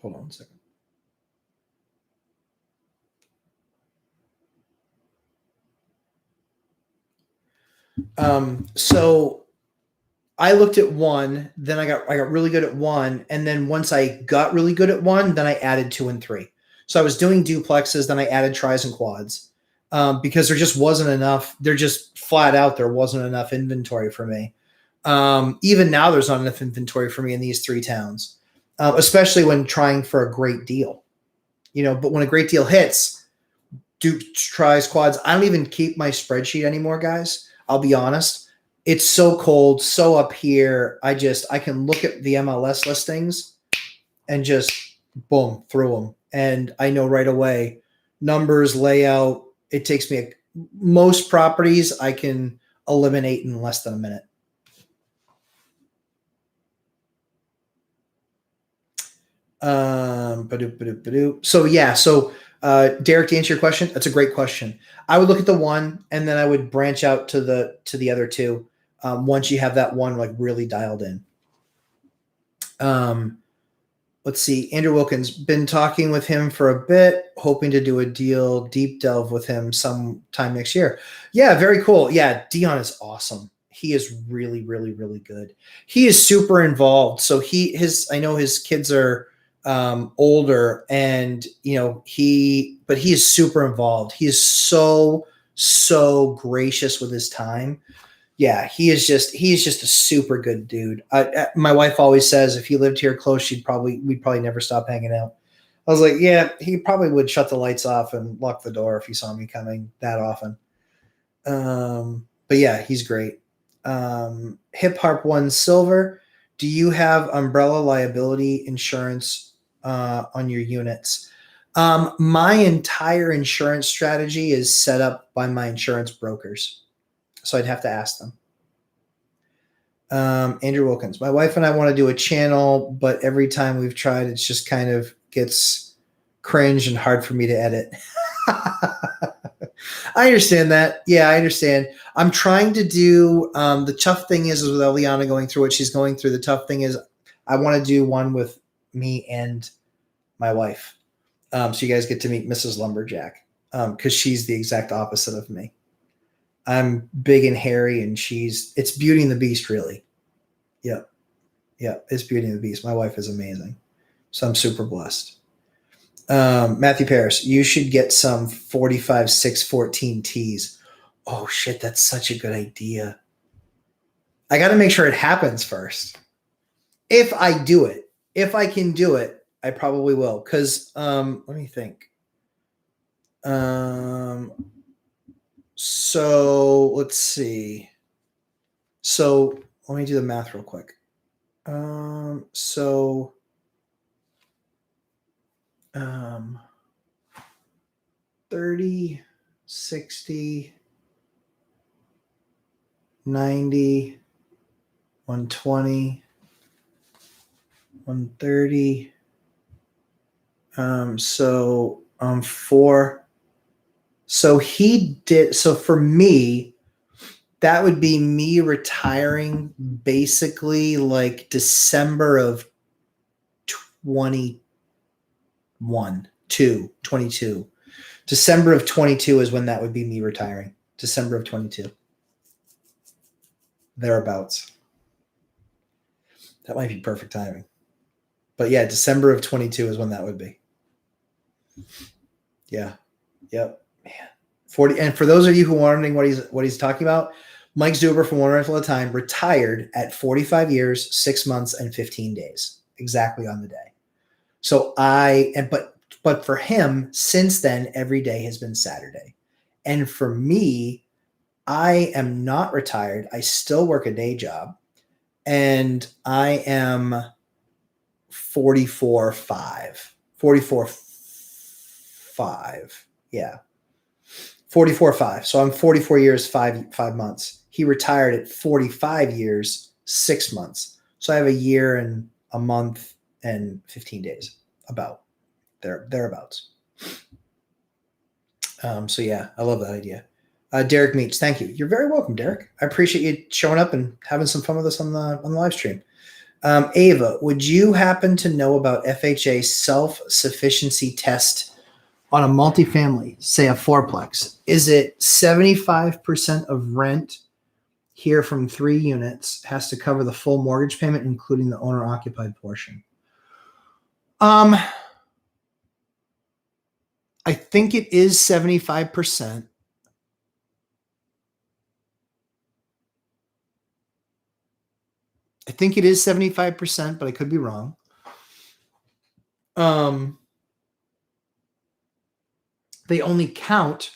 Speaker 1: hold on a second. So I looked at one, then I got really good at one. And then once I got really good at one, then I added 2 and 3. So I was doing duplexes, then I added tris and quads, because there just wasn't enough. They're just flat out. There wasn't enough inventory for me. Even now there's not enough inventory for me in these 3 towns, especially when trying for a great deal, but when a great deal hits, tris, quads, I don't even keep my spreadsheet anymore, guys. I'll be honest. It's so cold, so up here. I can look at the MLS listings and just boom, through them. And I know right away, numbers, layout, it takes me most properties I can eliminate in less than a minute. So yeah, Derek, to answer your question, that's a great question. I would look at the one and then I would branch out to the other 2. Once you have that one like really dialed in. Let's see. Andrew Wilkins, been talking with him for a bit, hoping to do a deep delve with him sometime next year. Yeah, very cool. Yeah, Dion is awesome. He is really, really, really good. He is super involved. So I know his kids are older, and but he is super involved. He is so gracious with his time. Yeah, he's just a super good dude. My wife always says if he lived here close, we'd probably never stop hanging out. I was like, yeah, he probably would shut the lights off and lock the door if he saw me coming that often. But yeah, he's great. Hip Harp 1 Silver, do you have umbrella liability insurance on your units? My entire insurance strategy is set up by my insurance brokers. So I'd have to ask them. Andrew Wilkins, my wife and I want to do a channel, but every time we've tried, it's just kind of gets cringe and hard for me to edit. I understand that. Yeah, I understand. I'm trying to do, the tough thing is with Eliana going through what she's going through, the tough thing is I want to do one with me and my wife. So you guys get to meet Mrs. Lumberjack, because she's the exact opposite of me. I'm big and hairy, and it's Beauty and the Beast, really. Yep. It's Beauty and the Beast. My wife is amazing. So I'm super blessed. Matthew Paris, you should get some 45 614 Ts. Oh shit, that's such a good idea. I got to make sure it happens first. If I do it, if I can do it, I probably will. Because let me think. So let's see. So let me do the math real quick. So 30, 60, 90, 120, 130. Four. So he did. So for me, that would be me retiring basically like December of 22. December of 22 is when that would be me retiring. December of 22. Thereabouts. That might be perfect timing. But yeah, December of 22 is when that would be. Yeah. Yep. Man. 40. And for those of you who are wondering what he's talking about, Mike Zuber from One Rental at a Time retired at 45 years, 6 months, and 15 days, exactly on the day. So but for him, since then, every day has been Saturday. And for me, I am not retired. I still work a day job, and I am 44.5. 44.5. Yeah. 44.5. So I'm 44 years, 5 months. He retired at 45 years, 6 months. So I have a year and a month and 15 days, about thereabouts. So yeah, I love that idea. Derek Meach, thank you. You're very welcome, Derek. I appreciate you showing up and having some fun with us on the live stream. Ava, would you happen to know about FHA self-sufficiency test on a multifamily, say a fourplex? Is it 75% of rent here from 3 units has to cover the full mortgage payment, including the owner-occupied portion? I think it is 75%. I think it is 75%, but I could be wrong. They only count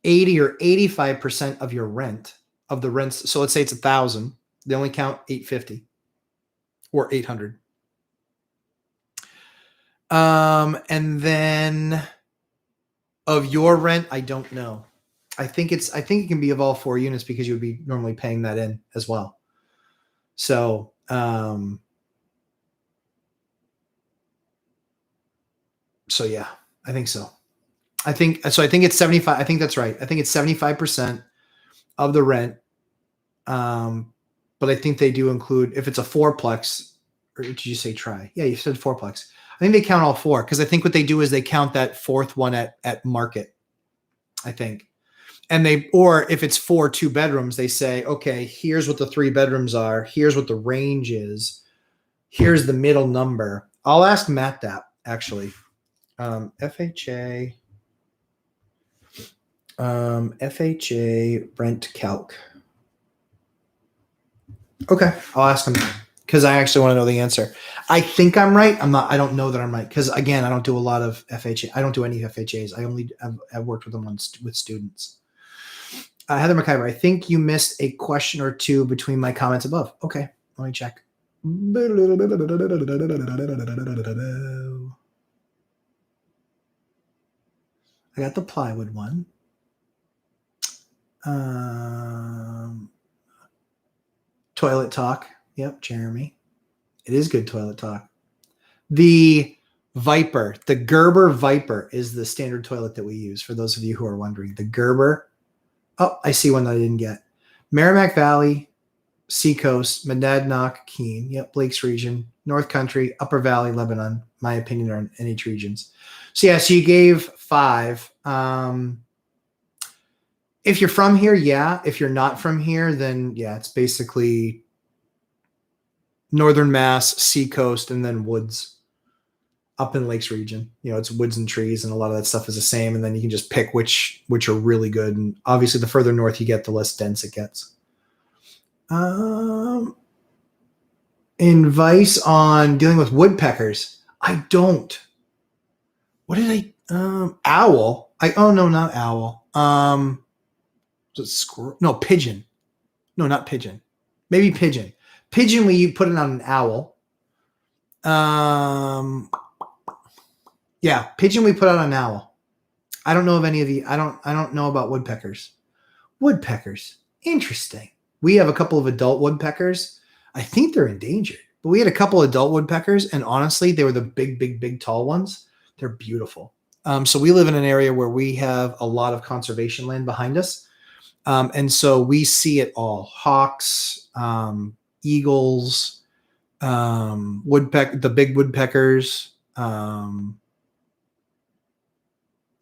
Speaker 1: 80 or 85% of your rent, of the rents. So let's say it's 1,000. They only count 850 or 800. And then of your rent, I don't know. I think it can be of all 4 units because you would be normally paying that in as well. So, so yeah, I think so. I think it's 75. I think that's right. I think it's 75% of the rent. But I think they do include, if it's a fourplex, or did you say try? Yeah, you said fourplex. I think they count all 4 because I think what they do is they count that 4th one at market, I think. And or if it's 4 2-bedrooms, they say, okay, here's what the 3 bedrooms are. Here's what the range is. Here's the middle number. I'll ask Matt that actually. FHA rent calc. Okay, I'll ask him because I actually want to know the answer. I think I'm right. I'm not. I don't know that I'm right because again, I don't do a lot of FHA. I don't do any FHAs. I only have worked with them with students. Heather McIver, I think you missed a question or 2 between my comments above. Okay, let me check. I got the plywood one. Toilet talk. Yep, Jeremy. It is good toilet talk. The Viper, the Gerber Viper is the standard toilet that we use, for those of you who are wondering. The Gerber. Oh, I see one that I didn't get. Merrimack Valley, Seacoast, Monadnock, Keene. Yep, Lakes region. North Country, Upper Valley, Lebanon. My opinion are NH regions. So yeah, so you gave 5. If you're from here, yeah. If you're not from here, then yeah, it's basically Northern Mass, Seacoast, and then woods up in Lakes region. You know, it's woods and trees, and a lot of that stuff is the same. And then you can just pick which are really good. And obviously, the further north you get, the less dense it gets. Advice on dealing with woodpeckers. I don't. What did I? Owl. Oh no, not owl. Was it squirrel? No, pigeon. No, not pigeon. Maybe pigeon. Pigeon, we put it on an owl. Yeah, pigeon we put on an owl. I don't know of any of the. I don't know about woodpeckers. Woodpeckers. Interesting. We have a couple of adult woodpeckers. I think they're endangered, but we had a couple of adult woodpeckers, and honestly, they were the big, tall ones. They're beautiful. So we live in an area where we have a lot of conservation land behind us. And so we see it all: hawks, eagles, the big woodpeckers, and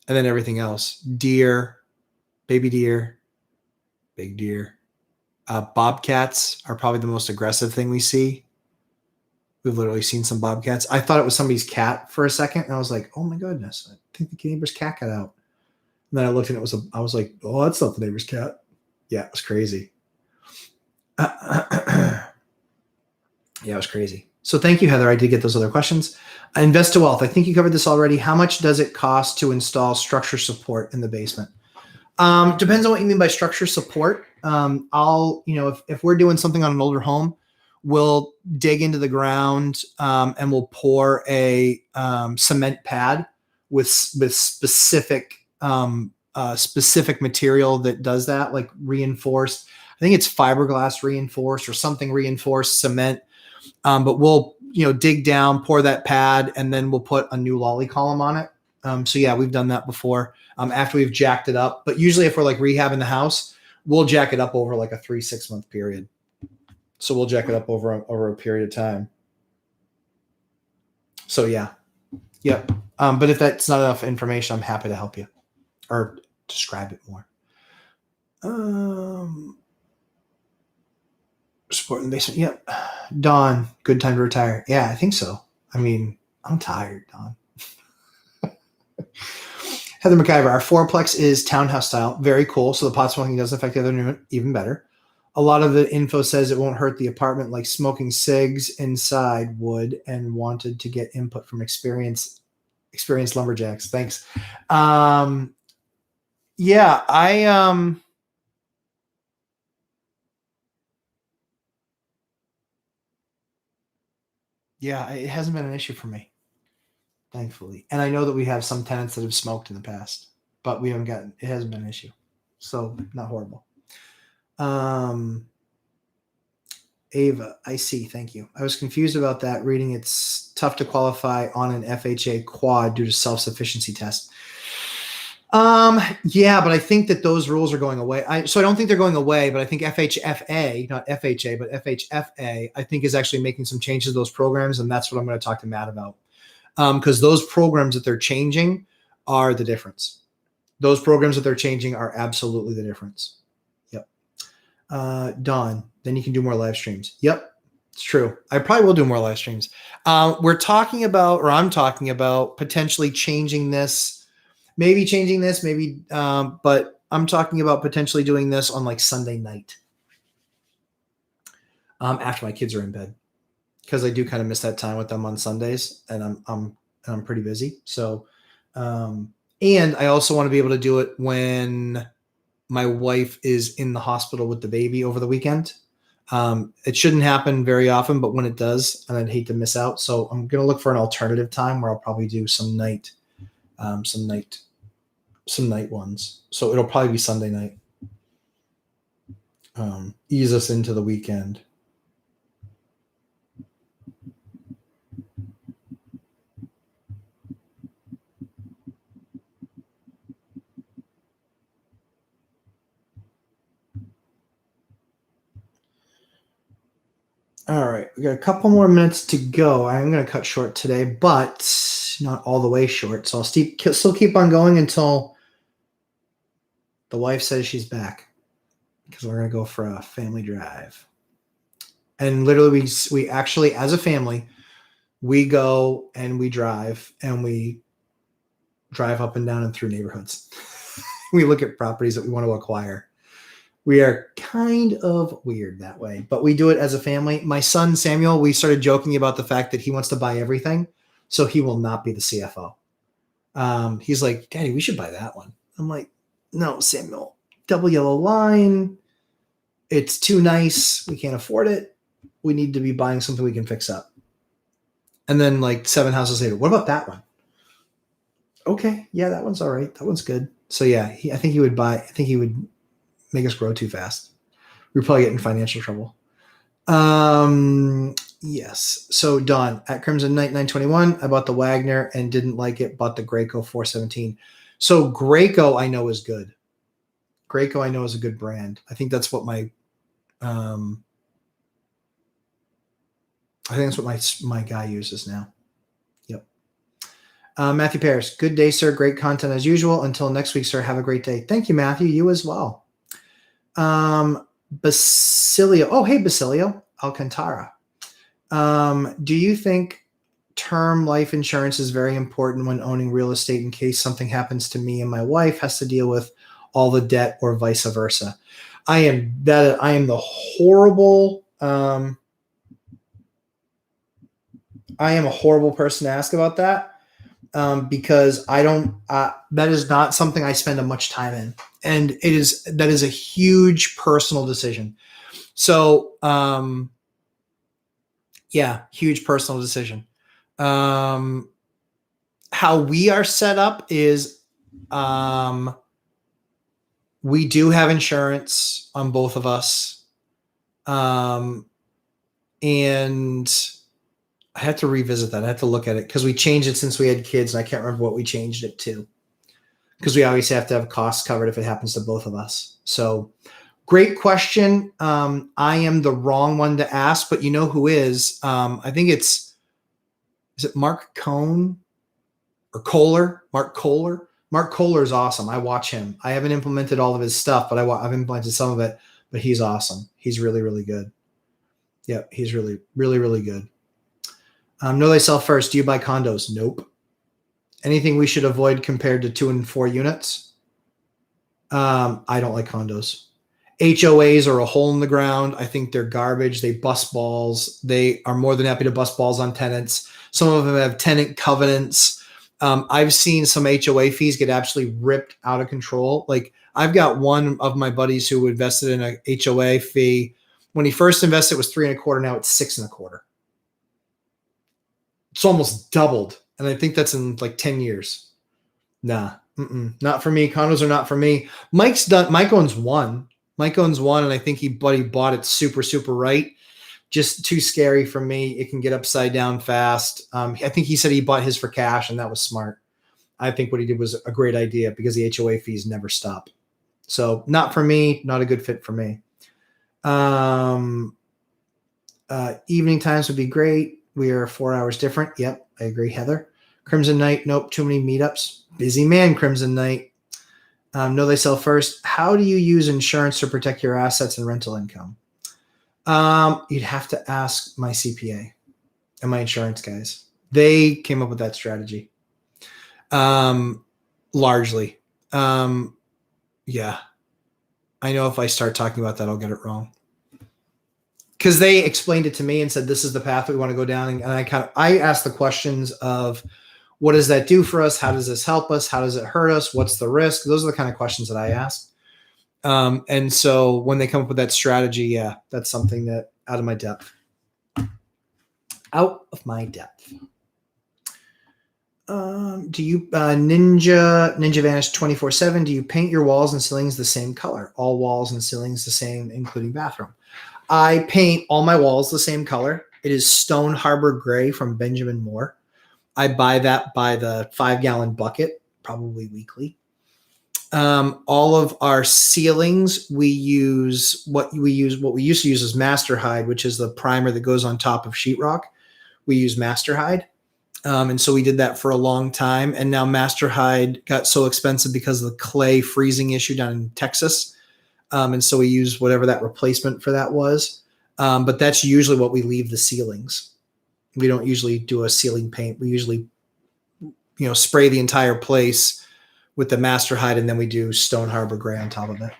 Speaker 1: then everything else: deer, baby deer, big deer. Bobcats are probably the most aggressive thing we see. We've literally seen some bobcats. I thought it was somebody's cat for a second, and I was like, "Oh my goodness! I think the neighbor's cat got out." And then I looked, and I was like, "Oh, that's not the neighbor's cat." Yeah, it was crazy. Yeah, it was crazy. So thank you, Heather. I did get those other questions. Invest to wealth. I think you covered this already. How much does it cost to install structure support in the basement? Depends on what you mean by structure support. If we're doing something on an older home, we'll dig into the ground and we'll pour a cement pad with specific material that does that, like reinforced. I think it's fiberglass reinforced or something reinforced cement. But we'll dig down, pour that pad, and then we'll put a new lolly column on it. So yeah, we've done that before. After we've jacked it up, but usually if we're like rehabbing the house, we'll jack it up over like a 3-6 month period. So we'll jack it up over a period of time. So yeah. Yep. But if that's not enough information, I'm happy to help you or describe it more. Support in the basement. Yep. Dawn, good time to retire. Yeah, I think so. I mean, I'm tired, Dawn. Heather McIver, our fourplex is townhouse style. Very cool. So the pot smoking doesn't affect the other unit, even better. A lot of the info says it won't hurt the apartment like smoking cigs inside would, and wanted to get input from experienced lumberjacks. Thanks. Yeah, yeah, it hasn't been an issue for me, thankfully. And I know that we have some tenants that have smoked in the past, but it hasn't been an issue. So not horrible. Ava, I see. Thank you. I was confused about that reading. It's tough to qualify on an FHA quad due to self-sufficiency test. Yeah, but I think that those rules are going away. So I don't think they're going away, but I think FHFA, not FHA, but FHFA, I think is actually making some changes to those programs. And that's what I'm going to talk to Matt about. Because those programs that they're changing are the difference. Those programs that they're changing are absolutely the difference. Yep. Dawn, then you can do more live streams. Yep. It's true. I probably will do more live streams. I'm talking about potentially changing this. Maybe changing this, but I'm talking about potentially doing this on like Sunday night after my kids are in bed, because I do kind of miss that time with them on Sundays, and I'm pretty busy. So, and I also want to be able to do it when my wife is in the hospital with the baby over the weekend. It shouldn't happen very often, but when it does, and I'd hate to miss out. So I'm going to look for an alternative time where I'll probably do some night ones. So it'll probably be Sunday night. Ease us into the weekend. All right, we got a couple more minutes to go. I'm going to cut short today, but not all the way short. So I'll still keep on going until the wife says she's back, because we're going to go for a family drive. And literally, we actually, as a family, we go and we drive up and down and through neighborhoods. We look at properties that we want to acquire. We are kind of weird that way, but we do it as a family. My son, Samuel, we started joking about the fact that he wants to buy everything, so he will not be the CFO. He's like, Daddy, we should buy that one. I'm like, no, Samuel, double yellow line. It's too nice. We can't afford it. We need to be buying something we can fix up. And then like 7 houses later, what about that one? Okay, yeah, that one's all right. That one's good. So yeah, I think he would make us grow too fast. We'd probably get in financial trouble. Yes. So Don at Crimson Knight 921, I bought the Wagner and didn't like it. Bought the Graco 417. So Graco I know is good. Graco I know is a good brand. I think that's what my my guy uses now. Yep. Matthew Paris, good day, sir. Great content as usual. Until next week, sir. Have a great day. Thank you, Matthew. You as well. Basilio. Oh, hey, Basilio Alcantara. Do you think term life insurance is very important when owning real estate in case something happens to me and my wife has to deal with all the debt or vice versa? I am the horrible, I am a horrible person to ask about that. Because that is not something I spend much time in. And that is a huge personal decision. So, yeah, huge personal decision. How we are set up is, we do have insurance on both of us. And I had to revisit that. I had to look at it because we changed it since we had kids, and I can't remember what we changed it to. Because we obviously have to have costs covered if it happens to both of us. So, great question. I am the wrong one to ask, but you know who is? I think is it Mark Cohn or Kohler? Mark Kohler. Mark Kohler is awesome. I watch him. I haven't implemented all of his stuff, but I've implemented some of it. But he's awesome. He's really, really good. Yeah, he's really, really, really good. Know thyself first. Do you buy condos? Nope. Anything we should avoid compared to 2 and 4 units? I don't like condos. HOAs are a hole in the ground. I think they're garbage. They bust balls. They are more than happy to bust balls on tenants. Some of them have tenant covenants. I've seen some HOA fees get absolutely ripped out of control. Like I've got one of my buddies who invested in a HOA fee. When he first invested, it was 3.25. Now it's 6.25. It's almost doubled. And I think that's in like 10 years. Nah, not for me. Condos are not for me. Mike owns one. Mike owns one, and I think he bought it super, super right. Just too scary for me. It can get upside down fast. I think he said he bought his for cash, and that was smart. I think what he did was a great idea because the HOA fees never stop. So not for me, not a good fit for me. Evening times would be great. We are 4 hours different. Yep, I agree, Heather. Crimson Knight, nope, too many meetups. Busy man, Crimson Knight. Know thyself first. How do you use insurance to protect your assets and rental income? You'd have to ask my CPA and my insurance guys. They came up with that strategy. Largely. Yeah. I know if I start talking about that, I'll get it wrong. Because they explained it to me and said, this is the path we want to go down. And I asked the questions of, what does that do for us? How does this help us? How does it hurt us? What's the risk? Those are the kind of questions that I ask. And so when they come up with that strategy, yeah, that's something that out of my depth. Out of my depth. Do you, Ninja Vanish 24/7, do you paint your walls and ceilings the same color? All walls and ceilings the same, including bathroom. I paint all my walls the same color. It is Stone Harbor Gray from Benjamin Moore. I buy that by the 5-gallon bucket, probably weekly. All of our ceilings, we use what we used to use is Master Hide, which is the primer that goes on top of sheetrock. We use Master Hide. And so we did that for a long time. And now Master Hide got so expensive because of the clay freezing issue down in Texas. And so we use whatever that replacement for that was. But that's usually what we leave the ceilings. We don't usually do a ceiling paint. We usually, spray the entire place with the Master Hide, and then we do Stone Harbor Gray on top of it.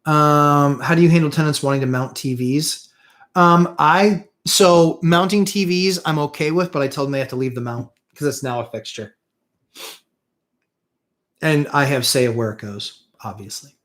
Speaker 1: How do you handle tenants wanting to mount TVs? So mounting TVs, I'm okay with, but I told them they have to leave the mount because it's now a fixture. And I have say of where it goes, obviously.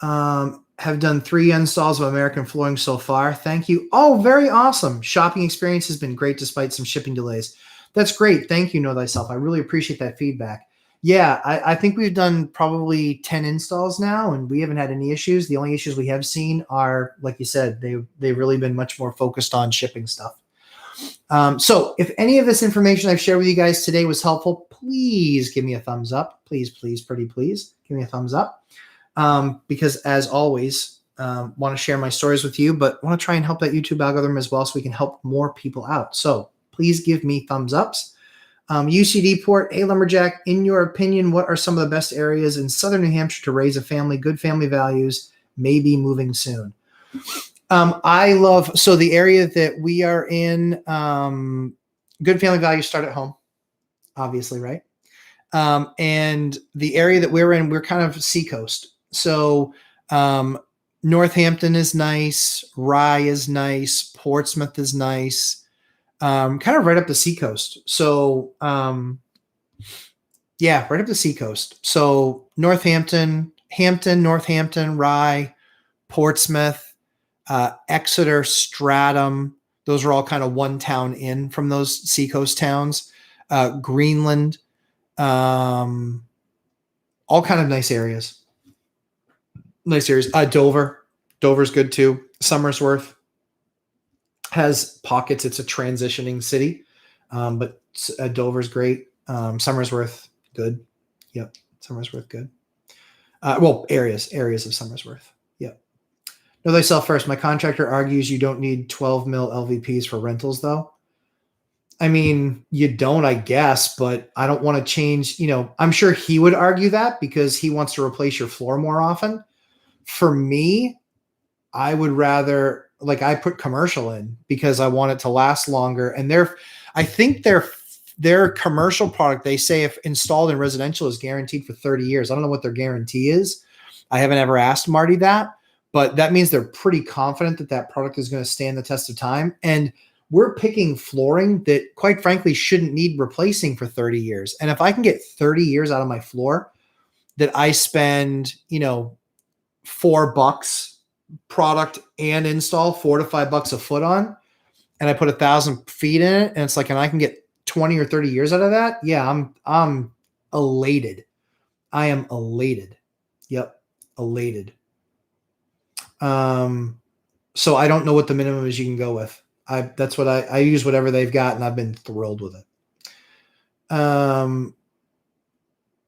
Speaker 1: Have done 3 installs of American flooring so far. Thank you. Oh, very awesome. Shopping experience has been great despite some shipping delays. That's great. Thank you, Know Thyself. I really appreciate that feedback. Yeah, I think we've done probably 10 installs now, and we haven't had any issues. The only issues we have seen are, like you said, they've really been much more focused on shipping stuff. So if any of this information I've shared with you guys today was helpful, please give me a thumbs up. Please, please, pretty please, give me a thumbs up. Because as always, want to share my stories with you, but want to try and help that YouTube algorithm as well so we can help more people out. So please give me thumbs ups. UCD Port, hey Lumberjack, in your opinion, what are some of the best areas in Southern New Hampshire to raise a family, good family values, maybe moving soon? So the area that we are in, good family values start at home, obviously, right? And the area that we're in, we're kind of seacoast. So Northampton is nice, Rye is nice, Portsmouth is nice, kind of right up the seacoast. So yeah, right up the seacoast. So Northampton, Rye, Portsmouth, Exeter, Stratham, those are all kind of one town in from those seacoast towns. Greenland, all kind of nice areas. Dover's good too. Somersworth has pockets. It's a transitioning city, but Dover's great. Somersworth, good. Yep, Somersworth, good. Areas of Somersworth. Yep. Know thyself first. My contractor argues you don't need 12 mil LVPs for rentals, though. I mean, you don't, I guess, but I don't want to change. I'm sure he would argue that because he wants to replace your floor more often. For me, I would rather, I put commercial in because I want it to last longer. And I think their commercial product, they say if installed in residential is guaranteed for 30 years. I don't know what their guarantee is. I haven't ever asked Marty that, but that means they're pretty confident that that product is going to stand the test of time. And we're picking flooring that, quite frankly, shouldn't need replacing for 30 years. And if I can get 30 years out of my floor that I spend, $4 product and install $4 to $5 a foot on, and I put 1,000 feet in it, and it's and I can get 20 or 30 years out of that. Yeah, I'm elated. I am elated. Yep, elated. So I don't know what the minimum is you can go with. That's what I use whatever they've got, and I've been thrilled with it.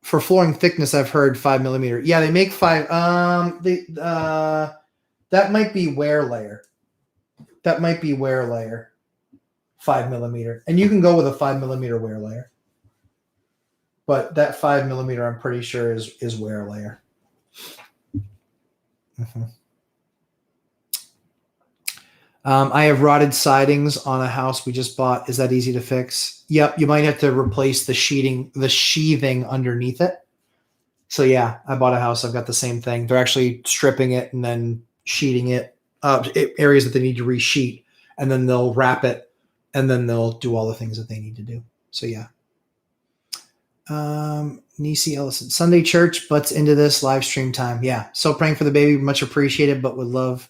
Speaker 1: For flooring thickness, I've heard 5 millimeter. Yeah, they make 5. That might be wear layer. 5 millimeter, and you can go with a 5 millimeter wear layer. But that 5 millimeter, I'm pretty sure is wear layer. Mm-hmm. I have rotted sidings on a house we just bought. Is that easy to fix? Yep. You might have to replace the sheathing underneath it. So yeah, I bought a house. I've got the same thing. They're actually stripping it and then sheeting it up, areas that they need to resheet, and then they'll wrap it, and then they'll do all the things that they need to do. So yeah. Nisi Ellison, Sunday church butts into this live stream time. Yeah. So praying for the baby. Much appreciated, but would love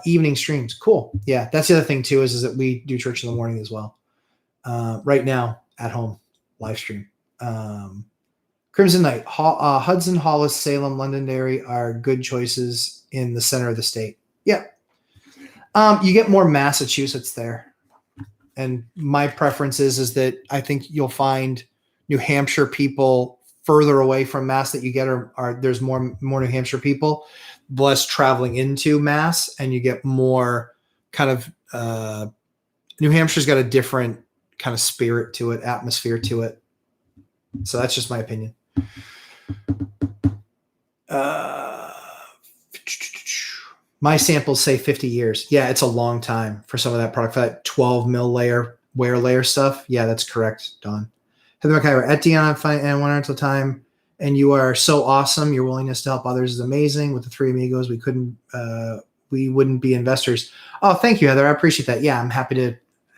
Speaker 1: evening streams. Cool. Yeah. That's the other thing too, is that we do church in the morning as well. Right now at home, live stream. Crimson Knight, Hudson, Hollis, Salem, Londonderry are good choices in the center of the state. Yeah. You get more Massachusetts there. And my preference is that I think you'll find New Hampshire people further away from Mass that you get are there's more New Hampshire people, less traveling into Mass, and you get more kind of New Hampshire's got a different kind of spirit to it, atmosphere to it. So that's just my opinion. My samples say 50 years. Yeah, it's a long time for some of that product. For that 12 mil wear layer stuff. Yeah, that's correct, Don. Heather McIver, at Dion and 1 until time. And you are so awesome. Your willingness to help others is amazing. With the 3 amigos, we wouldn't be investors. Oh, thank you, Heather. I appreciate that. Yeah, I'm happy to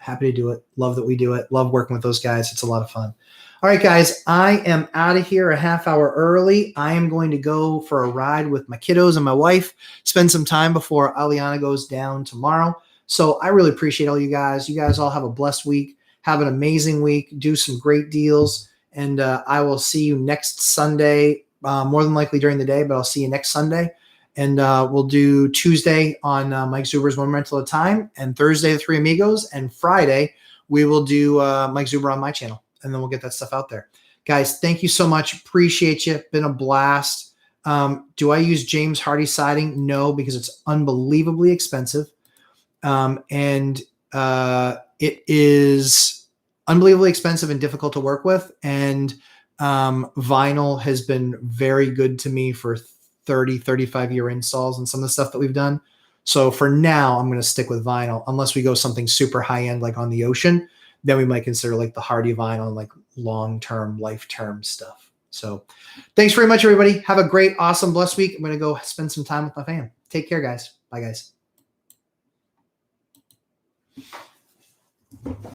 Speaker 1: Happy to do it. Love that we do it. Love working with those guys. It's a lot of fun. All right, guys, I am out of here a half hour early. I am going to go for a ride with my kiddos and my wife, spend some time before Aliana goes down tomorrow. So I really appreciate all you guys. You guys all have a blessed week. Have an amazing week. Do some great deals. And I will see you next Sunday, more than likely during the day, but I'll see you next Sunday. And we'll do Tuesday on Mike Zuber's One Rental at a Time, and Thursday, the Three Amigos, and Friday, we will do Mike Zuber on my channel. And then we'll get that stuff out there. Guys, thank you so much. Appreciate you. Been a blast. Do I use James Hardie siding? No, because it's unbelievably expensive. And it is unbelievably expensive and difficult to work with. And vinyl has been very good to me for 30, 35-year installs and some of the stuff that we've done. So for now, I'm going to stick with vinyl unless we go something super high-end like on the ocean. Then we might consider like the Hardie vinyl and like long-term, life-term stuff. So thanks very much, everybody. Have a great, awesome, blessed week. I'm going to go spend some time with my fam. Take care, guys. Bye, guys.